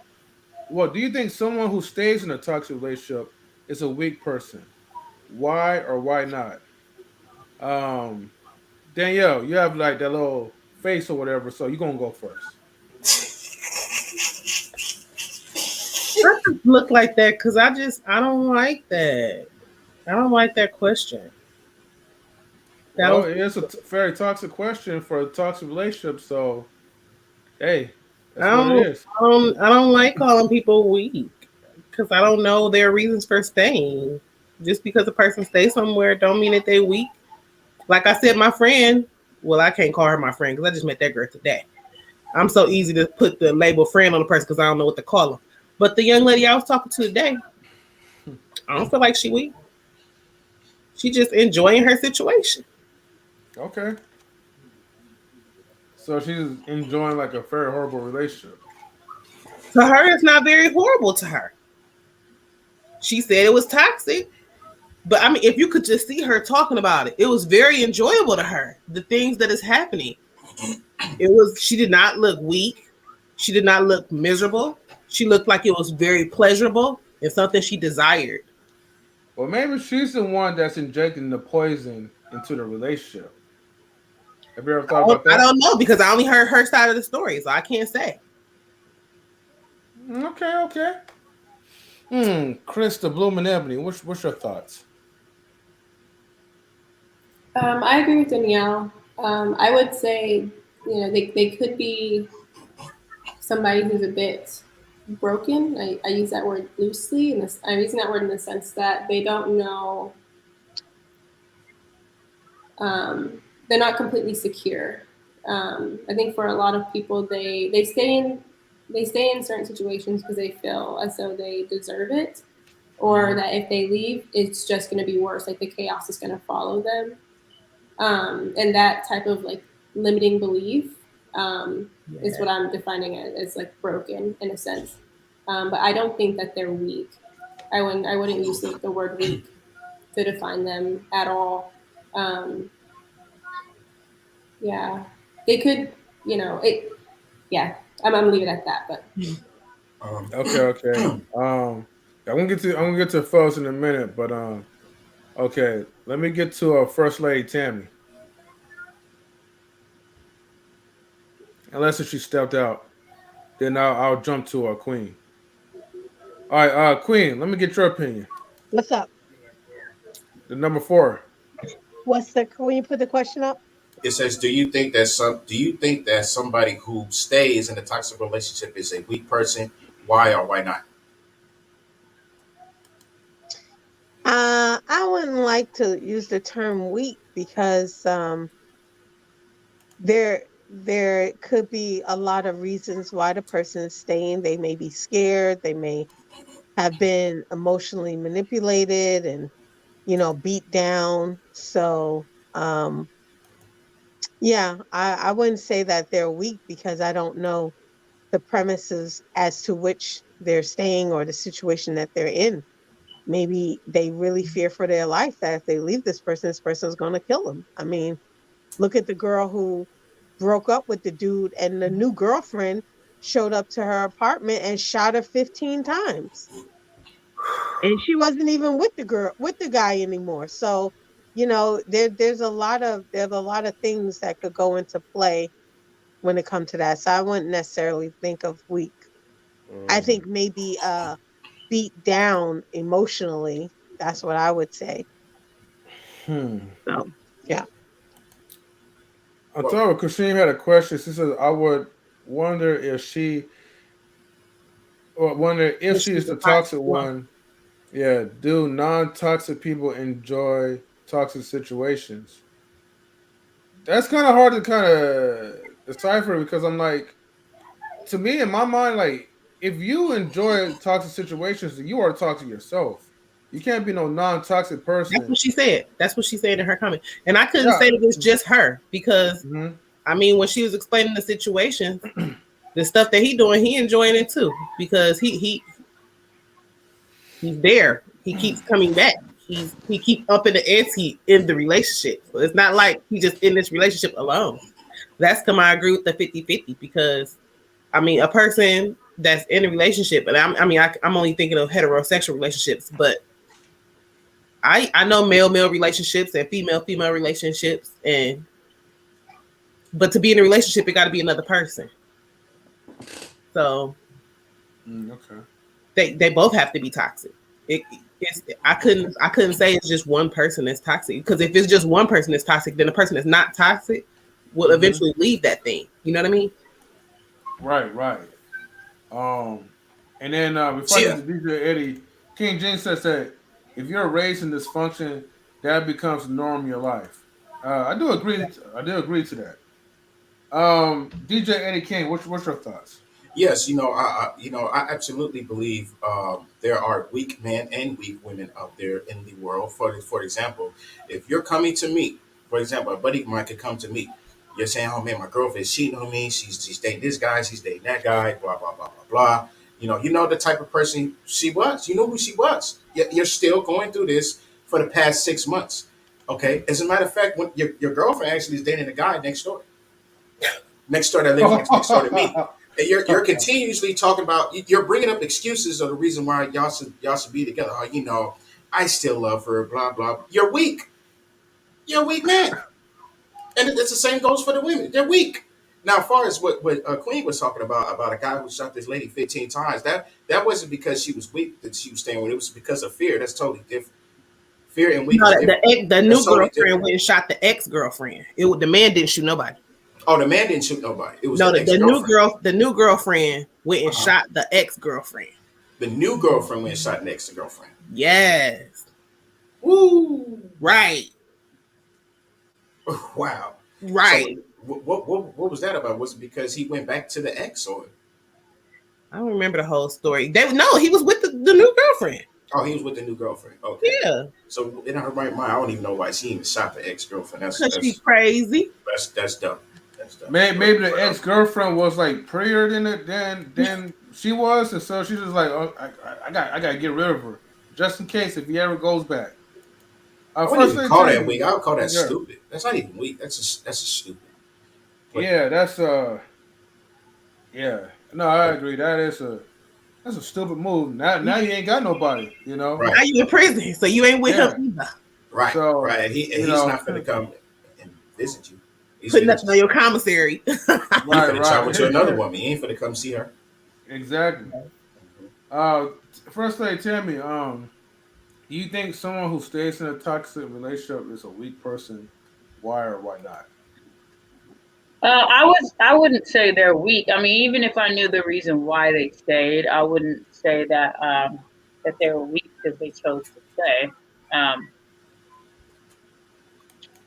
well, do you think someone who stays in a toxic relationship is a weak person? Why or why not? Danielle, you have like that little face or whatever, so you're gonna go first. I just look like that because I don't like that. I don't like that question. Well, it is a very toxic question for a toxic relationship, so hey, that's what it is. I don't like calling people weak because I don't know their reasons for staying. Just because a person stays somewhere don't mean that they weak. Like I said, my friend. Well, I can't call her my friend because I just met that girl today. I'm so easy to put the label friend on a person because I don't know what to call them. But the young lady I was talking to today, I don't feel like she weak. She just enjoying her situation. Okay. So she's enjoying like a very horrible relationship. To her, it's not very horrible to her. She said it was toxic. But I mean, if you could just see her talking about it, it was very enjoyable to her. The things that is happening. She did not look weak. She did not look miserable. She looked like it was very pleasurable and something she desired. Well, maybe she's the one that's injecting the poison into the relationship. Have you ever thought about that? I don't know because I only heard her side of the story, so I can't say. Okay. Kris, the Blooming Ebony, what's your thoughts? I agree with Danielle. I would say, they could be somebody who's a bit broken. I use that word loosely, and I'm using that word in the sense that they don't know. They're not completely secure. I think for a lot of people, they stay in they stay in certain situations because they feel as though they deserve it, or that if they leave, it's just going to be worse. Like the chaos is going to follow them. And that type of like limiting belief is what I'm defining as like broken in a sense. But I don't think that they're weak. I wouldn't use the word weak to define them at all. Yeah, they could, yeah, I'm gonna leave it at that. But Okay. I'm gonna get to fellas in a minute, but okay, let me get to First Lady Tammy. Unless if she stepped out, then I'll jump to Queen. All right, Queen, let me get your opinion. What's up? The number 4. Can you put the question up? It says, do you think that somebody who stays in a toxic relationship is a weak person? Why or why not? I wouldn't like to use the term weak because there could be a lot of reasons why the person is staying. They may be scared. They may have been emotionally manipulated and beat down. So yeah, I wouldn't say that they're weak because I don't know the premises as to which they're staying or the situation that they're in. Maybe they really fear for their life that if they leave this person's going to kill them. I mean, look at the girl who broke up with the dude and the new girlfriend showed up to her apartment and shot her 15 times. And she wasn't even with the guy anymore. So, there's a lot of things that could go into play when it comes to that. So I wouldn't necessarily think of weak. I think maybe beat down emotionally. That's what I would say. So, yeah. I thought Kasim had a question. She says, "I would wonder if she is the toxic one. Yeah, do non-toxic people enjoy toxic situations?" That's kind of hard to kind of decipher because I'm like, to me in my mind, like if you enjoy toxic situations, then you are toxic yourself. You can't be no non-toxic person. That's what she said. That's what she said in her comment. And I couldn't say it was just her because I mean, when she was explaining the situation, the stuff that he doing, he enjoying it too because he's there. He keeps coming back. He keeps upping the ante in the relationship. So it's not like he just in this relationship alone. That's come I agree with the 50-50 because I mean a person that's in a relationship, and I'm only thinking of heterosexual relationships, but I know male relationships and female relationships, but to be in a relationship, it got to be another person. So okay, they both have to be toxic. I couldn't say it's just one person that's toxic because if it's just one person that's toxic, then the person that's not toxic will eventually leave that thing. You know what I mean? Right. And then before I get to DJ Eddie, King James says that if you're raised in dysfunction, that becomes the norm in your life. I do agree to that. DJ Eddie King, what's your thoughts? Yes, I absolutely believe there are weak men and weak women out there in the world. For example, if you're coming to me, for example, a buddy of mine could come to me. You're saying, "Oh man, my girlfriend's cheating on me. She's dating this guy. She's dating that guy. Blah blah blah blah blah." You know the type of person she was. You know who she was. You're still going through this for the past 6 months. Okay. As a matter of fact, when your girlfriend actually is dating a guy next door that lives next door to me. And you're continuously talking about, you're bringing up excuses of the reason why y'all should be together. Oh, I still love her, blah, blah. You're weak. You're a weak man. And it's the same goes for the women. They're weak. Now, as far as what Queen was talking about a guy who shot this lady 15 times, that wasn't because she was weak that she was staying with. It was because of fear. That's totally different. Fear and weakness. The new girlfriend went and shot the ex-girlfriend. The man didn't shoot nobody. Oh, the man didn't shoot nobody. It was the new girlfriend went and shot the ex-girlfriend. The new girlfriend went and shot the ex-girlfriend. Yes. Woo. Right. Wow. Right. So what was that about? Was it because he went back to the ex or? I don't remember the whole story. No, he was with the new girlfriend. Oh, he was with the new girlfriend. Okay. Yeah. So in her right mind, I don't even know why she even shot the ex-girlfriend. That's she's crazy. That's dumb. That's dumb. Maybe the ex-girlfriend was like prettier than she was, and so she's just like, oh, I gotta get rid of her just in case if he ever goes back. I wouldn't even call that weak. I would call that stupid. That's not even weak. That's a stupid. But, yeah, that's yeah. No, I agree. That's a stupid move. Now you ain't got nobody, you know. Right. Now you in prison, so you ain't with him either. Right. So, right. And he's not gonna come and visit you. He's putting nothing on your commissary. Right. Travel to another woman. He ain't finna come see her. Exactly. First Lady Tammy, do you think someone who stays in a toxic relationship is a weak person? Why or why not? I wouldn't say they're weak. I mean, even if I knew the reason why they stayed, I wouldn't say that that they were weak because they chose to stay.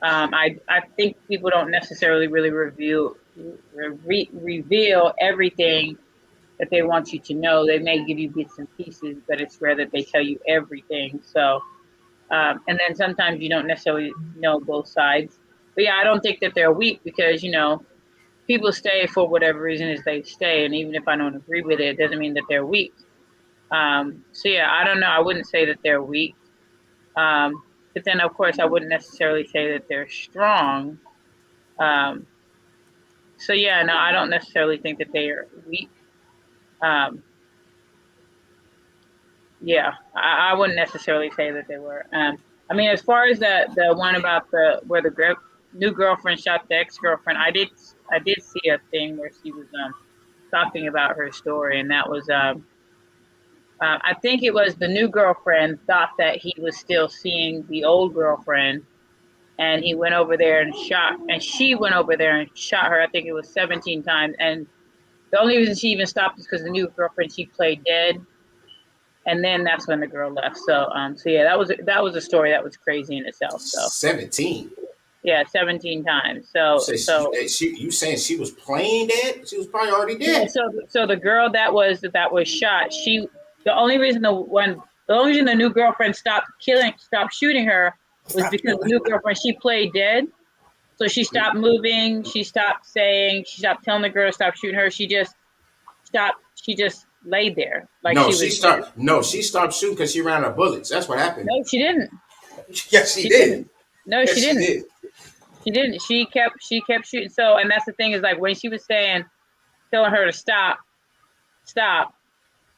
I think people don't necessarily really reveal everything that they want you to know. They may give you bits and pieces, but it's rare that they tell you everything. So, and then sometimes you don't necessarily know both sides. But yeah, I don't think that they're weak because, you know, people stay for whatever reason is they stay. And even if I don't agree with it, it doesn't mean that they're weak. So yeah, I don't know. I wouldn't say that they're weak. But then of course I wouldn't necessarily say that they're strong. So yeah, no, I don't necessarily think that they are weak. Yeah, I wouldn't necessarily say that they were. I mean, as far as the one about where the new girlfriend shot the ex-girlfriend, I did see a thing where she was talking about her story, and that was I think it was the new girlfriend thought that he was still seeing the old girlfriend, and he went over there and she went over there and shot her. I think it was 17 times, and the only reason she even stopped is because the new girlfriend, she played dead. And then that's when the girl left. So, so yeah, that was a story that was crazy in itself. So 17. Yeah, 17 times. So you saying she was playing dead? She was probably already dead. Yeah, so the girl that was shot, the only reason the new girlfriend stopped shooting her was because the new girlfriend, she played dead. So she stopped moving. She stopped telling the girl to stop shooting her. She just laid there. She stopped shooting because she ran out of bullets. That's what happened. No, she didn't. Yes, she did. No, yes, she didn't. She didn't. She kept shooting. So, and that's the thing is like when she was telling her to stop,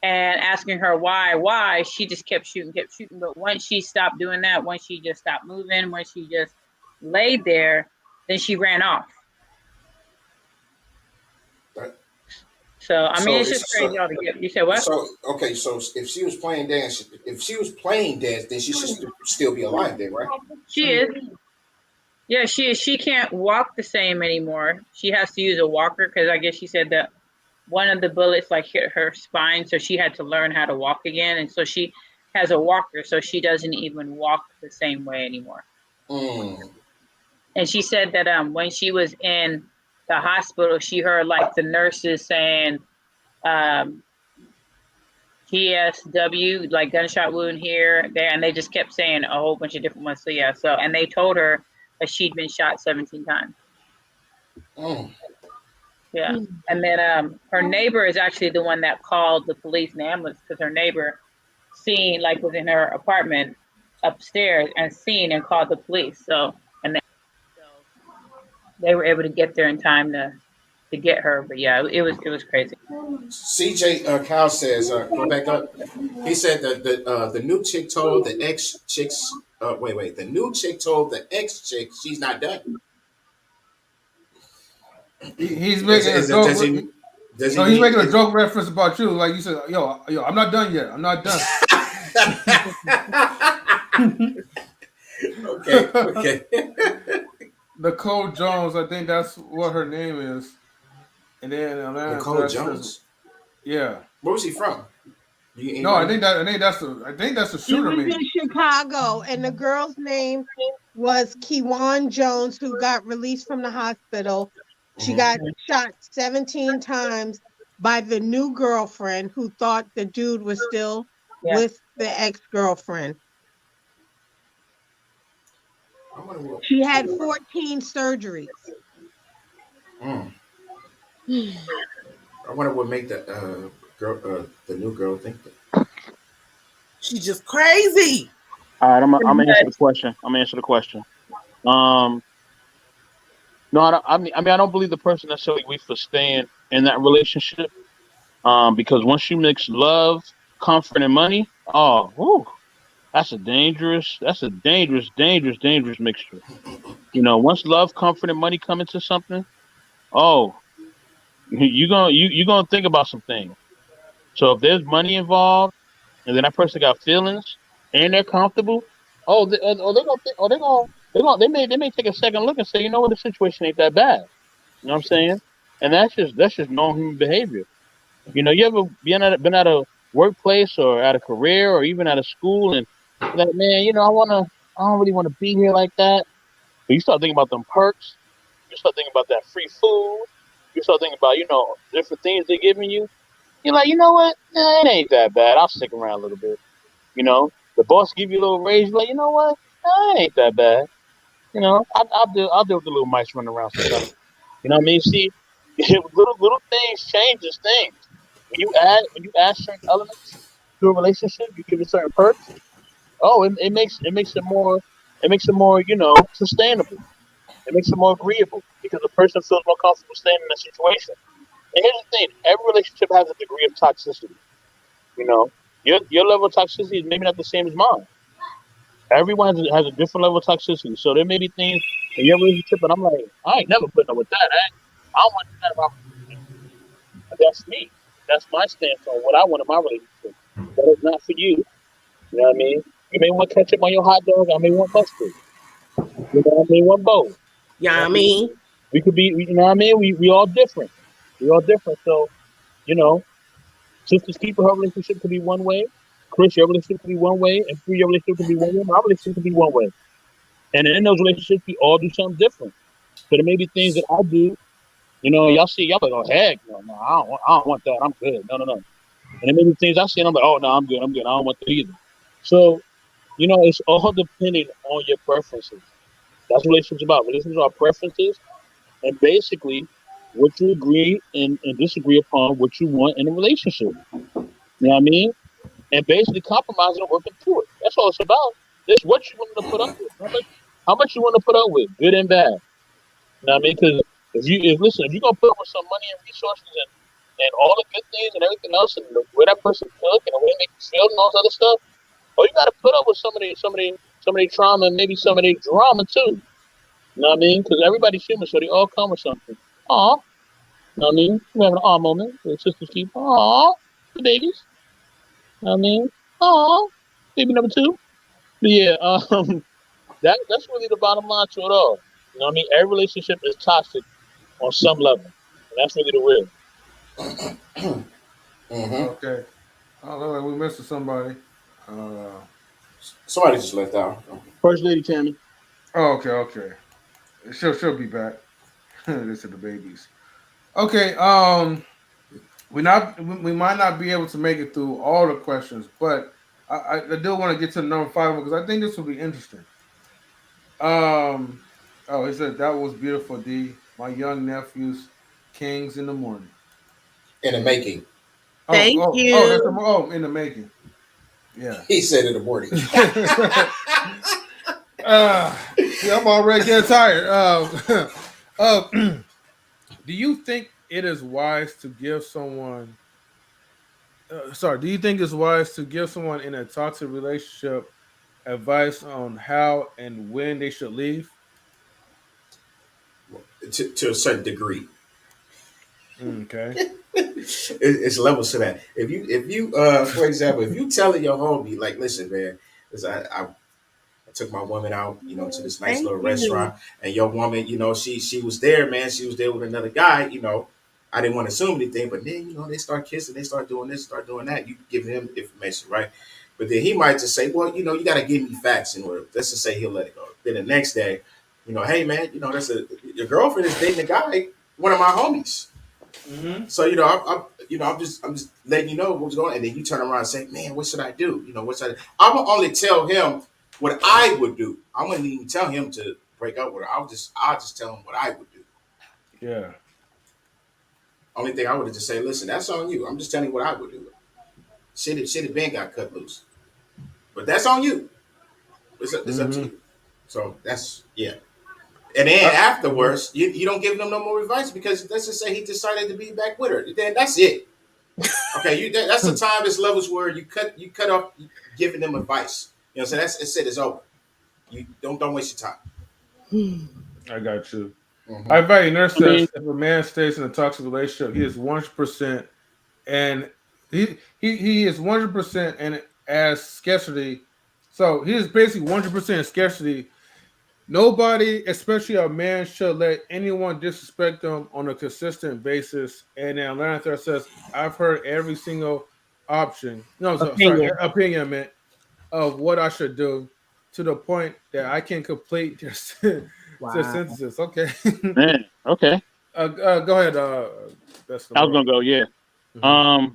and asking her why, she just kept shooting. But once she stopped doing that, once she just stopped moving, once she just laid there, then she ran off. So I mean, it's just crazy altogether. You said what? So okay, so if she was playing dead, then she should still be alive, then, right? She is. Yeah, she is. She can't walk the same anymore. She has to use a walker because I guess she said that one of the bullets like hit her spine, so she had to learn how to walk again, and so she has a walker, so she doesn't even walk the same way anymore. And she said that when she was in the hospital, she heard like the nurses saying TSW, like gunshot wound here, there, and they just kept saying a whole bunch of different ones. So yeah, and they told her that she'd been shot 17 times. Yeah, and then her neighbor is actually the one that called the police and ambulance because her neighbor was in her apartment upstairs and called the police. So they were able to get there in time to get her. But yeah, it was crazy. CJ Kyle says, go back up. He said that the new chick told the ex chicks. The new chick told the ex chick she's not done. He's making a joke. He's making a joke reference about you, like you said, yo, I'm not done yet. I'm not done. Okay. Nicole Jones, I think that's what her name is. And then Nicole Jones. Yeah. Where was he from? I think that's the shooter. He was in Chicago, and the girl's name was Kewan Jones, who got released from the hospital. She got shot 17 times, by the new girlfriend who thought the dude was still with the ex-girlfriend. She had 14 surgeries. I wonder what make the girl, the new girl, think that. She's just crazy. All right, I'm gonna answer the question. No, I mean, I don't believe the person necessarily weak for staying in that relationship. Because once you mix love, comfort, and money, that's a dangerous, dangerous mixture. Once love, comfort, and money come into something, you gonna think about some things. So if there's money involved, and then that person got feelings, and they're comfortable, they're gonna think, they may take a second look and say, you know what, the situation ain't that bad. You know what I'm saying? And that's just normal human behavior. You ever been at a workplace or at a career or even at a school and like, man, I don't really want to be here like that. But you start thinking about them perks. You start thinking about that free food. You start thinking about, different things they're giving you. You're like, you know what? It ain't that bad. I'll stick around a little bit. The boss give you a little raise. You're like, you know what? It ain't that bad. I'll deal with the little mice running around sometimes. You know what I mean? See, little things changes things. When you add certain elements to a relationship, you give it certain perks. It makes it more sustainable. It makes it more agreeable because the person feels more comfortable staying in that situation. And here's the thing: every relationship has a degree of toxicity. Your level of toxicity is maybe not the same as mine. Everyone has a different level of toxicity. So there may be things in your relationship, and I'm like, I ain't never putting up with that. I don't want that in my relationship. But that's me. That's my stance on what I want in my relationship. But it's not for you. You know what I mean? You may want ketchup on your hot dog. I may want mustard. You know what I mean? One bowl. Yeah, I mean, we could be. You know what I mean? We all different. We all different. So, Sister's Keeper, her relationship could be one way. Kris, your relationship could be one way. And Free, your relationship could be one way. My relationship could be one way. And in those relationships, we all do something different. So there may be things that I do. Y'all see, y'all like, oh heck, no, I don't want that. I'm good. No. And there may be things I see, and I'm like, oh no, I'm good. I don't want that either. So, it's all depending on your preferences. That's what relationships about. Relationships are preferences, and basically, what you agree and disagree upon what you want in a relationship. You know what I mean? And basically compromising and working through it. That's all it's about. It's what you willing to put up with. How much you want to put up with, good and bad. You know what I mean? Because if you're gonna put up with some money and resources and all the good things and everything else, and the way that person cook and the way they make you feel and all this other stuff, you got to put up with some of the trauma and maybe some of the drama too. You know what I mean? Because everybody's human, so they all come with something. Aw, you know what I mean? We have an aw moment. The sisters keep aw, the babies. You know what I mean? Aw, baby number 2. But yeah, that's really the bottom line to it all. You know what I mean? Every relationship is toxic on some level. And that's really the real. Okay. Oh, look like we missed somebody. Somebody just left out. First Lady Tammy. Oh, okay. She'll be back. This is the babies. Okay. We might not be able to make it through all the questions, but I do want to get to number 5 because I think this will be interesting. He said that was beautiful, D. My young nephews, kings in the morning. In the making. Thank you. In the making. Yeah. He said in the morning. See, I'm already getting tired. Do you think it is wise to give someone? Do you think it's wise to give someone in a toxic relationship advice on how and when they should leave? To a certain degree. Okay. It's levels to that. If you for example, if you telling your homie, like, listen, man, because I took my woman out, to this nice little restaurant, and your woman, she was there, man. She was there with another guy, I didn't want to assume anything, but then, they start kissing, they start doing this, start doing that. You give him information, right? But then he might just say, well, you got to give me facts in order. Let's just say he'll let it go. Then the next day, hey, man, your girlfriend is dating a guy, one of my homies. Mm-hmm. So I'm just letting you know what's going on, and then you turn around and say, "Man, what should I do? What should I do?" I'm gonna only tell him what I would do. I wouldn't even tell him to break up with her. I'll just tell him what I would do. Yeah. Only thing I would have just say, "Listen, that's on you. I'm just telling you what I would do." Shit had been got cut loose, but that's on you. It's up to you. So that's And then afterwards, you don't give them no more advice because let's just say he decided to be back with her. Then that's it. Okay, that's the time. There's levels where you cut off giving them advice. So that's it. It's over. You don't waste your time. I got you. Mm-hmm. I value nurse says if a man stays in a toxic relationship, he is 100%, and he is 100% and as scarcity. So he is basically 100% scarcity. Nobody, especially a man, should let anyone disrespect them on a consistent basis. And then Atlanta says, I've heard every single option. No, opinion I meant of what I should do to the point that I can complete their synthesis. Okay. Man, okay. Go ahead. I was gonna go. Yeah. Mm-hmm.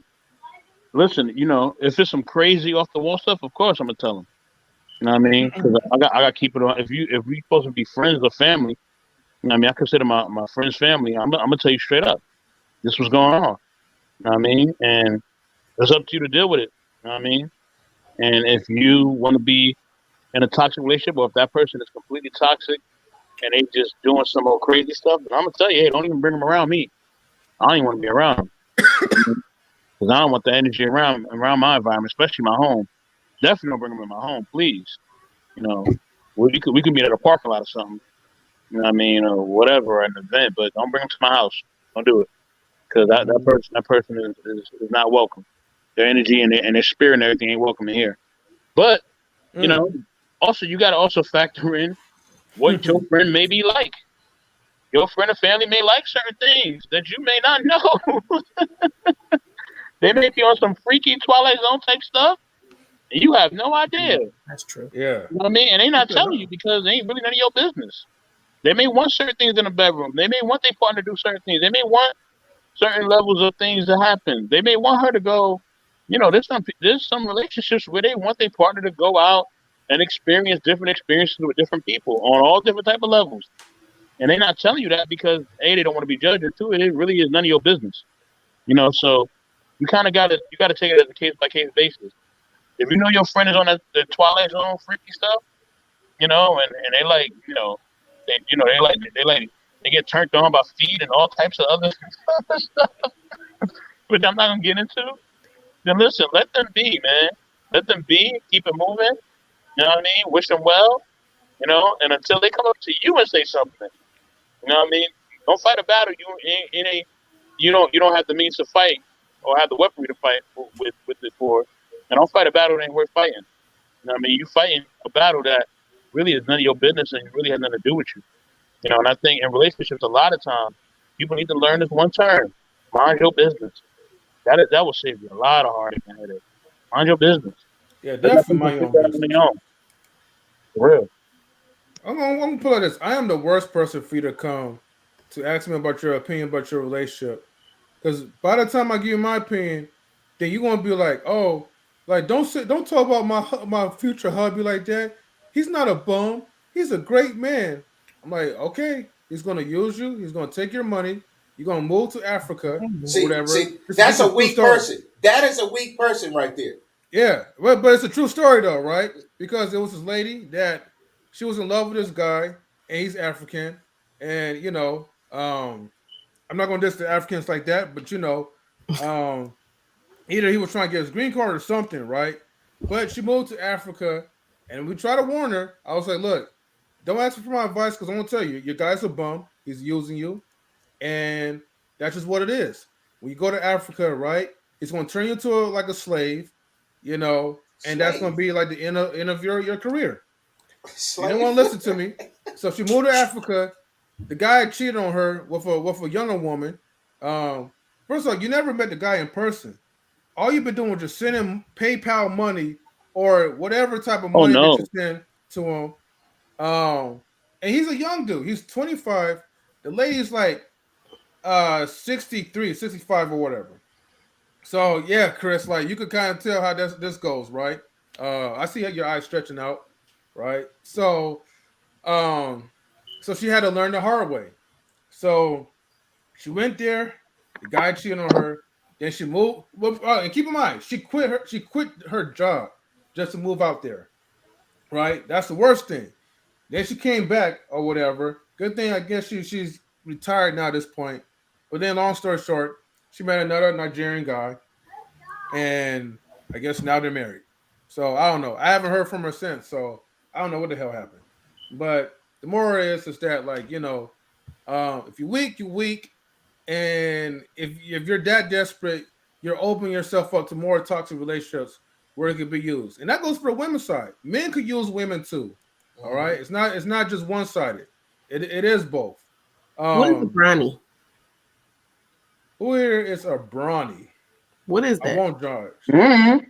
Listen, if it's some crazy off the wall stuff, of course I'm gonna tell him. You know what I mean? Because I got to keep it on. If we supposed to be friends or family, I consider my friends family. I'm gonna tell you straight up, this was going on. You know what I mean? And it's up to you to deal with it. You know what I mean? And if you want to be in a toxic relationship, or if that person is completely toxic and they just doing some old crazy stuff, then I'm gonna tell you, hey, don't even bring them around me. I don't even want to be around them because I don't want the energy around my environment, especially my home. Definitely don't bring them in my home, please. We could be at a parking lot or something. You know what I mean, or whatever, an event, but don't bring them to my house. Don't do it, because that person is not welcome. Their energy and their spirit and everything ain't welcome in here. But also you got to also factor in what your friend may be like. Your friend or family may like certain things that you may not know. They may be on some freaky Twilight Zone type stuff. You have no idea. That's true. Yeah. You know what I mean? And they not telling you because they ain't really none of your business. They may want certain things in the bedroom. They may want their partner to do certain things. They may want certain levels of things to happen. They may want her to go, there's some relationships where they want their partner to go out and experience different experiences with different people on all different type of levels. And they're not telling you that because A, they don't want to be judged, and two, it really is none of your business. So you kind of got to take it as a case by case basis. If you know your friend is on the Twilight Zone freaky stuff, and they like, they get turned on by feet and all types of other stuff, which I'm not gonna get into. Then listen, let them be, man. Let them be. Keep it moving. You know what I mean? Wish them well. And until they come up to you and say something, you know what I mean? Don't fight a battle you don't have the means to fight or have the weaponry to fight with it for. And don't fight a battle that ain't worth fighting. You know what I mean? You fighting a battle that really is none of your business and really has nothing to do with you. And I think in relationships, a lot of times, people need to learn this one term: mind your business. That will save you a lot of heartache and headache. Mind your business. Yeah, definitely mind your own business. For real. I'm gonna put it this: I am the worst person for you to come to ask me about your opinion about your relationship, because by the time I give you my opinion, then you're gonna be like, oh, like don't talk about my future hubby like that. He's not a bum. He's a great man. I'm like, okay, he's gonna use you. He's gonna take your money. You're gonna move to Africa or whatever. See, that's a weak person. That is a weak person right there. Yeah, but it's a true story though, right? Because it was this lady that she was in love with this guy, and he's African, and I'm not gonna diss the Africans like that, but either he was trying to get his green card or something, right? But she moved to Africa, and we tried to warn her. I was like, look, don't ask me for my advice because I'm gonna tell you, your guy's a bum. He's using you, and that's just what it is. When you go to Africa, right, he's gonna turn you into like a slave, and that's gonna be like the end of your career. Slave. You didn't want to listen to me, so she moved to Africa. The guy cheated on her with a younger woman. First of all, you never met the guy in person. All you've been doing was just sending PayPal money or whatever type of money that you send to him. And he's a young dude. He's 25. The lady's like 63, 65 or whatever. So yeah, Kris, like you could kind of tell how this goes, right? I see your eyes stretching out, right? So she had to learn the hard way. So she went there, the guy cheated on her, then she moved. And keep in mind, she quit her job just to move out there. Right? That's the worst thing. Then she came back or whatever. Good thing, I guess she's retired now at this point. But then, long story short, she met another Nigerian guy, and I guess now they're married. So I don't know. I haven't heard from her since, so I don't know what the hell happened. But the moral is that, like, if you're weak, you're weak, and if you're that desperate, you're opening yourself up to more toxic relationships where it could be used, and that goes for the women's side. Men could use women too. All right, it's not just one sided. It is both. What is a brownie? Who here is a brownie? What is that? I won't judge. Mm-hmm.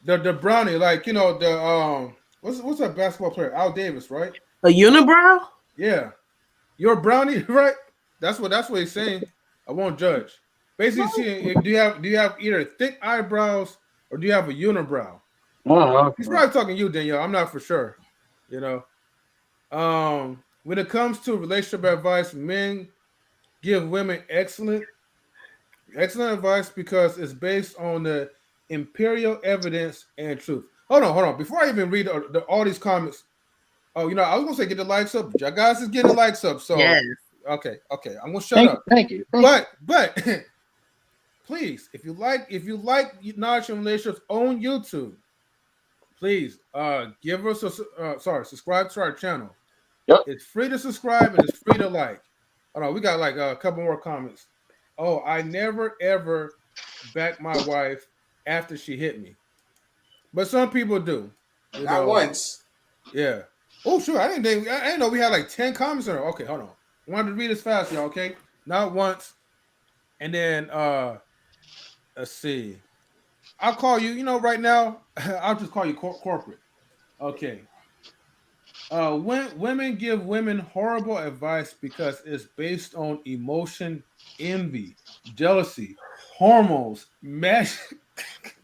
The brownie, like the what's that basketball player? Al Davis, right? A unibrow? Yeah, you're a brownie, right? That's what he's saying. I won't judge. Basically, do you have either thick eyebrows or do you have a unibrow? He's probably talking to you, Danielle. I'm not for sure. When it comes to relationship advice, men give women excellent advice because it's based on the empirical evidence and truth. Hold on. Before I even read all these comments, I was gonna say get the likes up. But y'all guys is getting the likes up. So yes. Okay. I'm gonna shut up. Thank you. But please, if you like knowledge and relationships on YouTube, please give us subscribe to our channel. Yep. It's free to subscribe and it's free to like. Hold on, we got like a couple more comments. Oh, I never ever back my wife after she hit me, but some people do. Not once. Yeah. Oh, sure. I didn't know we had like 10 comments on it. Okay, hold on. I wanted to read this fast, y'all. Okay, not once. And then let's see. I'll call you. Right now, I'll just call you corporate. Okay. When women give women horrible advice because it's based on emotion, envy, jealousy, hormones,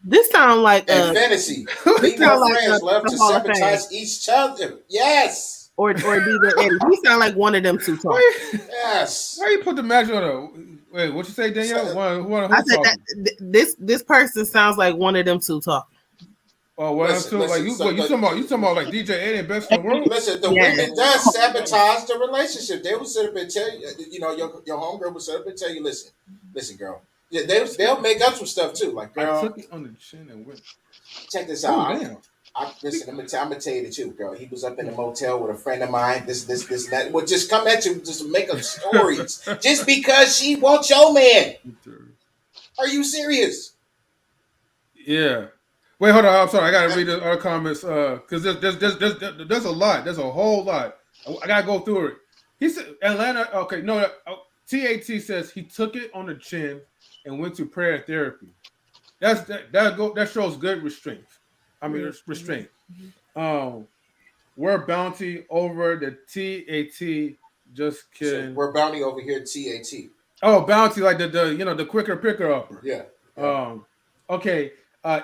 This sounds like fantasy. Female friends love to sabotage each other. Yes. Or DJ Eddie. He sound like one of them two talk. Yes. Why you put the magic on the? Wait, what you say, Danielle? I said that this person sounds like one of them two talking. Oh, well, listen, like you talking about like DJ Eddie and Best in the World? Listen, the women does sabotage the relationship. They will sit up and tell you, your homegirl will sit up and tell you, listen, girl. Yeah, they'll make up some stuff too. Like, girl, I took it on the chin and went. Check this out. Listen, I'm gonna tell you the truth, girl. He was up in the motel with a friend of mine. This, that. Well, just come at you, just make up stories, just because she wants your man. Are you serious? Yeah. Wait, hold on. I'm sorry. I gotta read the other comments because there's a lot. There's a whole lot. I gotta go through it. He said Atlanta. Okay, no. TAT says he took it on the chin and went to prayer therapy. That shows good restraint. Restraint. We're bounty over the TAT. Just kidding. So we're bounty over here. TAT. Oh, bounty like the quicker picker upper. Yeah. Okay.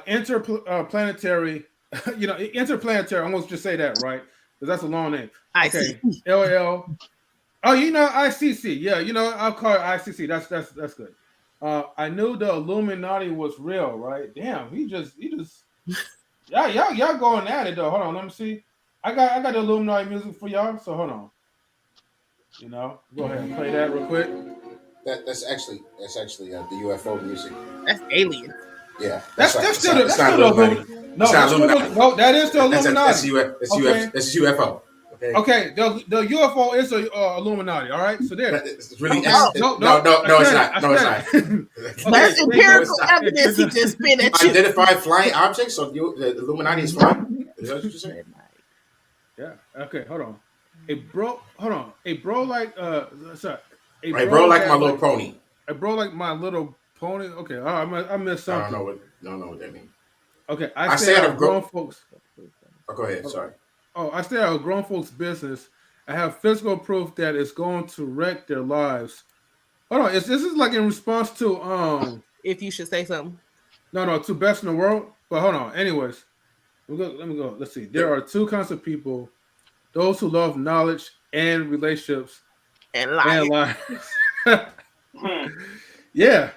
Interplanetary. Interplanetary. I'm gonna just say that right because that's a long name. Okay. LL. Oh, ICC. Yeah, I'll call it ICC. That's good. I knew the Illuminati was real, right? Damn, he just y'all going at it though. Hold on, let me see. I got the Illuminati music for y'all, so hold on. Go ahead and play that real quick. That's actually the UFO music. That's alien. Yeah, that's still Illuminati. No, that is the Illuminati. That's UFO. Okay, the UFO is a Illuminati. All right, so there. It's really no, it's not. That's empirical evidence he just spit at you. Identify flying objects. So the Illuminati is flying. Is that what you're saying? Yeah. Okay. Hold on. A bro like My Little Pony. A bro like My Little Pony. Okay. I missed something. I don't know what that means. Okay. I stay out of grown folks. Oh, go ahead. Sorry. Oh, I stay out of grown folks' business. I have physical proof that it's going to wreck their lives. Hold on, this is like in response to If you should say something. No, to best in the world. But hold on. Anyways, let me go. Let's see. There are two kinds of people: those who love knowledge and relationships, and liars. Yeah,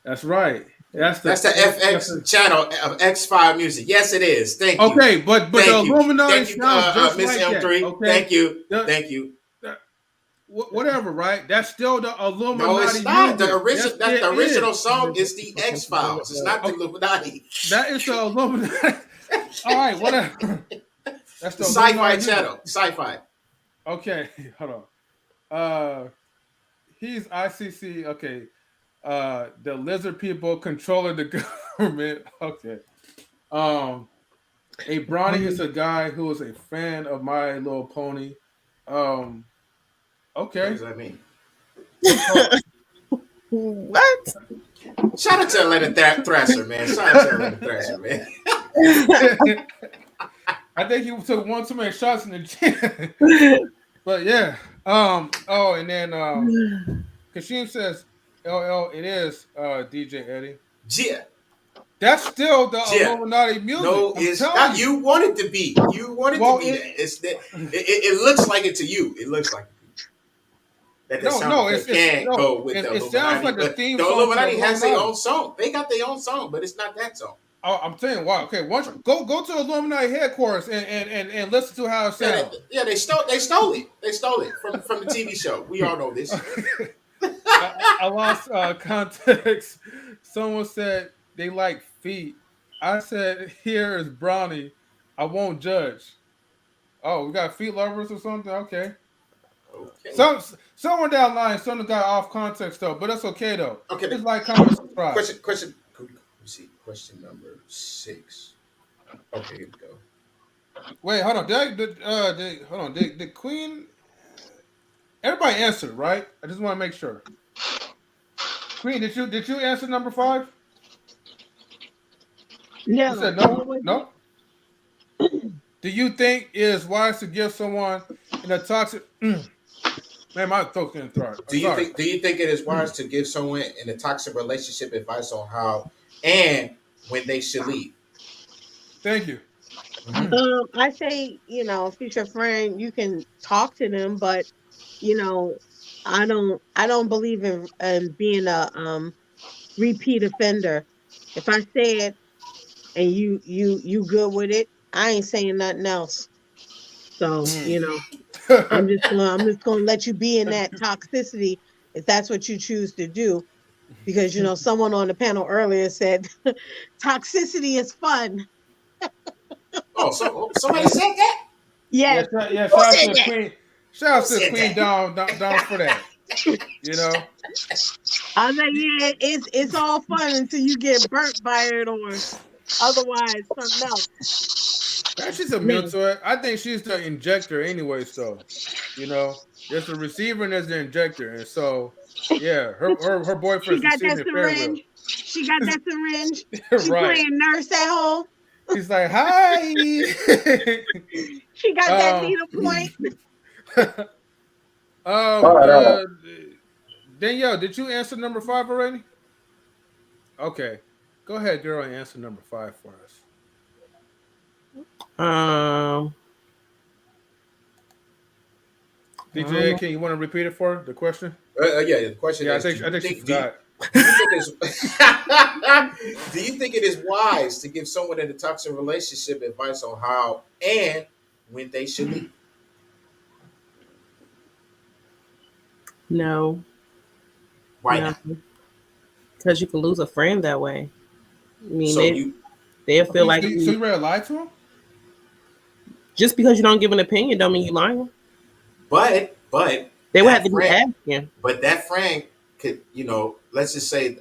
that's right. That's the FX channel of X5 Music. Yes, it is. Thank you. Okay, but the Illuminati sounds just Miss like M3. that. Okay? Thank you. Whatever, right? That's still the Illuminati. No, it's not. Music. That's the original song. It's the X-Files. It's not the Illuminati. That is the Illuminati. All right, whatever. That's the Sci-Fi channel. Sci-Fi. Okay, hold on. He's ICC. Okay. The lizard people controlling the government. Okay. A Bronny is a guy who is a fan of My Little Pony. Okay. What does that mean? What? Shout out to Atlanta Thrasher, man. Shout out to Atlanta Thrasher, man. I think he took one too many shots in the gym. But yeah. Oh, and then Kashim says, LL, it is DJ Eddie. Yeah. That's still the Illuminati music. No, it's not. You want it to be. You want it to be that. It's that. It looks like it to you. It looks like it. That go with the Illuminati. Sounds like the theme the song. Illuminati has their own song. They got their own song, but it's not that song. Oh, I'm telling you, wow. Okay, go to Illuminati headquarters and listen to how it sounds. They stole it. They stole it from the TV show. We all know this. I lost context. Someone said they like feet. I said, here is Bronny. I won't judge. Oh, we got feet lovers or something? Okay. Somewhere down the line, something got off context though, but that's okay though. Okay. It's like, comment, subscribe. Question. Let me see. Question number 6. Okay, here we go. Wait, hold on. Did Queen? Everybody answered, right? I just want to make sure. Queen, did you answer number 5? No. You said no. No. Do you think it is wise to give someone in a toxic? Man, my throat's getting throat. Do you think it is wise to give someone in a toxic relationship advice on how and when they should leave? Thank you. I say, if it's your friend, you can talk to them, but I don't believe in being a repeat offender. If I say it and you good with it, I ain't saying nothing else. So I'm just gonna let you be in that toxicity if that's what you choose to do, because someone on the panel earlier said toxicity is fun. Oh, so somebody said that? Yes. Yeah. Shout out to the Queen. Shout out to the Queen down for that. I was like, yeah, it's all fun until you get burnt by it or otherwise something else. She's immune to it. I think she's the injector anyway, so there's the receiver and there's the injector. And so her boyfriend's receiving it very well. She got that syringe. She's Right. playing nurse at home. She's like, hi. She got that needle point. Danielle, did you answer number 5 already? Okay. Go ahead, girl, and answer number 5 for us. DJ, can you want to repeat it for her, the question? Yeah, the question is, I think she forgot. Do you think it is wise to give someone in a toxic relationship advice on how and when they should leave? No. Why not? Because you can lose a friend that way. I mean, So they'll feel like so you ready to lie to him? Just because you don't give an opinion don't mean you lying. But they would have to be asking. But that friend could, let's just say,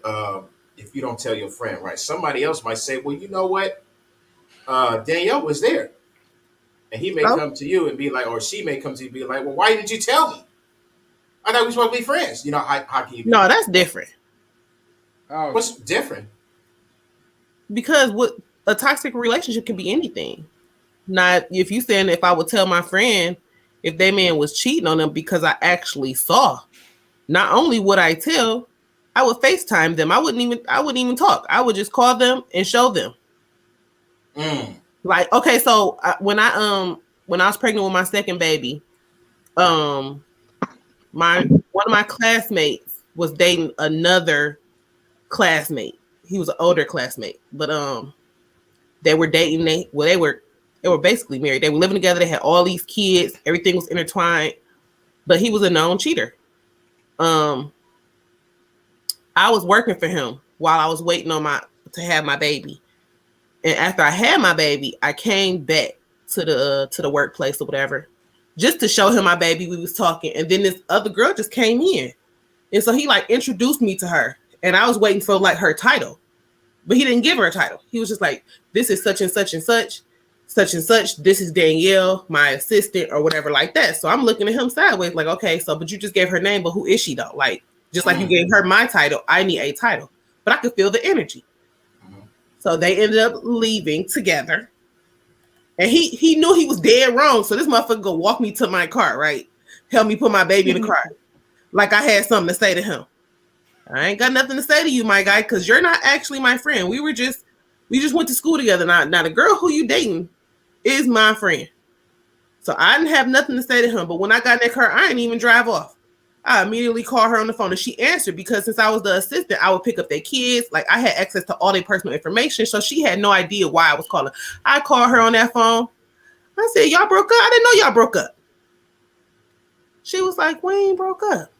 if you don't tell your friend, right? Somebody else might say, well, you know what? Danielle was there. And he may come to you and be like, or she may come to you and be like, well, why didn't you tell me? I thought we were supposed to be friends. How can you? No, that's different. What's different? Because a toxic relationship can be anything. Not if you saying if I would tell my friend if they man was cheating on them, because I actually saw. Not only would I tell, I would FaceTime them. I wouldn't even talk. I would just call them and show them. Like, okay, so when I was pregnant with my second baby, one of my classmates was dating another classmate. He was an older classmate, but they were dating. They were basically married. They were living together. They had all these kids. Everything was intertwined, but he was a known cheater. I was working for him while I was waiting on to have my baby. And after I had my baby, I came back to the workplace or whatever, just to show him my baby. We was talking, and then this other girl just came in, and so he like introduced me to her, and I was waiting for like her title, but he didn't give her a title. He was just like, "This is such and such and such, such and such. This is Danielle, my assistant," or whatever like that. So I'm looking at him sideways, like, okay, so but you just gave her name, but who is she though? Like, just like you gave her my title, I need a title. But I could feel the energy. So they ended up leaving together. And he knew he was dead wrong. So this motherfucker go walk me to my car, right? Help me put my baby in the car. Like I had something to say to him. I ain't got nothing to say to you, my guy, because you're not actually my friend. We just went to school together. Now the girl who you dating is my friend. So I didn't have nothing to say to him. But when I got in that car, I didn't even drive off. I immediately called her on the phone, and she answered, because since I was the assistant, I would pick up their kids. Like I had access to all their personal information, so she had no idea why I was calling. I called her on that phone. I said, "Y'all broke up?" I didn't know y'all broke up. She was like, "We ain't broke up,"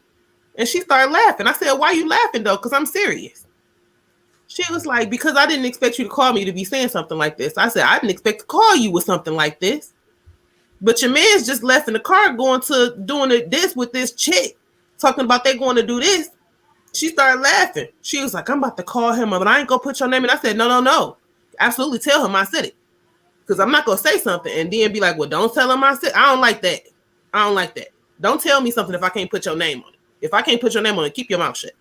and she started laughing. I said, "Why you laughing though? Because I'm serious." She was like, "Because I didn't expect you to call me to be saying something like this." I said, "I didn't expect to call you with something like this, but your man's just left in the car going to doing this with this chick." Talking about they going to do this. She started laughing. She was like, "I'm about to call him, but I ain't gonna put your name." And I said, No. Absolutely tell him I said it. Because I'm not gonna say something and then be like, "Well, don't tell him I said." I don't like that. Don't tell me something if I can't put your name on it. If I can't put your name on it, keep your mouth shut.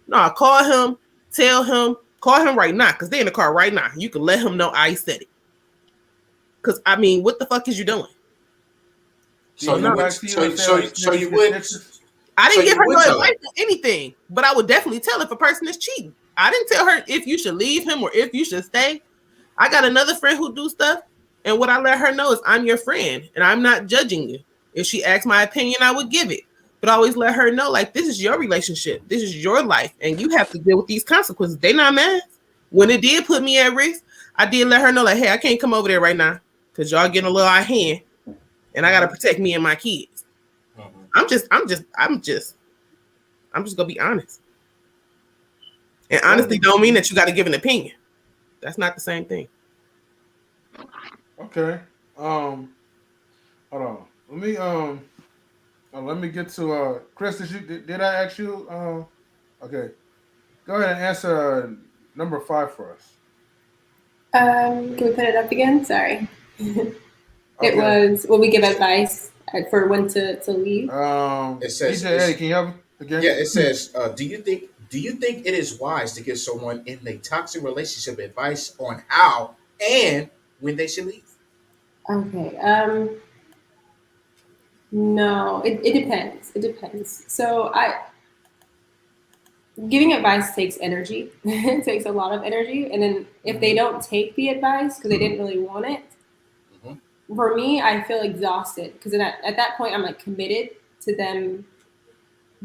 No, I call him, tell him, call him right now, because they're in the car right now. You can let him know I said it. Because I mean, what the fuck is you doing? So you would. I didn't give her no advice or anything, but I would definitely tell if a person is cheating. I didn't tell her if you should leave him or if you should stay. I got another friend who do stuff, and what I let her know is I'm your friend, and I'm not judging you. If she asks my opinion, I would give it. But I always let her know, like, this is your relationship. This is your life, and you have to deal with these consequences. They not mad. When it did put me at risk, I did let her know, like, hey, I can't come over there right now because y'all getting a little out of hand, and I got to protect me and my kids. I'm just gonna be honest. And honesty don't mean that you got to give an opinion. That's not the same thing. Okay. Hold on. Let me get to Kris. Did I ask you? Okay. Go ahead and answer number 5 for us. Can we put it up again? Sorry. It was, will we give advice for when to leave? It says, DJ Eddie, can you help me again? Yeah, it says, do you think it is wise to give someone in a toxic relationship advice on how and when they should leave? Okay. No, it depends. It depends. So giving advice takes energy. It takes a lot of energy. And then if they don't take the advice because they didn't really want it, for me, I feel exhausted because at that point, I'm like committed to them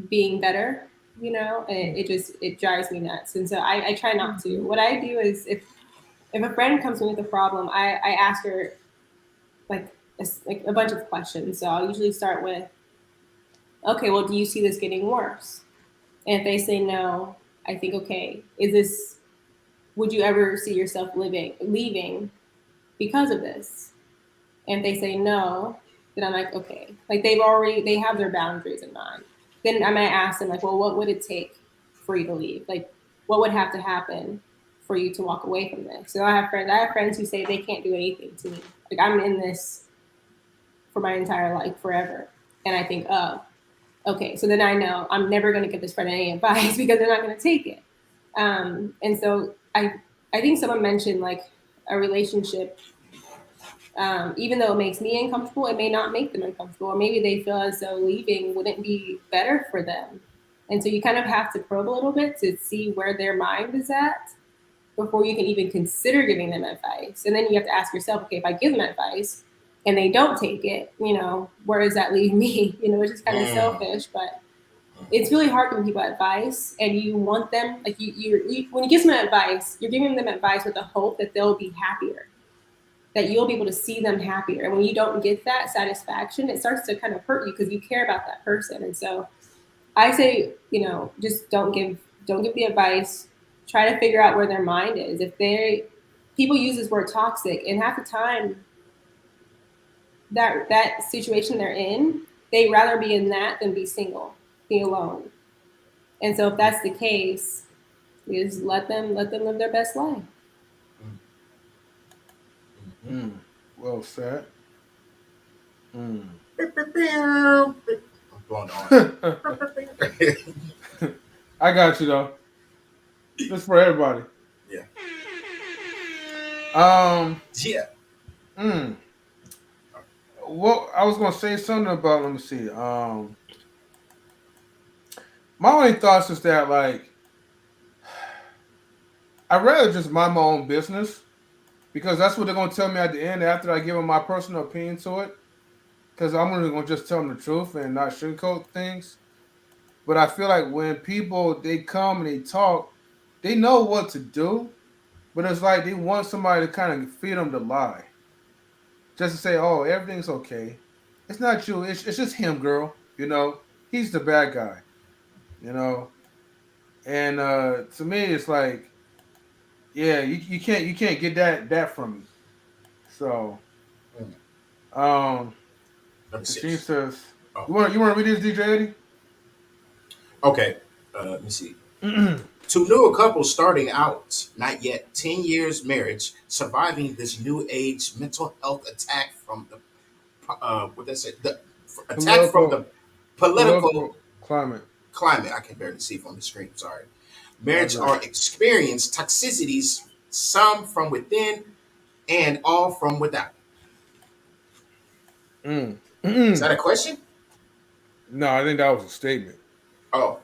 being better, you know, and it drives me nuts. And so I try not to. What I do is if a friend comes to me with a problem, I ask her like a bunch of questions. So I'll usually start with, okay, well, do you see this getting worse? And if they say no, I think, okay, would you ever see yourself leaving because of this? And if they say no, then I'm like, okay, like they have their boundaries in mind. Then I might ask them like, well, what would it take for you to leave? Like, what would have to happen for you to walk away from this? So I have friends who say they can't do anything to me. Like I'm in this for my entire life forever. And I think, oh, okay. So then I know I'm never going to give this friend any advice because they're not going to take it. And so I think someone mentioned like a relationship Even though it makes me uncomfortable, it may not make them uncomfortable, or maybe they feel as though leaving wouldn't be better for them. And so you kind of have to probe a little bit to see where their mind is at before you can even consider giving them advice. And then you have to ask yourself, okay, if I give them advice and they don't take it, where does that leave me? It's just kind of selfish, but it's really hard giving people advice, and you want them, like when you give them advice, you're giving them advice with the hope that they'll be happier, that you'll be able to see them happier. And when you don't get that satisfaction, it starts to kind of hurt you because you care about that person. And so I say, just don't give the advice. Try to figure out where their mind is. People use this word toxic, and half the time that situation they're in, they'd rather be in that than be single, be alone. And so if that's the case, you just let them live their best life. Well said. I'm blown on. I got you though. Just for everybody. Yeah. Yeah. Well, I was gonna say something about. Let me see. My only thoughts is that I'd rather just mind my own business, because that's what they're gonna tell me at the end after I give them my personal opinion to it. Because I'm gonna just tell them the truth and not sugarcoat things. But I feel like when people they come and they talk, they know what to do, but it's like they want somebody to kind of feed them the lie, just to say, "Oh, everything's okay. It's not you. It's just him, girl. He's the bad guy." And to me, it's like, yeah, you can't get that from me. So, she says, you want to read this, DJ Eddie? Okay, let me see. To newer couples starting out, not yet 10 years marriage, surviving this new age mental health attack from the from the political climate. I can barely see from the screen. Sorry. Marriage are experience toxicities, some from within and all from without. Is that a question? No, I think that was a statement. Oh.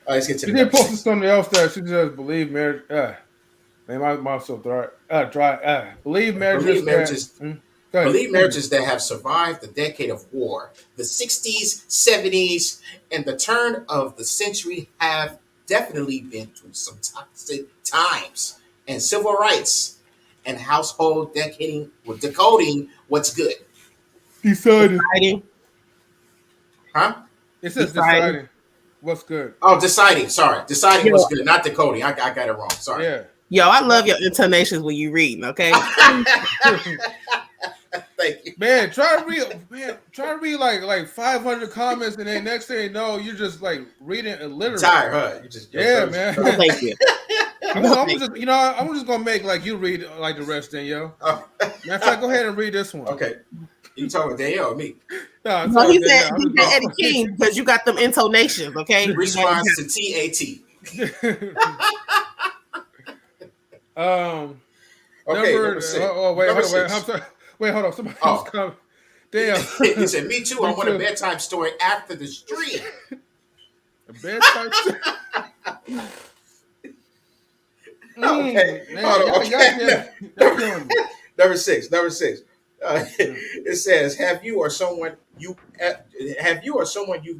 Let's get to she the did post something else that she just believe marriage. Man, my mouth's so dry. Believe marriages. Believe marriages that have survived the decade of war, the 60s, 70s, and the turn of the century have definitely been through some toxic times, and civil rights and household decoding what's good. Deciding. Huh? It says deciding. What's good? Oh, deciding. Sorry. Deciding what's good, not decoding. I got it wrong. Sorry. Yeah. Yo, I love your intonations when you reading, okay? Thank you. Man, try to read like 500 comments, and then next thing you know, you're just like reading illiterate. Tired, huh? You just man. No, thank you. I'm just gonna make like you read like the rest, Danielle. Matter of fact, go ahead and read this one. Okay. You talking about Danielle or me? No, he said Eddie King because you got them intonations, okay? Response to TAT. Okay. Wait, hold on. Somebody else coming. Damn. He said, "Me too. I want a bedtime story after the stream." A bedtime story. Okay. Number six. It says, "Have you or someone you've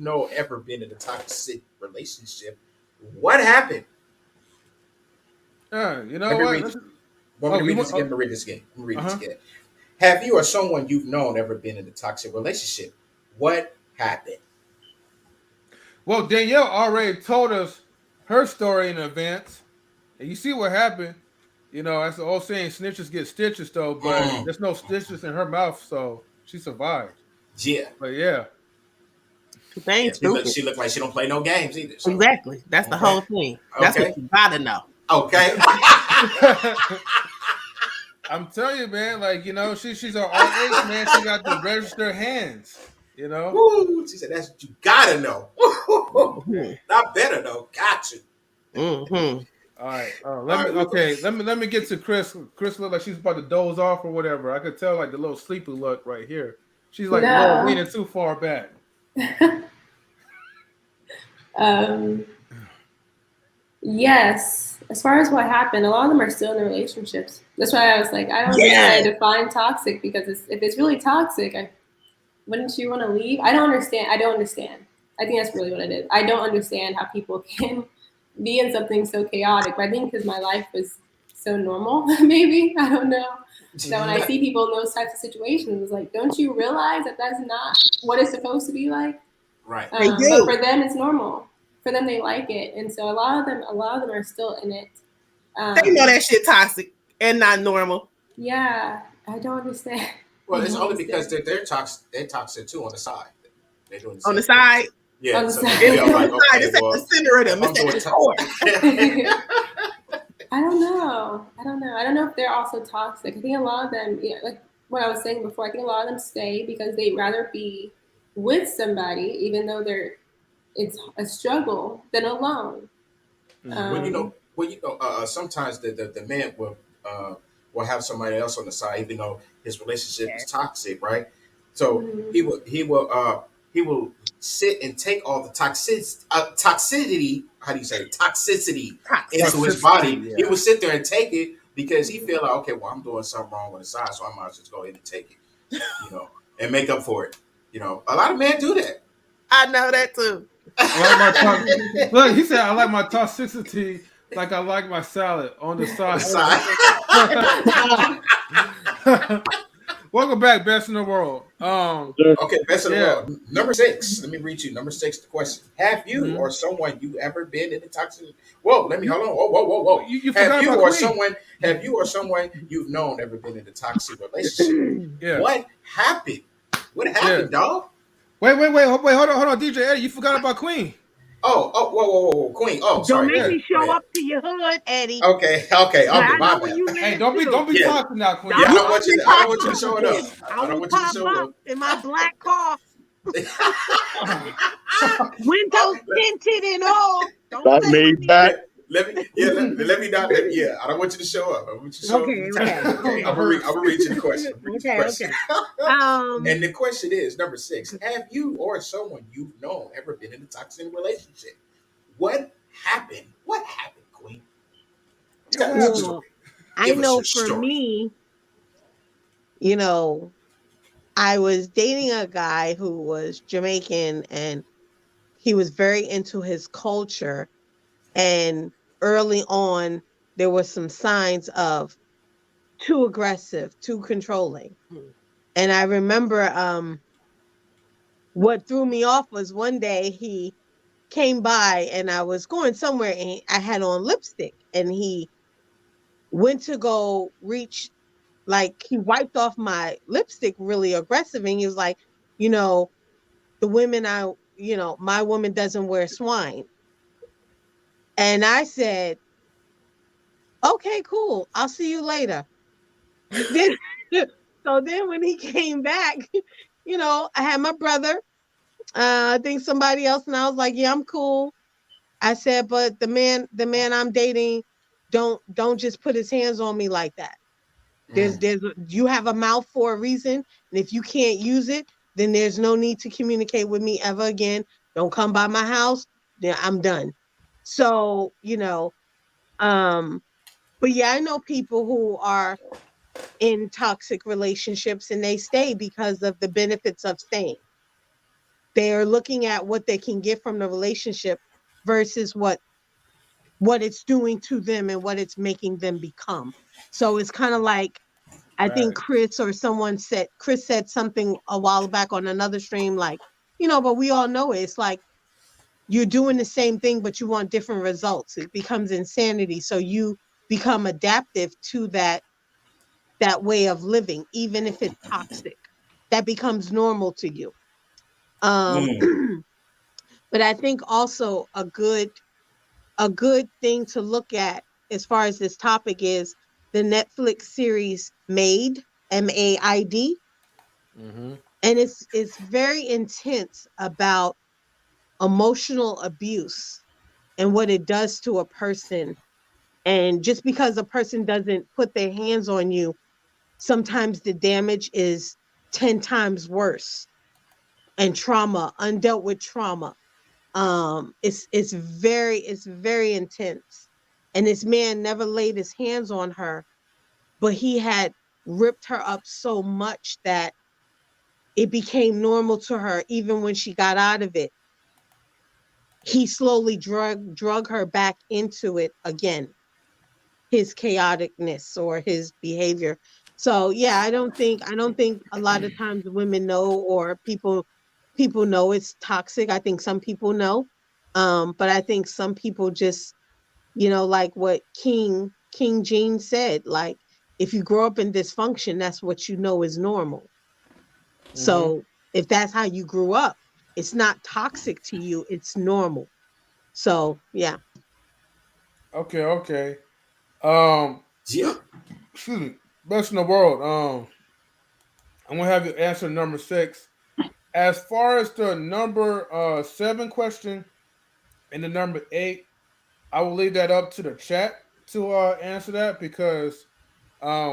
known ever been in a toxic relationship? What happened?" You know what? Let me read this again. Have you or someone you've known ever been in a toxic relationship? What happened? Well, Danielle already told us her story in advance, and you see what happened. That's the old saying: snitches get stitches, though. But there's no stitches in her mouth, so she survived. Yeah, but yeah, she looked like she don't play no games either. So. Exactly, that's the whole thing. That's what you gotta know. Okay. I'm telling you, man. She's an RH, man. She got the registered hands. Woo, she said that's what you gotta know. Not better though. Got you. All right. Let me get to Kris. Kris looked like she's about to doze off or whatever. I could tell like the little sleepy look right here. She's like a little leaning too far back. Yes. As far as what happened, a lot of them are still in the relationships. That's why I was like, I don't know how to define toxic, because if it's really toxic, wouldn't you want to leave? I don't understand. I think that's really what it is. I don't understand how people can be in something so chaotic. But I think because my life was so normal, maybe, I don't know. So when I see people in those types of situations, it's like, don't you realize that that's not what it's supposed to be like? Right. But for them, it's normal. For them, they like it, and so a lot of them are still in it. They know that shit toxic and not normal. Yeah, I don't understand. Well, it's only because they're toxic. They're toxic too on the side. They're doing on the side. Yeah, on the so side. they're like, okay, It's at the center of them. It's at the core. I don't know. I don't know if they're also toxic. I think a lot of them, like what I was saying before, I think a lot of them stay because they'd rather be with somebody, even though it's a struggle, than alone. Sometimes the man will have somebody else on the side, even though his relationship is toxic, right? So he will sit and take all the toxicity. How do you say it? Toxicity into his body. Yeah. He will sit there and take it because he feel like, okay, well, I'm doing something wrong on the side, so I might just go ahead and take it, and make up for it. A lot of men do that. I know that too. Look, he said, I like my toxicity like I like my salad on the side. Welcome back, best in the world. Okay, best in the world. Number 6. Let me read you. Number 6, the question. Have you or someone you ever been in a toxic... Whoa, let me... Hold on. Whoa. Have you or someone you've known ever been in a toxic relationship? Yeah. What happened? What happened, dog? Wait, hold on, DJ Eddie, you forgot about Queen. Whoa, Queen. Oh, sorry. Don't make me show up to your hood, Eddie. Okay. I'll be my bad. Hey, don't be talking now, Queen. Yeah, I don't want you to show it up. I don't want you to show it up. In my black car. Windows tinted and all. That made back. Let me not. I don't want you to show up. I want you to show up. Okay. I'm gonna read you the question. Okay. And the question is number 6. Have you or someone you've known ever been in a toxic relationship? What happened? What happened, Queen? I know for me, I was dating a guy who was Jamaican and he was very into his culture. And early on, there were some signs of too aggressive, too controlling. And I remember what threw me off was one day he came by and I was going somewhere and I had on lipstick and he went to go reach, like he wiped off my lipstick really aggressive. And he was like, the women my woman doesn't wear swine. And I said, okay, cool. I'll see you later. So then when he came back, I had my brother, I think somebody else, and I was like, yeah, I'm cool. I said, but the man I'm dating, don't just put his hands on me like that. You have a mouth for a reason, and if you can't use it, then there's no need to communicate with me ever again. Don't come by my house. Then I'm done. So, but yeah, I know people who are in toxic relationships and they stay because of the benefits of staying. They're looking at what they can get from the relationship versus what it's doing to them and what it's making them become. So it's kind of like, I think Kris said something a while back on another stream, like, but we all know it. It's like, you're doing the same thing, but you want different results. It becomes insanity. So you become adaptive to that way of living, even if it's toxic. That becomes normal to you. But I think also a good thing to look at as far as this topic is the Netflix series Maid, MAID. And it's very intense about emotional abuse and what it does to a person And just because a person doesn't put their hands on you, sometimes the damage is 10 times worse. And trauma, undealt with trauma. It's very intense. And this man never laid his hands on her, but he had ripped her up so much that it became normal to her even when she got out of it. He slowly drug her back into it again, his chaoticness or his behavior. So yeah, I don't think a lot of times women know, or people know it's toxic. I think some people know. But I think some people just, like what King Gene said, like, if you grow up in dysfunction, that's what you know is normal. So if that's how you grew up, it's not toxic to you, it's normal. So yeah. Okay. Yeah. Excuse me. Best in the world. I'm gonna have you answer number 6. As far as the number 7 question and the number 8, I will leave that up to the chat to answer that, because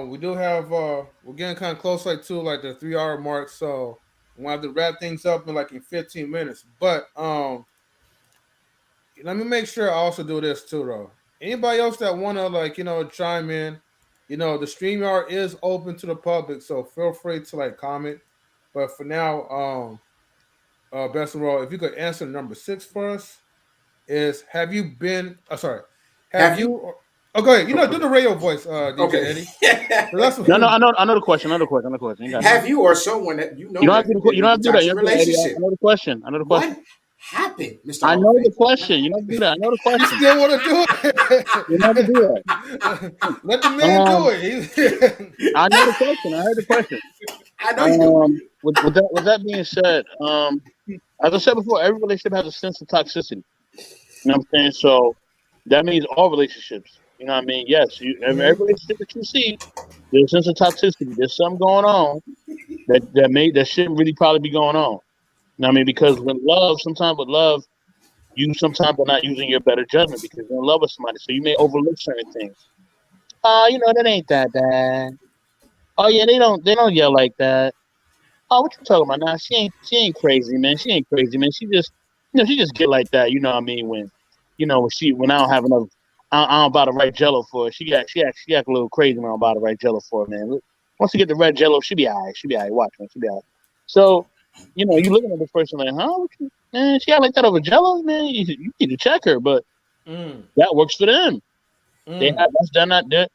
we do have we're getting kind of close to like the 3-hour mark, so we'll have to wrap things up in 15 minutes. But let me make sure I also do this too, though. Anybody else that wanna chime in, the StreamYard is open to the public, so feel free to comment. But for now, best of all, if you could answer number 6 for us, is have you been? Sorry, have you? Oh, go ahead. Do the radio voice, DJ Eddie. That's No, I know the question. Have you or someone that you know You don't have that to. You don't have to do that. toxic Eddie, relationship? I know the question. What happened, Mr. I Hall know of the Fame? question. You don't have to do that. I know the question. You still want to do it? You don't have to do that. Let the man do it. I know the question. I heard the question. I know you do. With that being said, as I said before, every relationship has a sense of toxicity. You know what I'm saying? So that means all relationships. You know what I mean? Yes, every relationship that you see, there's a sense of toxicity. There's something going on that shouldn't really probably be going on. You know what I mean? Because sometimes with love, you sometimes are not using your better judgment because you're in love with somebody. So you may overlook certain things. That ain't that bad. Oh yeah, they don't yell like that. Oh, what you talking about? Nah, she ain't crazy, man. She ain't crazy, man. She just she just get like that. You know what I mean? When I don't have enough, I don't buy the right Jello for her. She act a little crazy when I don't buy the right Jello for her, man. Once you get the red Jello, she be alright. She be alright. Watch, man. She be alright. So, you looking at this person like, huh? Man, she act like that over Jello, man. You need to check her, but that works for them. They're not there.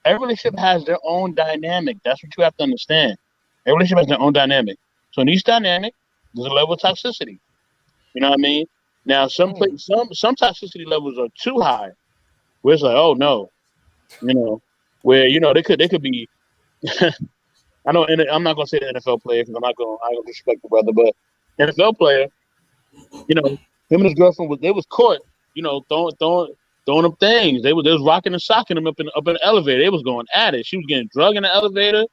Every relationship has their own dynamic. That's what you have to understand. Every relationship has their own dynamic. So in each dynamic, there's a level of toxicity. You know what I mean? Now, some toxicity levels are too high, where it's like, oh no, where they could be. I know, and I'm not gonna say the NFL player because I don't disrespect the brother, but NFL player, him and his girlfriend was caught, throwing up things. They was rocking and socking him up in the elevator. They was going at it. She was getting drugged in the elevator.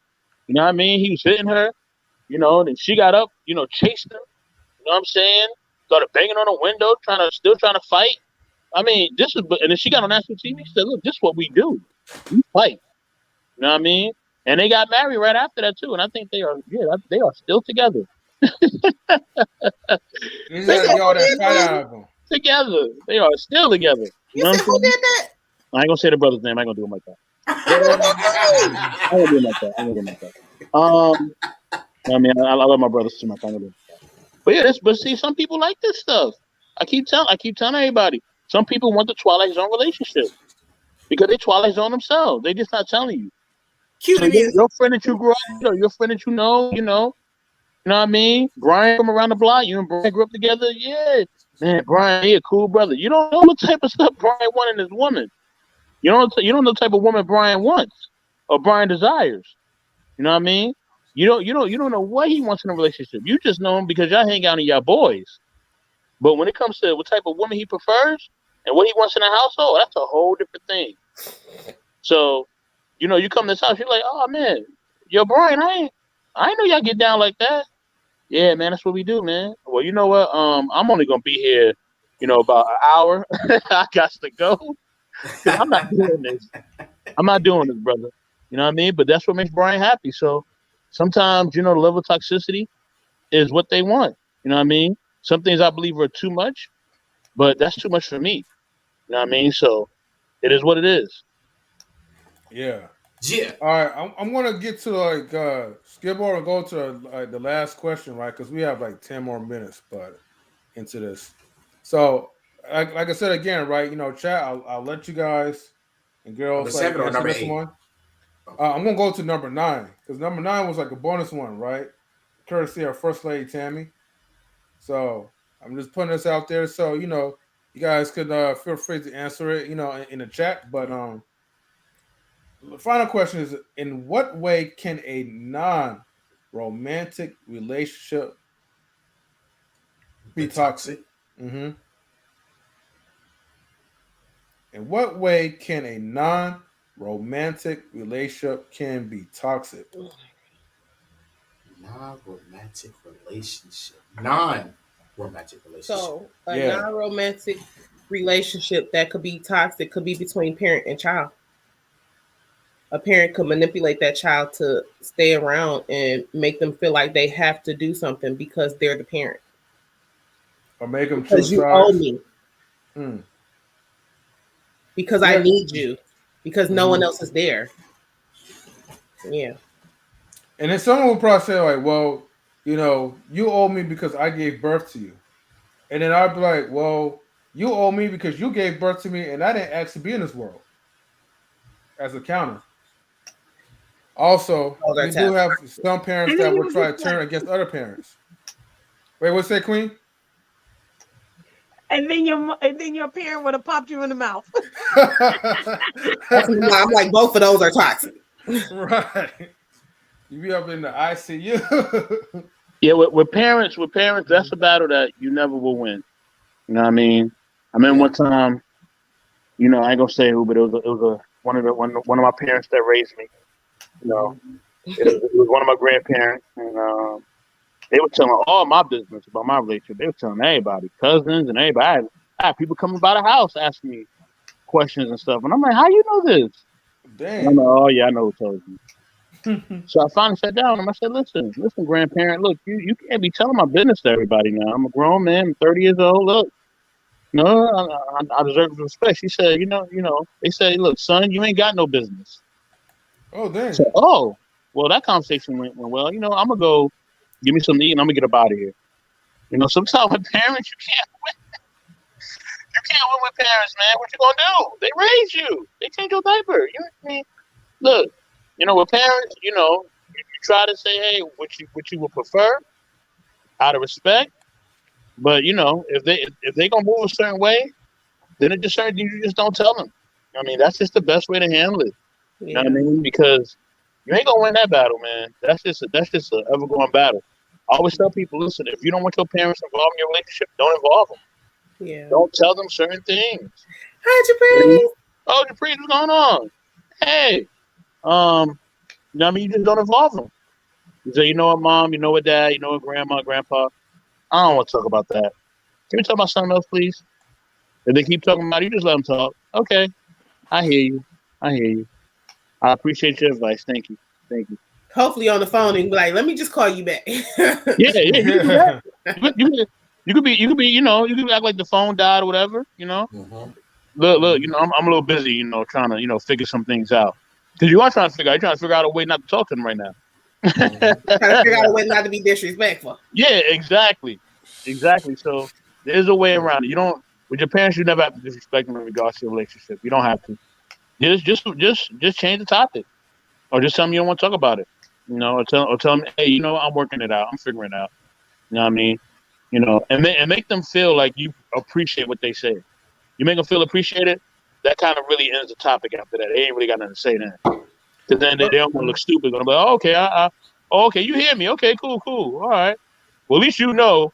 You know what I mean? He was hitting her. And she got up. Chased him. You know what I'm saying? Started banging on the window, still trying to fight. I mean, and then she got on national TV. She said, "Look, this is what we do. We fight." You know what I mean? And they got married right after that too. And I think they are still together. Together. They are still together. You know who did that? I ain't gonna say the brother's name. I ain't gonna do him like that. I ain't gonna do him like that. I mean, I love my brothers too much. But yeah, but see, some people like this stuff. I keep telling everybody. Some people want the Twilight Zone relationship because they Twilight Zone themselves. They just not telling you. So your friend that you grew up with, or your friend that you know what I mean? Brian from around the block, you and Brian grew up together. Yeah, man, Brian, he a cool brother. You don't know what type of stuff Brian wanted in his woman. You don't know the type of woman Brian wants or Brian desires. You know what I mean? You don't know what he wants in a relationship. You just know him because y'all hang out and y'all boys. But when it comes to what type of woman he prefers and what he wants in a household, that's a whole different thing. So, you come to this house, you're like, oh man, yo, Brian, I ain't know y'all get down like that. Yeah, man, that's what we do, man. Well, you know what? I'm only gonna be here, about an hour. I got to go. I'm not doing this. I'm not doing this, brother. You know what I mean? But that's what makes Brian happy. So sometimes, the level of toxicity is what they want. You know what I mean? Some things I believe are too much, but that's too much for me. You know what I mean? So it is what it is. Yeah. Yeah. All right. I'm gonna get to skip over and go to the last question, right? Because we have like 10 more minutes, but into this. So, like I said again, right? Chat. I'll let you guys and girls Number 7 or answer number this 8? one. I'm gonna go to number 9 because number 9 was like a bonus one, right? Courtesy of First Lady Tammy. So I'm just putting this out there, so you guys could feel free to answer it, in the chat. But the final question is: in what way can a non-romantic relationship be toxic? Mm-hmm. In what way can a non-romantic relationship can be toxic? Non-romantic relationship. Non-romantic relationship. So a non-romantic relationship that could be toxic could be between parent and child. A parent could manipulate that child to stay around and make them feel like they have to do something because they're the parent. Or make them because choose you sides. owe me. Because I Yeah. need you. Because no one else is there. Yeah. And then someone will probably say, like, well, you owe me because I gave birth to you. And then I'd be like, well, you owe me because you gave birth to me and I didn't ask to be in this world. As a counter. Also, we do have some parents that will try to turn against other parents. Wait, what's that, Queen? And then your parent would have popped you in the mouth. I'm like, both of those are toxic. Right. You be up in the ICU. Yeah, with parents, that's a battle that you never will win. You know what I mean? I remember one time, I ain't gonna say who, but it was one of my parents that raised me. It was one of my grandparents, and they were telling all my business about my relationship. They were telling everybody, cousins and everybody. I had people coming by the house asking me questions and stuff, and I'm like, "How you know this?" Damn. I'm like, "Oh yeah, I know who told you." So I finally sat down and I said, listen, grandparent, look, you can't be telling my business to everybody now. I'm a grown man, I'm 30 years old. Look, I deserve respect. She said, they say, look, son, you ain't got no business. Oh, damn. So, well, that conversation went well. I'm going to go give me something to eat and I'm going to get up out of here. Sometimes with parents, you can't win. You can't win with parents, man. What you going to do? They raise you. They change your diaper. You know what I mean? Look. With parents, you try to say, hey, what you would prefer, out of respect. But if they gonna move a certain way, then it just certain you just don't tell them. I mean, that's just the best way to handle it. Yeah. You know what I mean? Because you ain't gonna win that battle, man. That's just a ever going battle. I always tell people, listen, if you don't want your parents involved in your relationship, don't involve them. Yeah. Don't tell them certain things. Hi, Japri. Oh, Japri, what's going on? Hey. You just don't involve them. You say, you know what, mom, you know what, dad, you know what, grandma, grandpa. I don't want to talk about that. Can we talk about something else, please? If they keep talking about it, you just let them talk. Okay. I hear you. I appreciate your advice. Thank you. Hopefully on the phone and be like, let me just call you back. Yeah, you can do that. You could be, you could act like the phone died or whatever, Mm-hmm. Look, I'm a little busy, trying to, figure some things out. Because you are trying to figure out a way not to talk to them right now. Trying to figure out a way not to be disrespectful. Yeah, exactly. So there's a way around it. You don't, with your parents, you never have to disrespect them in regards to your relationship. You don't have to. Just change the topic, or just tell them you don't want to talk about it. Or tell them, hey, I'm working it out. I'm figuring it out. You know what I mean? And make them feel like you appreciate what they say. You make them feel appreciated. That kind of really ends the topic after that. They ain't really got nothing to say then. Because then they don't want to look stupid. They're going to be like, okay, okay, you hear me. Okay, cool. All right. Well, at least that,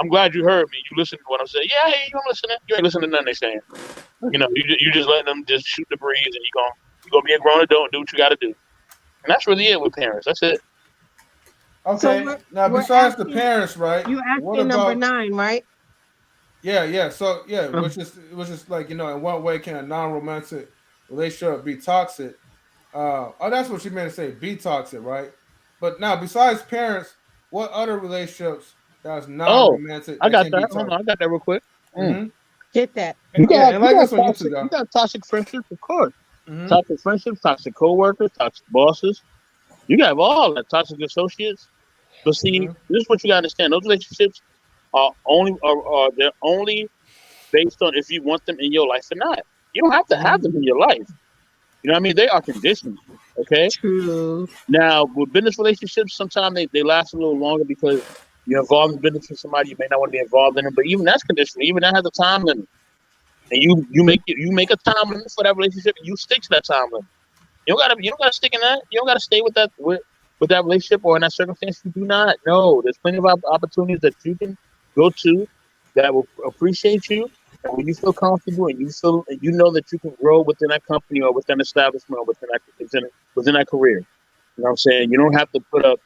I'm glad you heard me. You listened to what I'm saying. Yeah, hey, I'm listening. You ain't listening to nothing they saying. You just letting them just shoot the breeze and you're going to be a grown adult and do what you got to do. And that's really it with parents. That's it. Okay. So now, besides the parents, right? You asking number 9, right? Yeah. So yeah, which is like, in what way can a non-romantic relationship be toxic? That's what she meant to say, be toxic, right? But now, besides parents, what other relationships that's Oh, non-romantic I that got can be that. Hold on, toxic? I got that real quick. Mm-hmm. Get that. Yeah, and You like got us on YouTube, toxic. You though. got toxic friendships, of course. Mm-hmm. Toxic friendships, toxic coworkers, toxic bosses. You got all that. Toxic associates. But see, Mm-hmm. this is what you gotta understand. Those relationships are they're only based on if you want them in your life or not. You don't have to have them in your life. You know what I mean? They are conditions. Okay. True. Now with business relationships, sometimes they last a little longer because you're involved in business with somebody you may not want to be involved in it. But even that's conditional. Even that has a time limit. And you make a time limit for that relationship and you stick to that time limit. You don't gotta stick in that. You don't gotta stay with that relationship or in that circumstance. You do not. No, there's plenty of opportunities that you can go to that will appreciate you, and when you feel comfortable and you know that you can grow within that company or within establishment or within that career. You know what I'm saying? You don't have to put up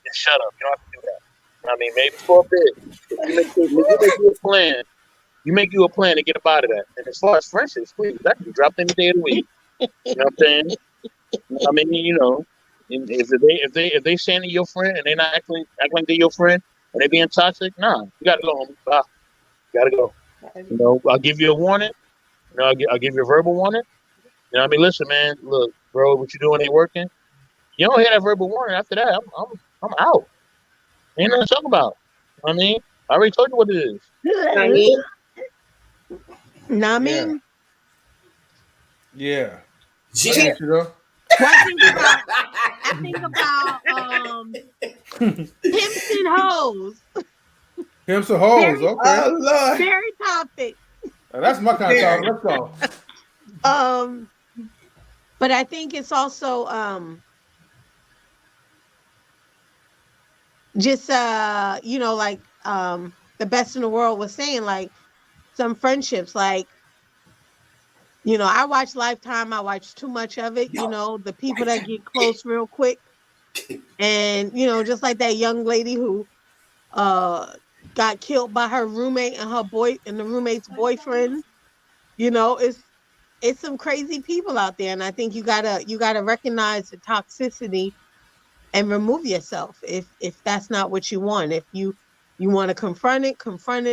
and shut up. You don't have to do that. You know what I mean, maybe for a bit. If you make you a plan. You make you a plan to get up out of that. And as far as friendships, please, that can be dropped any day of the week. You know what I'm saying? I mean, if they saying they're your friend and they not acting like they're your friend and they being toxic, nah, you gotta go, homie. Bye. You gotta go. I'll give you a warning. I'll give you a verbal warning. You know what I mean? Listen, man, look, bro, what you doing ain't working. You don't hear that verbal warning after that, I'm out. Ain't nothing to talk about. You know what I mean? I already told you what it is. Nah, I mean, Yeah. Yeah. I get you, though. I think about pimps and hoes. Pimps and hoes, okay. Lord. Very topic. That's my kind of topic. Let's go. But I think it's also just like the best in the world was saying, like some friendships, like I watch Lifetime. I watch too much of it. The people that get close real quick, and just like that young lady who got killed by her roommate and the roommate's boyfriend. It's some crazy people out there, and I think you gotta recognize the toxicity and remove yourself if that's not what you want. If you want to confront it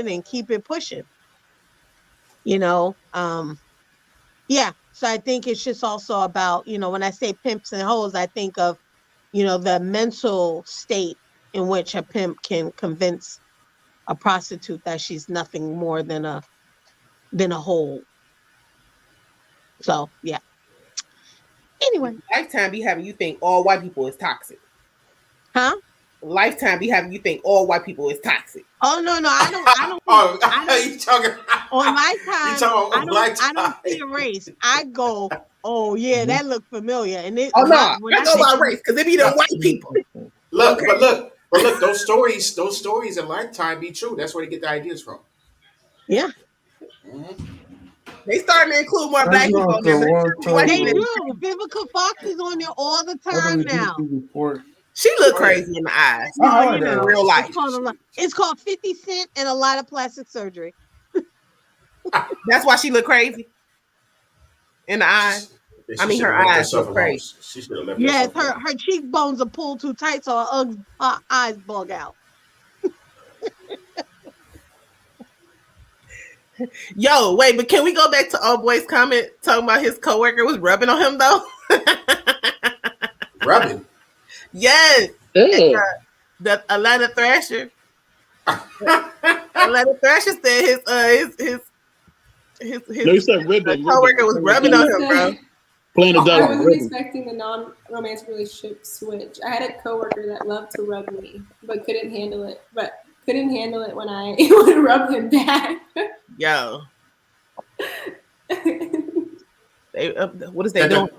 and keep it pushing. Yeah. So I think it's just also about, when I say pimps and hoes, I think of, the mental state in which a pimp can convince a prostitute that she's nothing more than a hoe. So yeah. Anyway, Lifetime be having you think all white people is toxic. Huh? Lifetime be having you think all white people is toxic. Oh no, I don't. You talking on Lifetime? Lifetime. I don't see a race. I go, oh yeah, that looked familiar. And I go by race because they be the white people. Look, okay. but look, those stories in Lifetime be true. That's where they get the ideas from. Yeah. Mm-hmm. They starting to include more black people on there. They do. Vivica Fox is on there all the time now. She look crazy in the eyes. In real life. It's called 50 Cent and a lot of plastic surgery. That's why she look crazy in the eyes. I mean, her eyes look crazy. She should have left. Yes, her cheekbones are pulled too tight, so her eyes bug out. Yo, wait, but can we go back to old boy's comment talking about his coworker was rubbing on him though? Rubbing? Yes. Yeah. The Atlanta Thrasher. Atlanta Thrasher said his coworker was rubbing on him, bro. Playing I wasn't expecting the non-romantic relationship switch. I had a coworker that loved to rub me, but couldn't handle it. When I would rub him back. Yo. What is they doing?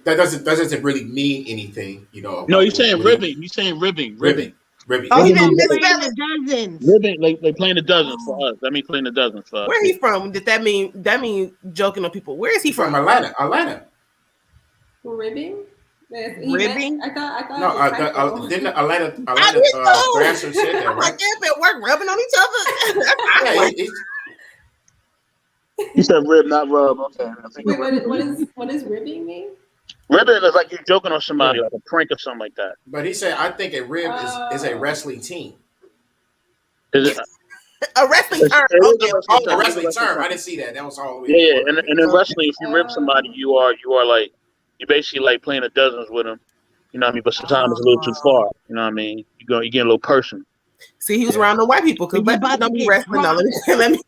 That doesn't really mean anything, No, you're saying ribbing. You're saying ribbing. Oh, he didn't misspell it. Dozens. Ribbing, like playing the dozens for us. That means playing the dozens for us. Where he from? Did that mean joking on people? Where is he from? Atlanta. Ribbing? Ribbing? I thought. No, didn't Atlanta Thrasher said that, right? Like they've been work rubbing on each other. You said rib, not rub. Okay. I think Wait, what is ribbing mean? ribbing is like you're joking on somebody, like a prank or something like that. But he said, I think a rib is a wrestling team. Is it? A wrestling term. A wrestling term. I didn't see that. That was all the way. Yeah, and in wrestling, if you rib somebody, you are like you're basically like playing a dozens with them. You know what I mean? But sometimes it's a little too far. You know what I mean? You get a little personal. See, he was around the white people because black people don't be wrestling. No, let me.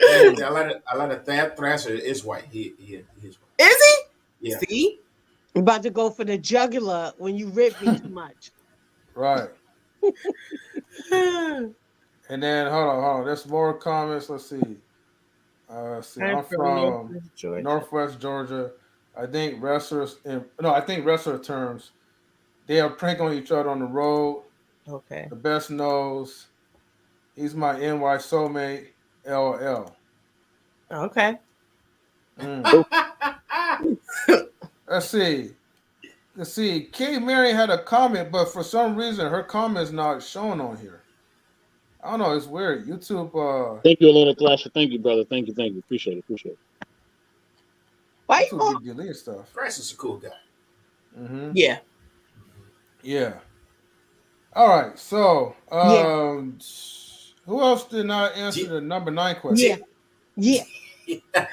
I let a Thrasher is white. He is white. Is he? Yeah. See? I'm about to go for the jugular when you rip me too much. Right. And then hold on. There's more comments. Let's see. I'm from Northwest Georgia. I think wrestler terms. They are pranking on each other on the road. Okay. The best knows. He's my NY soulmate. LL. Okay. Let's see. Kay Marion had a comment, but for some reason her comment is not shown on here. I don't know. It's weird. YouTube. Thank you, Atlanta Thrasher. Thank you, brother. Thank you. Appreciate it. Why YouTube be deleting stuff? Thrasher's a cool guy. Mm-hmm. Yeah. Yeah. All right. So, who else did not answer the number 9 question? Yeah. I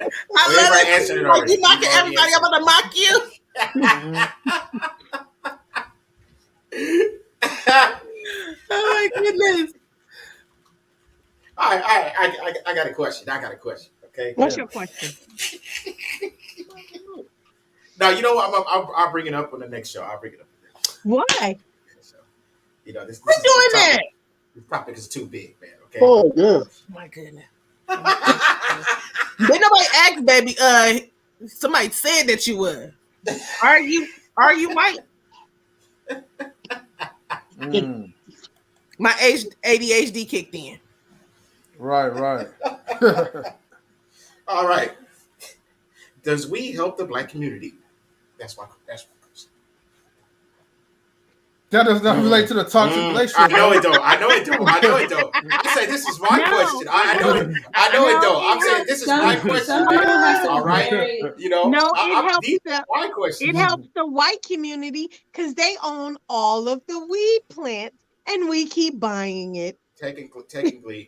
love it. Like you mocking everybody. I'm gonna mock you. Oh my goodness. All right. I got a question. Okay. What's your question? Now you know what? I'll bring it up on the next show. Why? So, you know this. Who's doing that? This topic is too big, man. Okay. Oh yeah. My goodness. Did nobody ask, baby? Somebody said that you were. Are you white? My ADHD kicked in. Right. All right. Does we help the black community? That's my question. That does not relate to the toxic relationship. I know it don't. I say this is my question. I know it don't. I'm saying this is my question. All right. You know. No, my question. It helps the white community because they own all of the weed plants, and we keep buying it. Technically,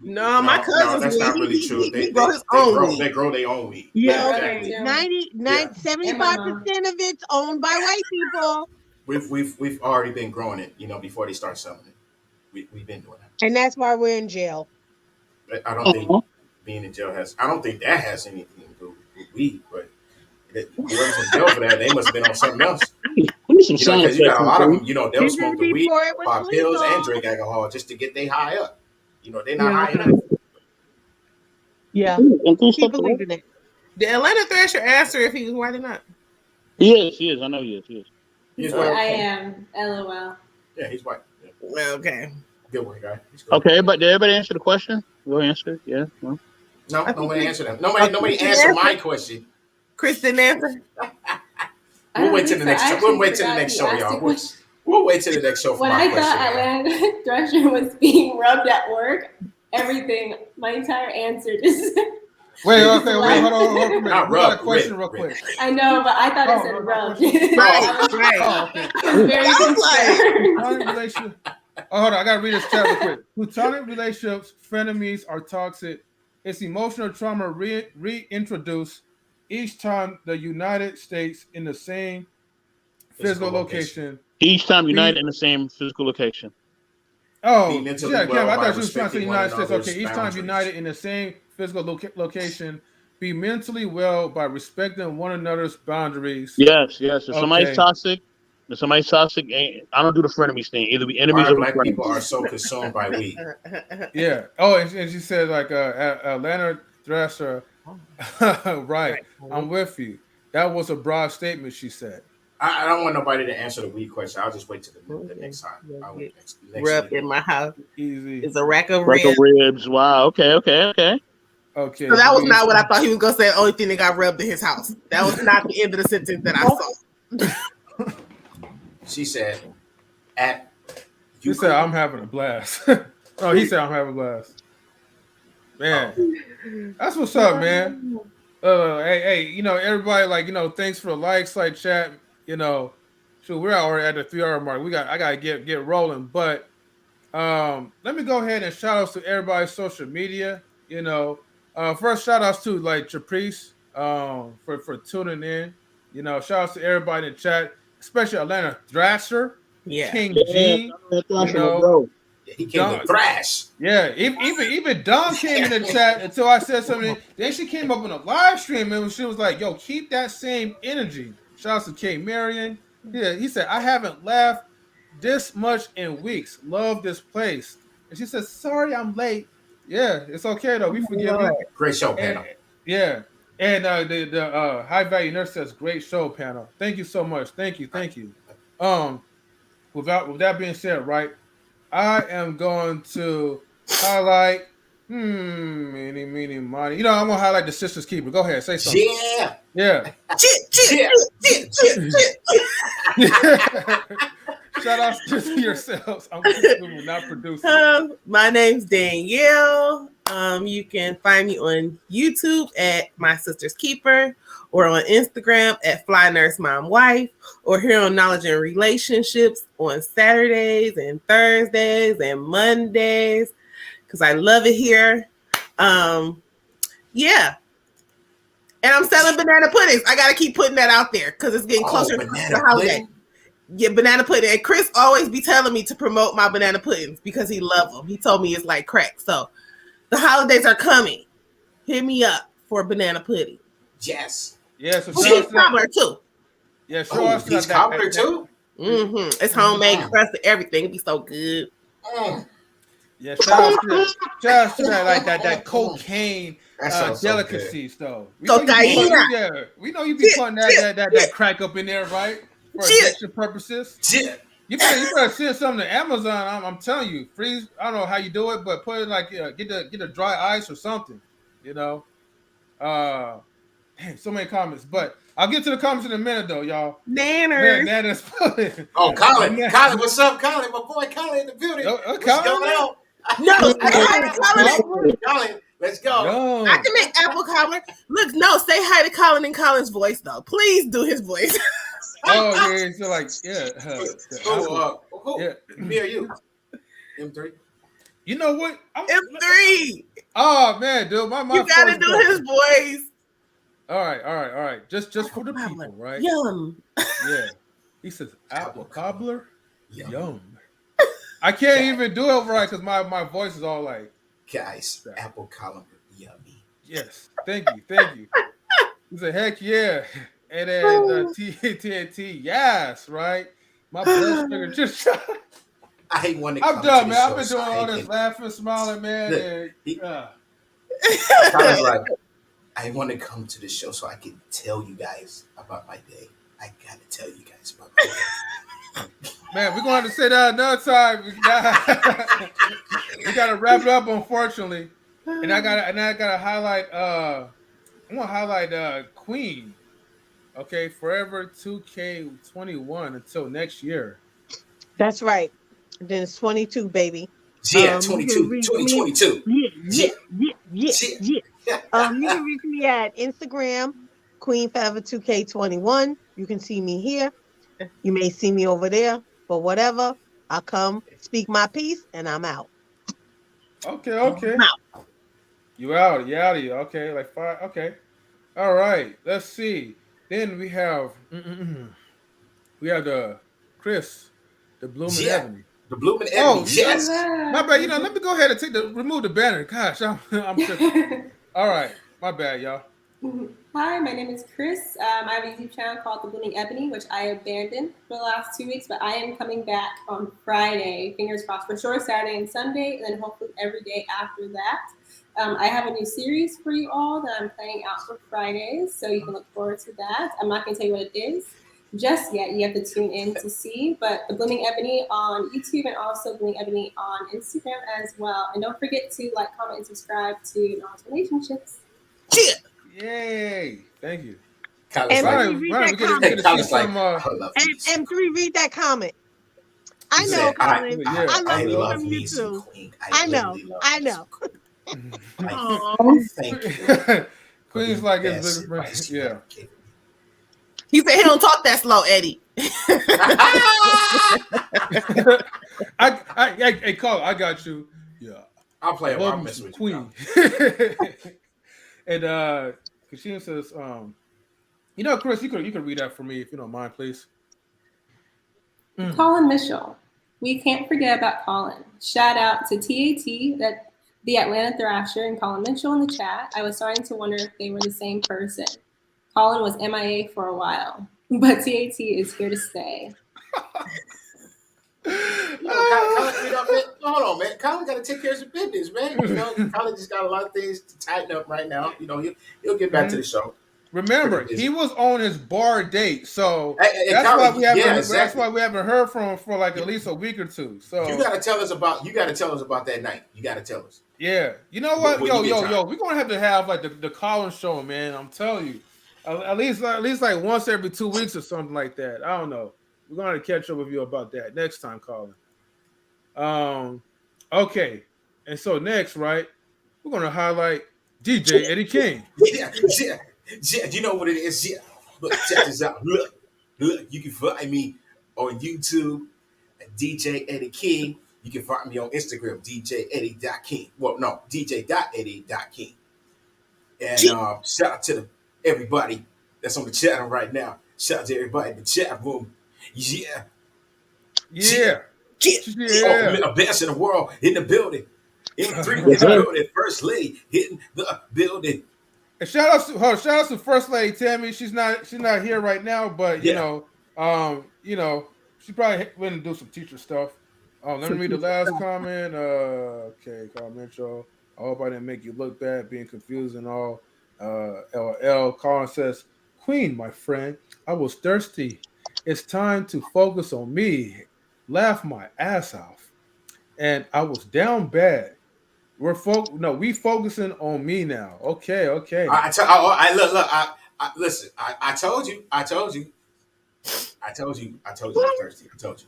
my cousin. That's not really true. They grow their own weed. Yeah, okay. 75% of it's owned by white people. We've already been growing it, before they start selling it. We've been doing that, and that's why we're in jail. I don't think being in jail I don't think that has anything to do with weed, but whoever's in jail for that, they must have been on something else. Because you got a lot of them, they'll smoke the weed, pop pills, and drink alcohol just to get they high up. They're not high enough. Yeah, keep believing it. Did Atlanta Thrasher answer if he was white or not? He is. I know he is. He's white. I am. LOL. Yeah, he's white. Yeah. Okay. Good one, guy. Okay, but did everybody answer the question? Go answer. Yeah. No, nobody answered them. Nobody answered my question. Kris didn't answer. We'll wait till the next show. We'll wait till the next show, y'all. We'll wait till the next show for my question. When I thought Atlanta Thrasher was being rubbed at work, everything, my entire answer just. Wait, hold on. Not rub. Got a question real quick. I know, but I thought it said rubbed. Right. Hold on, I gotta read this chat real quick. Platonic relationships, frenemies are toxic. It's emotional trauma reintroduced each time the United States in the same physical location. Each time united in the same physical location. Oh, yeah, Kevin, I thought you were trying to say United States. Okay, each time united in the same physical location, be mentally well by respecting one another's boundaries. Yes. If somebody's toxic, I don't do the frenemies thing. Either we enemies or black people are so consumed by weed. Yeah. Oh, and she said Atlanta Thrasher. Right. I'm with you. That was a broad statement. She said. I don't want nobody to answer the weed question. I'll just wait till the next time. Next rub in my house. Easy. It's a rack of ribs. Wow. Okay. Okay. So that was not what I thought he was gonna say. The only thing that got rubbed in his house. That was not the end of the sentence that I saw. She said, She said, I'm having a blast. Oh, he said I'm having a blast. Man, that's what's up, man. Hey, everybody, thanks for the likes, chat. Shoot, we're already at the 3 hour mark. I gotta get rolling. But let me go ahead and shout outs to everybody's social media. First shout outs to Caprice for tuning in. Shout outs to everybody in the chat, especially Atlanta Thrasher, King G. He came to thrash. Yeah, even Dawn came in the chat until I said something. Then she came up on a live stream and she was like, "Yo, keep that same energy." Shout out to K Marion. Yeah, he said, "I haven't laughed this much in weeks. Love this place." And she said, "Sorry, I'm late." Yeah, it's okay though. We forgive you. Great show, panel. Yeah, and the high value nurse says, "Great show, panel. Thank you so much. Thank you. With that being said, right. I am going to highlight meeny, money. I'm gonna highlight the Sisters Keeper. Go ahead, say something. Yeah. Shout out to yourselves. I'm consuming, not producing. My name's Danielle. You can find me on YouTube at My Sister's Keeper, or on Instagram at Fly Nurse Mom Wife, or here on Knowledge and Relationships on Saturdays and Thursdays and Mondays, because I love it here. Yeah. And I'm selling banana puddings. I gotta keep putting that out there because it's getting closer to the holiday. Yeah, banana pudding. And Kris always be telling me to promote my banana puddings because he loves them. He told me it's like crack. So the holidays are coming. Hit me up for banana pudding. Yes. Yeah, so cheese cobbler too. Yeah, sure. Cheese cobbler too. Mm-hmm. It's homemade crust and everything. It'd be so good. Yeah, shout out to that, that cocaine delicacies though. We know you be putting that crack up in there, right? For addiction purposes. You better send something to Amazon. I'm telling you, freeze. I don't know how you do it, but put it get the dry ice or something. Dang, so many comments, but I'll get to the comments in a minute though, y'all. Nanners. Oh, Colin, what's up, Colin? My boy Colin in the building. What's going on? No, Colin, let's go. No. I can make apple cobbler. Look, no, say hi to Colin in Colin's voice though. Please do his voice. Oh yeah, so Me or you? M3. You know what? M3. Oh man, dude, my you gotta do his voice. All right. Just for the people, right? Yum. Yeah. He says apple cobbler. Yum. I can't even do it right because my voice is all like, guys, apple cobbler, yummy. Yes. Thank you. He said, heck yeah. And then TNT, yes, right? My blood sugar just I want to I'm done, man. I've been doing all this laughing, smiling, man. Colin's like, I want to come to the show so I can tell you guys about my day. I got to tell you guys about my day. Man, we're going to have to say that another time. We got to wrap it up, unfortunately. And I gotta highlight. I'm gonna highlight Queen. Okay, Forever 2K21 until next year. That's right. Then it's 22, baby. Yeah, 2022. Yeah. You can reach me at Instagram, Queen Forever 2K21. You can see me here. You may see me over there, but whatever. I'll come speak my piece and I'm out. Okay. You out. You out of here. Okay, like 5. Okay. All right. Let's see. Then we have the Kris, the Bloomin' Ebony. The Bloomin' Ebony. Yes. My bad. Let me go ahead and remove the banner. Gosh, I'm tripping. All right. My bad, y'all. Hi, my name is Kris. I have a YouTube channel called The Blooming Ebony, which I abandoned for the last 2 weeks, but I am coming back on Friday. Fingers crossed for sure, Saturday and Sunday, and then hopefully every day after that. I have a new series for you all that I'm planning out for Fridays, so you can look forward to that. I'm not going to tell you what it is just yet. You have to tune in to see. But The Blooming Ebony on YouTube and also Blooming Ebony on Instagram as well. And don't forget to like, comment, and subscribe to Knowledge Relationships. Yay! Thank you. And read that comment. I know, Colin. I love you love from me you some too. Queen. I know. literally love I me know. some Queen. Thank you. Queen's like his best big advice friend. you Yeah. ever gave me. He said he don't talk that slow, Eddie. Hey, Colin, I got you. Yeah. I'll play I it. love I'm me messing some with you. Queen. And Kashina says, you know, Kris, you could read that for me if you don't mind, please. Colin Mitchell. We can't forget about Colin. Shout out to TAT, that the Atlanta Thrasher, and Colin Mitchell in the chat. I was starting to wonder if they were the same person. Colin was MIA for a while, but TAT is here to stay. You know, Colin, hold on, man. Colin got to take care of some business, man. You know, Colin just got a lot of things to tighten up right now. You know, he'll get back to the show. Remember, he was on his bar date, so that's Colin, why we haven't. exactly. That's why we haven't heard from him for like at least a week or two. So you got to tell us about that night. You got to tell us. Yeah, you know what? When Yo, we're gonna have like the Colin show, man. I'm telling you, at least like once every 2 weeks or something like that. I don't know. We're gonna catch up with you about that next time, Colin. Okay, and so next, right? We're gonna highlight DJ Eddie King. Yeah. You know what it is? Yeah. Look, check this out. Look. You can find me on YouTube at DJ Eddie King. You can find me on Instagram, djeddie.king. Well, no, dj.eddie.king. And shout out to everybody that's on the chat room right now. Shout out to everybody in the chat room. Yeah. Oh, best in the world in the building. M3 in the building. First Lady hitting the building. And shout out to First Lady Tammy. She's not here right now, but you know, she probably went and do some teacher stuff. Let me read the last comment. Okay, Carl Mitchell. I hope I didn't make you look bad, being confused and all. LL Colin says, Queen, my friend, I was thirsty. It's time to focus on me. Laugh my ass off. And I was down bad. We focusing on me now. Okay. Listen. I told you. I told you. I'm thirsty. I told you.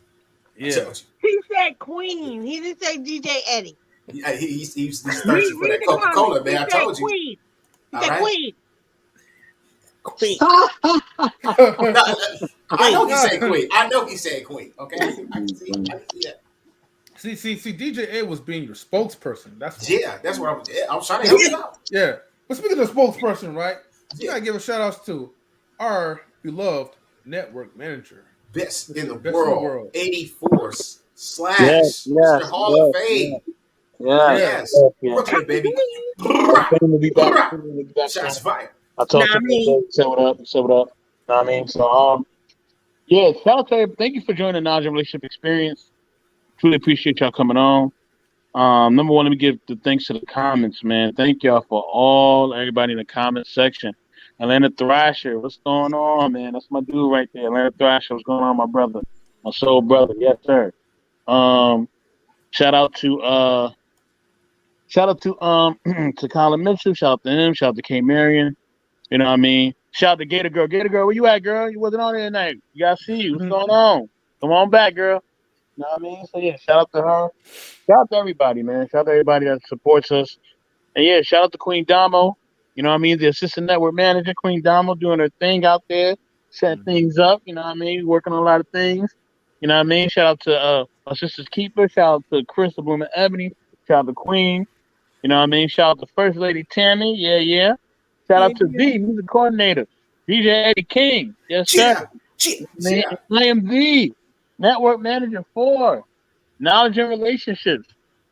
Yeah. He said Queen. He didn't say DJ Eddie. Yeah, he's thirsty for that Coca-Cola, man. I told you. Queen. He All said right? Queen. I know he said Queen. Okay, I can see that. See, DJ A was being your spokesperson. That's where I was trying to help you out. Yeah, but speaking of spokesperson, right? You gotta give a shout out to our beloved network manager, best in the world. 84 / Mr. Hall of Fame. Yes. Brooklyn, baby. Shots fired. I told you, say what up. Know what I mean? So, shout out to thank you for joining the Knowledge and Relationship Experience. Truly appreciate y'all coming on. Number one, let me give the thanks to the comments, man. Thank y'all for everybody in the comment section. Atlanta Thrasher, what's going on, man? That's my dude right there. Atlanta Thrasher, what's going on, my brother? My soul brother, yes, sir. Shout out to to Colin Mitchell, shout out to him, shout out to K Marion. You know what I mean? Shout out to Gator Girl. Gator Girl, where you at, girl? You wasn't on there tonight. You gotta see you. What's going on? Come on back, girl. You know what I mean? So yeah, shout out to her. Shout out to everybody, man. Shout out to everybody that supports us. And yeah, shout out to Queen Damo. You know what I mean? The assistant network manager, Queen Damo, doing her thing out there, setting things up. You know what I mean? Working on a lot of things. You know what I mean? Shout out to my sister's keeper. Shout out to Kris, the Bloom and Ebony. Shout out to Queen. You know what I mean? Shout out to First Lady Tammy. Yeah. Shout out to V, music coordinator. DJ Eddie King. Yes, sir. I am V, network manager for Knowledge and Relationships.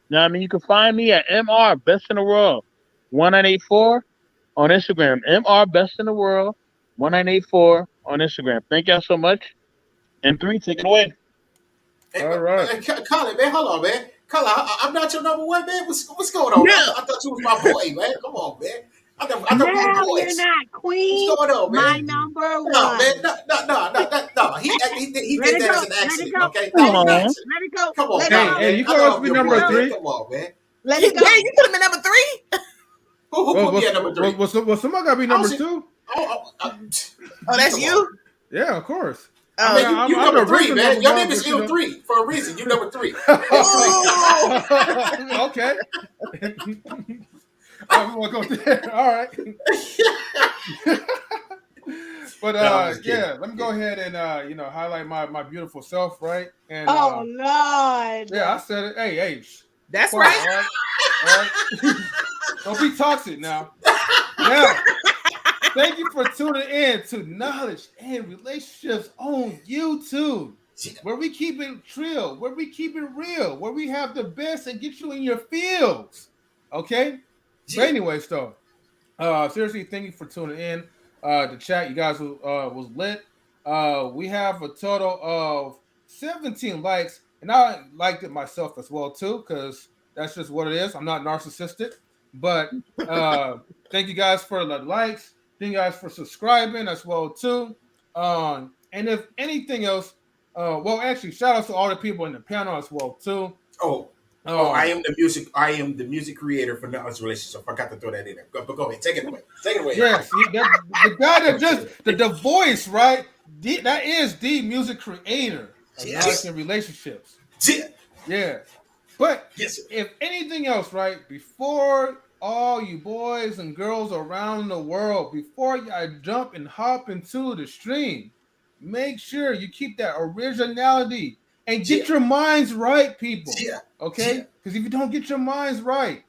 You know what I mean? You can find me at MR Best in the World 1984 on Instagram. MR Best in the World 1984 on Instagram. Thank y'all so much. M3, take it away. All right. Colin, man, hold on, man. Colin, I'm not your number one, man. What's going on? No. I thought you was my boy, man. Come on, man. I thought we were boys. You're not Queen. What's going on, man? My number one. No, man. No. He did that as an accident, okay? Let it go. Come on, hey, you can always be number 3. Come on, man. Let it go. Yeah, you put him in number 3. Who put me at number 3? Well, somebody got to be number 2. Oh, that's you? Yeah, of course. I mean, you number 3, man. Your name is Ill 3 for a reason. You number 3. Okay. We want to go there. All right. But yeah, let me go ahead and highlight my beautiful self, right? And Lord. Yeah, I said it. Hey, that's quiet, right. All right. Don't be toxic now. Now, thank you for tuning in to Knowledge and Relationships on YouTube, where we keep it real, where we keep it real, where we have the best and get you in your fields. Okay? But anyways, though, seriously, thank you for tuning in. The chat, you guys was lit. We have a total of 17 likes, and I liked it myself as well too, because that's just what it is. I'm not narcissistic, but thank you guys for the likes. Thank you guys for subscribing as well too. And if anything else, well, actually, shout out to all the people in the panel as well too. I am the music creator for Knowledge Relationship. I forgot to throw that in there. But go ahead, take it away. Take it away. Yes, the guy that just the voice, right? That is the music creator of Knowledge and Relationships. Yeah. But if anything else, right, before all you boys and girls around the world, before y'all jump and hop into the stream, make sure you keep that originality and get your minds right, people. Okay? Because if you don't get your minds right,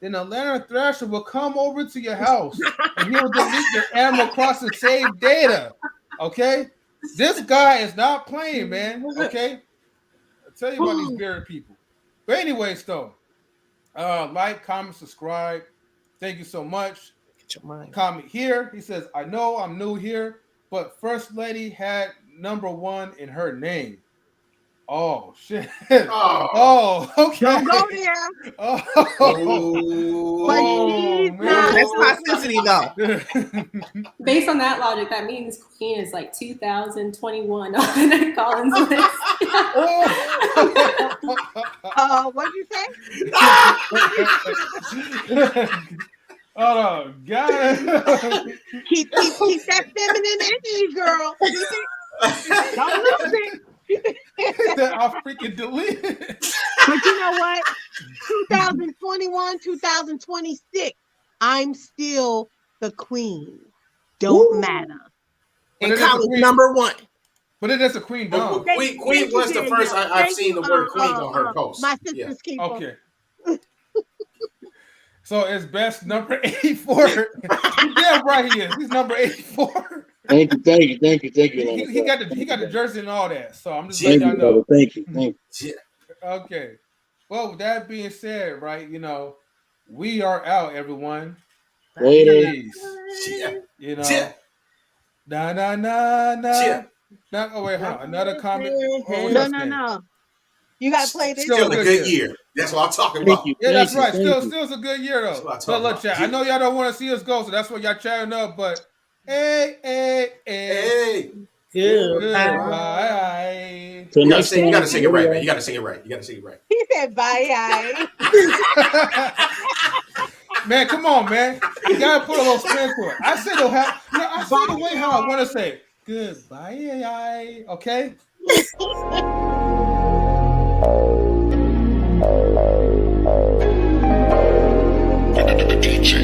then Atlanta Thrasher will come over to your house and he'll delete your Animal Crossing saved data. Okay? This guy is not playing, man. Okay? I'll tell you about these bearded people. But anyways, though, like, comment, subscribe. Thank you so much. Get your mind. Comment here. He says, I know I'm new here, but First Lady had #1 in her name. Oh, shit. Oh, okay. Don't go there. That's toxicity, though. Based on that logic, that means Queen is like 2021 on the Collins list. What'd you say? Hold on, got it. keep that feminine energy, girl. Don't lose it. That I'll freaking delete it. But you know what? 2021, 2026, I'm still the queen. Don't matter. And college #1. But it is a queen dog. Queen was the first I've seen the word queen on her post. My sister's keeper. Okay. So it's best number 84. Yeah, right he is. He's number 84. Thank you. He got the jersey and all that. So I'm just letting y'all know. Thank you. Okay. Well, with that being said, right, we are out, everyone. Later. You know. Nah. Oh wait, another comment. No. You gotta play this. Still a good year. That's what I'm talking about. Yeah, that's right. Still a good year though. But look, chat. I know y'all don't want to see us go, so that's why y'all chatting up. But hey. Goodbye. You gotta sing it right, man. You gotta sing it right. He said bye. Man, come on, man. You gotta put a little spin to it. I say the way how I want to say it. Goodbye. Okay. DJ.